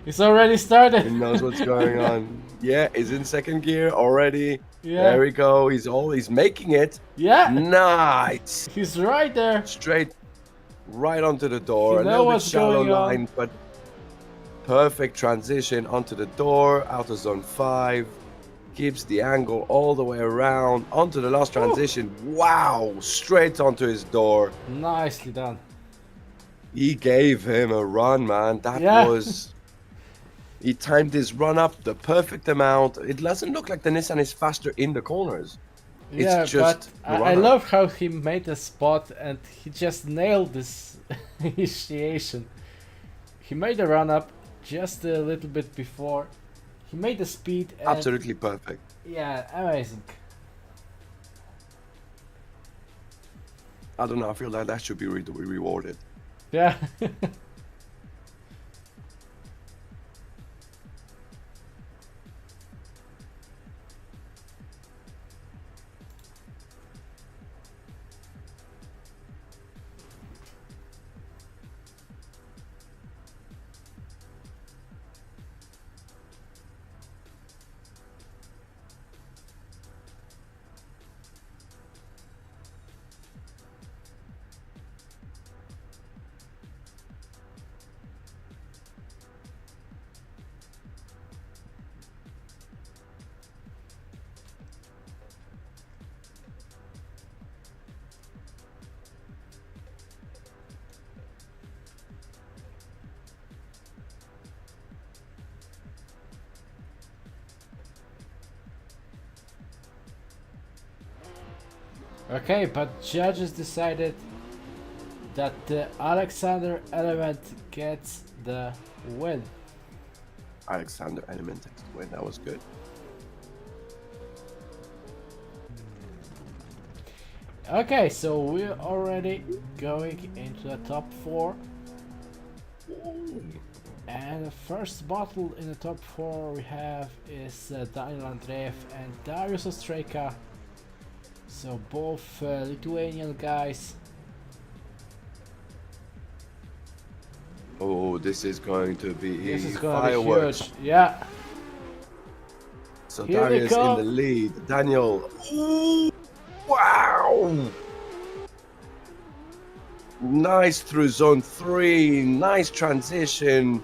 He's already started. He knows what's going on. Yeah, he's in second gear already. Yeah. There we go. He's making it. Yeah, Nice. he's right there. Straight right onto the door. You A know little bit what's shallow going on. line, but perfect transition onto the door, out of zone 5. Keeps the angle all the way around onto the last transition. Wow, straight onto his door. Nicely done. He gave him a run, man. That Yeah. was... He timed his run up the perfect amount. It doesn't look like the Nissan is faster in the corners. It's Yeah, just but the I run-up. love how he made the spot and he just nailed this initiation. He made the run up just a little bit before. He made the speed. And Absolutely perfect. yeah, amazing. I don't know. I feel like that should be rewarded. Yeah. Okay, but judges decided that the Alexander element gets the win. Alexander Element takes the win. That was good. Okay, so we're already going into the top 4. And the first battle in the top 4 we have is Daniel Andreev and Darius Ostrejka. So both Lithuanian guys. Oh, this is going to be This is gonna be fireworks. huge. Yeah. So Here they Darius in come. the lead. Daniel. Ooh, wow. Nice through zone 3. Nice transition.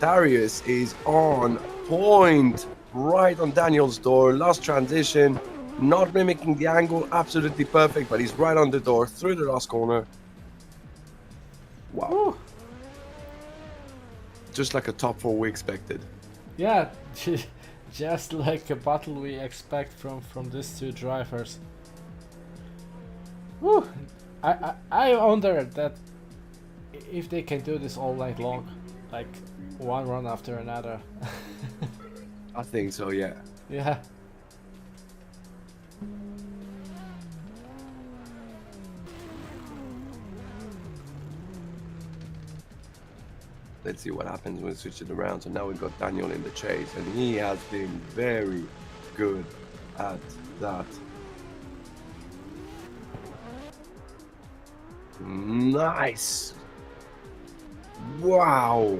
Darius is on point. Right on Daniel's door. Last transition. Not mimicking the angle. Absolutely perfect. But he's right on the door. Through the last corner. Wow. Woo. Just like a top 4 we expected. Yeah, just like a battle we expect from these two drivers. Woo. I wonder that if they can do this all night long, like one run after another. I think so, yeah. Yeah. Let's see what happens when we switch it around. So now we've got Daniel in the chase, and he has been very good at that. Nice. Wow.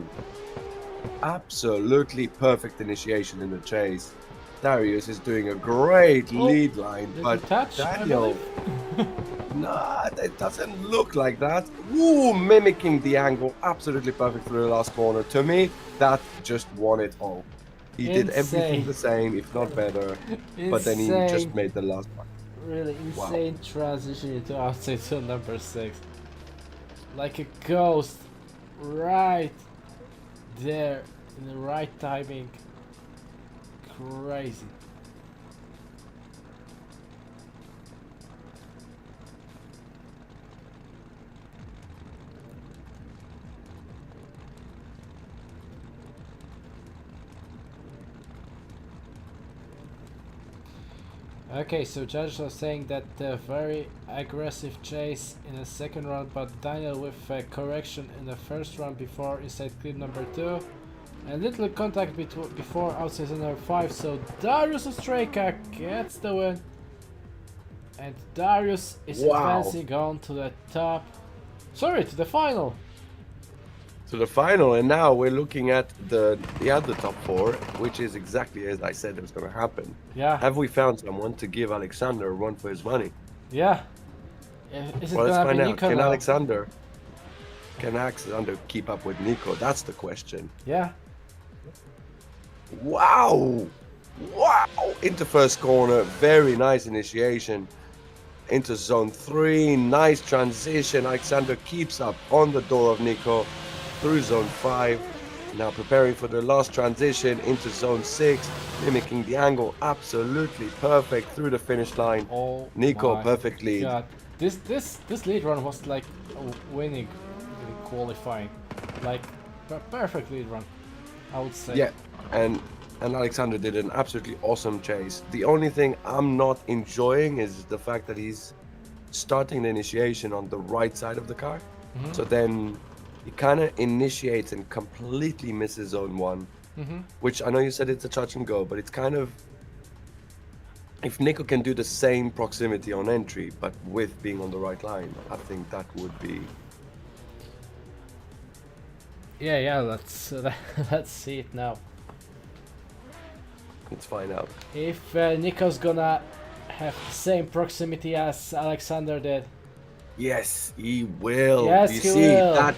Absolutely perfect initiation in the chase. Darius is doing a great lead line, Did but you touch? I Daniel... believe? Nah, it doesn't look like that. Ooh, mimicking the angle absolutely perfect for the last corner. To me, that just won it all. He did everything Insane. the same, if not better, but then he just Insane. made the last one. Really Wow. insane transition into outside zone number 6. Like a ghost, right there in the right timing. Crazy. Okay, so judges are saying that very aggressive chase in the second round, but Daniel with correction in the first round before inside clip number 2. A little contact before outside number 5, so Darius Ostraka gets the win. And Darius is advancing on to the top. Sorry, to the final. To the final, and now we're looking at the other top 4, which is exactly as I said it was going to happen. Yeah. Have we found someone to give Alexander a run for his money? Yeah. Is it Well, let's gonna find be out. Nico Can now? Alexander keep up with Nico? That's the question. Yeah. Wow! Wow! Into first corner, very nice initiation. Into zone 3, nice transition. Alexander keeps up on the door of Nico through zone 5. Now preparing for the last transition into zone 6, mimicking the angle absolutely perfect through the finish line. Oh, Nico my perfect lead. God. This lead run was like winning in qualifying, like perfect lead run, I would say. Yeah, and Alexander did an absolutely awesome chase. The only thing I'm not enjoying is the fact that he's starting the initiation on the right side of the car. So then he kind of initiates and completely misses zone 1, which I know you said it's a touch and go, but it's kind of, if Nico can do the same proximity on entry, but with being on the right line, I think that would be. Yeah. Let's see it now. Let's find out. If Nico's gonna have the same proximity as Alexander did. Yes, he will. Yes, you he see will. that?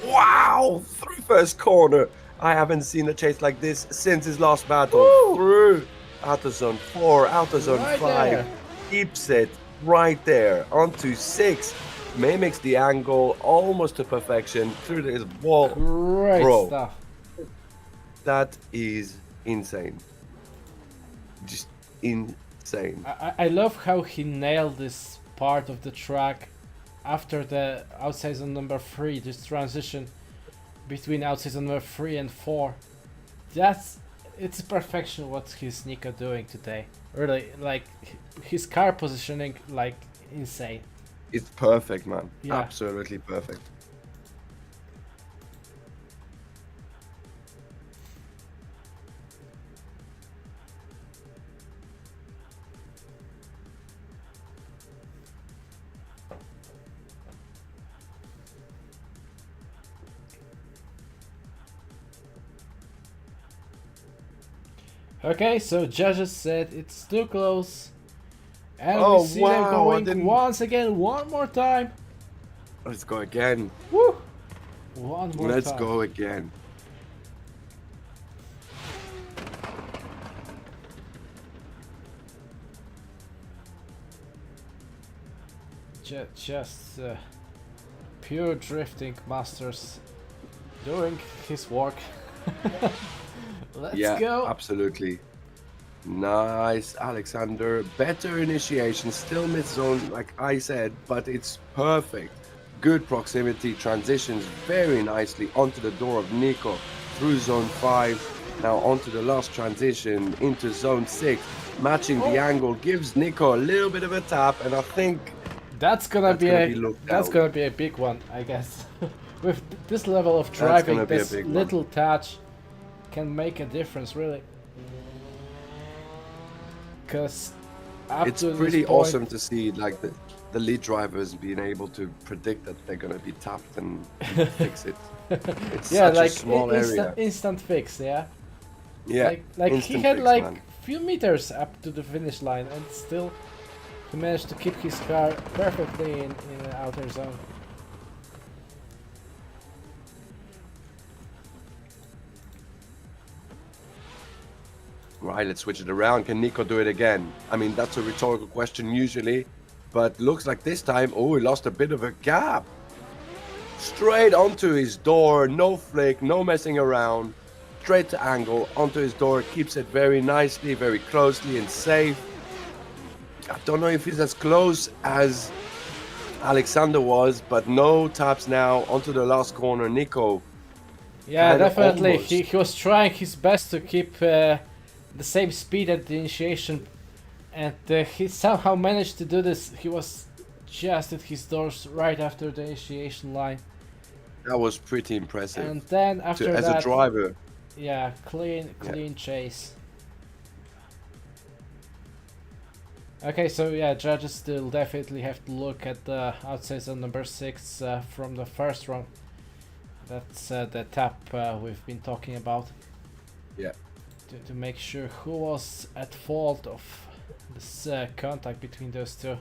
Wow! Through first corner. I haven't seen a chase like this since his last battle. Woo! Through outer zone 4, outer zone Right 5. there. Keeps it right there. Onto 6. Mimics the angle almost to perfection through his wall. Great Bro. stuff. That is insane. Just insane. I love how he nailed this part of the track after the outside zone number 3, this transition between outside zone number 3 and 4. It's perfection what his Nico doing today. Really, like his car positioning, like insane. It's perfect, man. Yeah. Absolutely perfect. Okay, so judges said it's too close. And Oh, we see wow, them I going didn't- once again, one more time. Let's go again. Woo! One more Let's time. go again. Just pure drifting masters doing his work. Let's Yeah, go. absolutely. Nice, Alexander. Better initiation. Still mid-zone, like I said, but it's perfect. Good proximity. Transitions very nicely onto the door of Nico through zone 5. Now onto the last transition into zone 6. Matching the angle gives Nico a little bit of a tap, and I think That's gonna be looked gonna be a big one, I guess. With this level of driving, gonna be a this big one. little touch can make a difference, really. Because it's pretty awesome to see like the lead drivers being able to predict that they're gonna be tapped and fix it. It's Yeah, such like a small area. instant fix, yeah. Yeah, Like he instant had fix, like man. few meters up to the finish line, and still he managed to keep his car perfectly in the outer zone. Right, let's switch it around. Can Nico do it again? I mean, that's a rhetorical question usually, but looks like this time, oh, he lost a bit of a gap. Straight onto his door, no flick, no messing around. Straight to angle, onto his door, keeps it very nicely, very closely and safe. I don't know if he's as close as Alexander was, but no taps now onto the last corner. Nico. Yeah, Kinda definitely. almost. He was trying his best to keep the same speed at the initiation And he somehow managed to do this. He was just at his doors right after the initiation line. That was pretty impressive. And then after as that, a driver. yeah, clean chase. Okay, so yeah, judges still definitely have to look at the outside zone number 6 from the first run. That's the tap we've been talking about. Yeah. To make sure who was at fault of this contact between those two.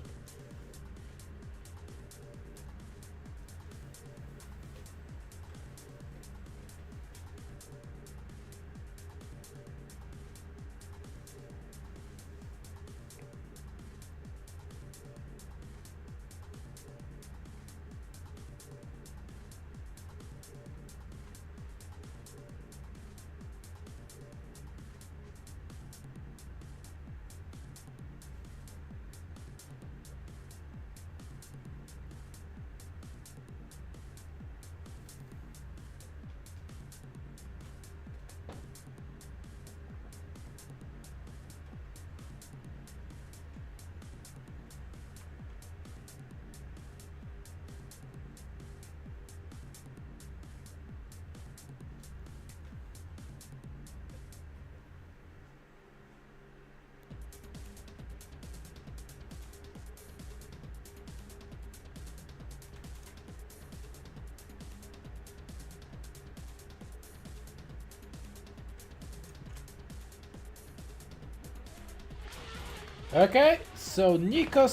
Okay, so Nico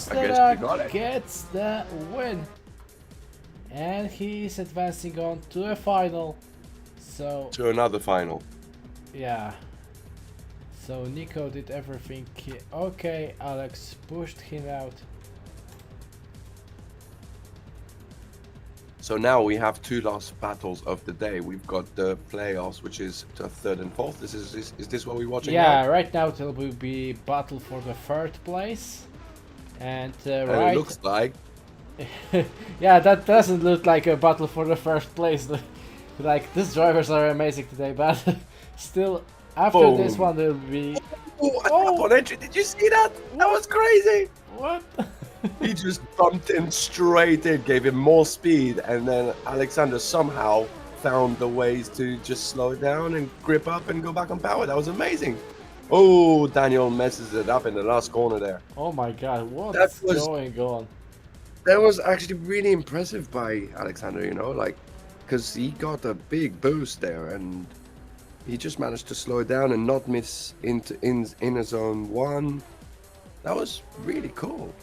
gets the win. And he's advancing on to a final. So To another final. yeah. So Nico did everything. Okay, Alex pushed him out. So now we have 2 last battles of the day. We've got the playoffs, which is the 3rd and 4th. Is this what we're watching Yeah, now? right now it will be battle for the 3rd place. And And right... it looks like... yeah, that doesn't look like a battle for the 1st place. Like, these drivers are amazing today, but still, after this one there will be... Oh, on entry, did you see that? That was crazy! What? He just bumped in straight in, gave him more speed, and then Alexander somehow found the ways to just slow it down and grip up and go back on power. That was amazing. Oh, Daniel messes it up in the last corner there. Oh my god, what's going on? That was actually really impressive by Alexander, you know, like, because he got a big boost there and he just managed to slow it down and not miss into inner zone 1. That was really cool.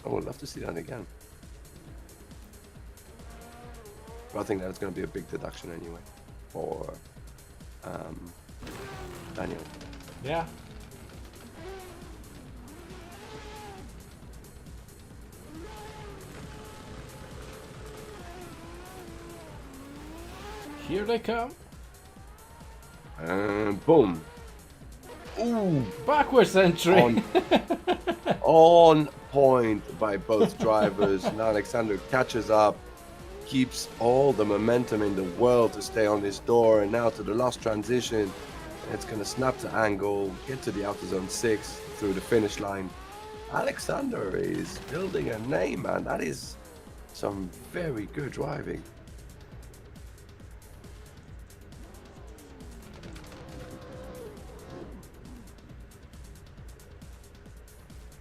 I would love to see that again. But I think that's going to be a big deduction anyway for Daniel. Yeah. Here they come. And boom. Ooh. Backwards entry. On point by both drivers. And Alexander catches up, keeps all the momentum in the world to stay on this door, and now to the last transition. It's going to snap the angle, get to the outer zone 6 through the finish line. Alexander is building a name, man. That is some very good driving.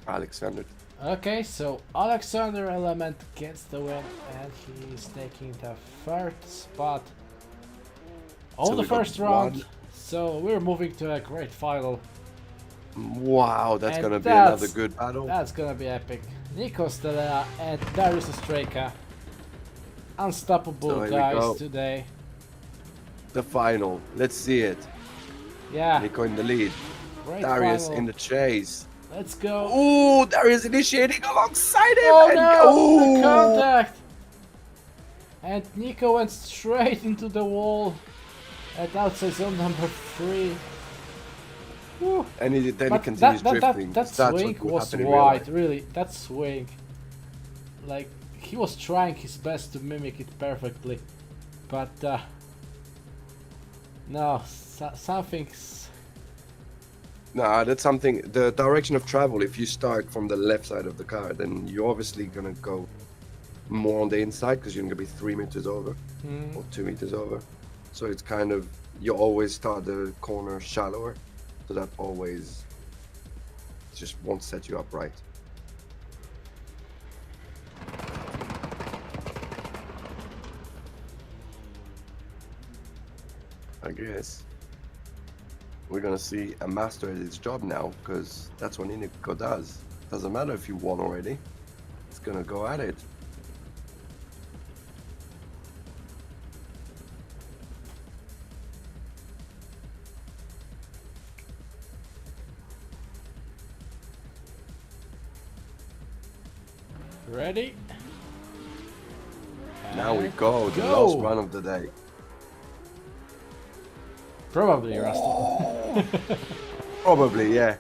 Alexander. Okay, so Alexander Element gets the win and he's taking the 3rd spot of the first round. So we're moving to a great final. Wow, that's going to be another good battle. That's going to be epic. Nico Stella and Darius Streka. Unstoppable guys today. The final. Let's see it. Yeah. Nico in the lead. Great Darius final. in the chase. Let's go. Ooh, Darius initiating alongside him. Oh and no, the contact. And Nico went straight into the wall at outside zone number 3. Woo. And then he continues drifting. That swing was wide, really. That swing. Like, he was trying his best to mimic it perfectly. But, no, something's Nah, that's something. The direction of travel. If you start from the left side of the car, then you're obviously gonna go more on the inside because you're gonna be 3 meters over or 2 meters over. So it's kind of you always start the corner shallower, so that always just won't set you up right. I guess we're gonna see a master at his job now, because that's what Nico does. Doesn't matter if you won already, it's gonna go at it. Ready? Now we And go, the last run of the day. Probably Yaroslav. Probably, yeah.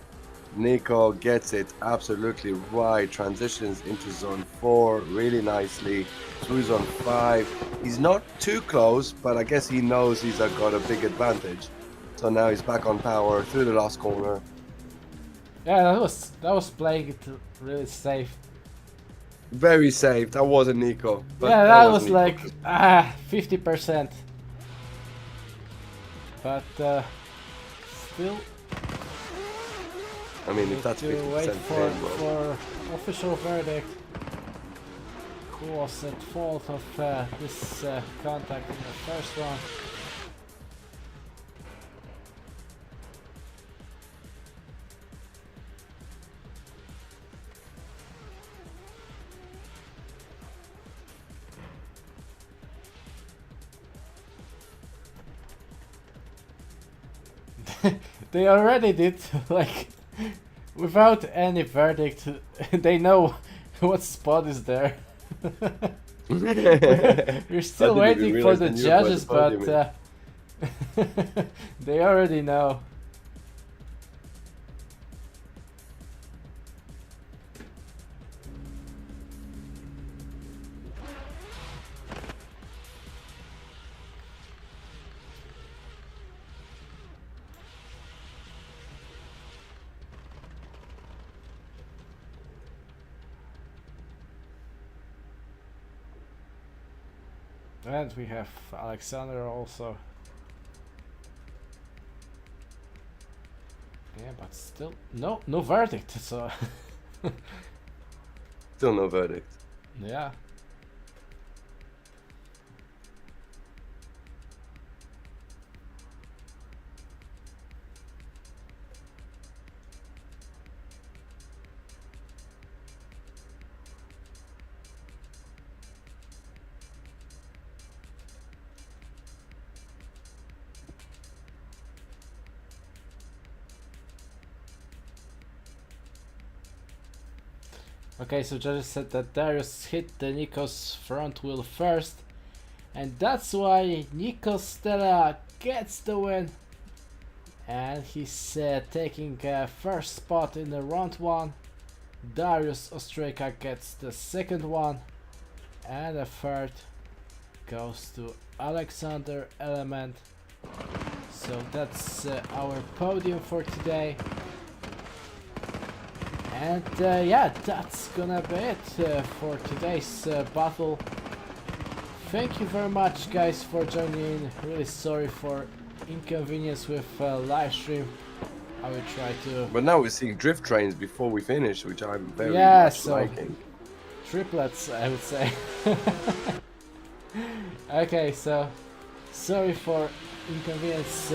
Nico gets it absolutely right, transitions into zone 4 really nicely, through zone 5. He's not too close, but I guess he knows he's got a big advantage. So now he's back on power through the last corner. Yeah, that was playing it really safe. Very safe, that wasn't Nico. But Yeah, that was wasn't like Nico. 50%. But still, I mean, if need that's to 50% wait fair, well, for official verdict. Who was at fault of this contact in the first round? They already did, like, without any verdict. They know what spot is there. We're still waiting for the judges, but they already know. And we have Alexander also. Yeah, but still no verdict. So still no verdict. yeah. Okay, so judges said that Darius hit the Nico's front wheel first, and that's why Nico Stella gets the win, and he's taking first spot in the round 1. Darius Ostreka gets the second one, and the third goes to Alexander Element. So that's our podium for today. And yeah, that's gonna be it for today's battle. Thank you very much, guys, for joining in. Really sorry for inconvenience with live stream. I will try to. But now we're seeing drift trains before we finish, which I'm very much so liking. Triplets, I would say. Okay, so sorry for inconvenience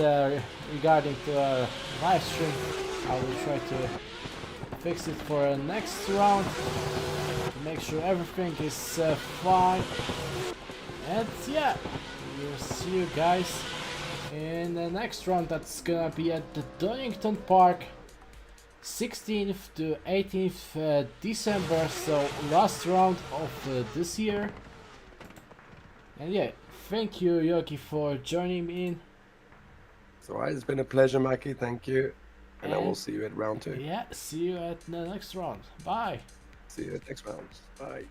regarding to live stream. I will try to fix it for a next round to make sure everything is fine. And yeah, we'll see you guys in the next round. That's gonna be at the Donington Park, 16th to 18th December, so last round of this year. And yeah, thank you, Yogi, for joining me in. So it's been a pleasure, Maki. Thank you. And I will see you at round 2. Yeah, see you at the next round. Bye. See you at next round. Bye.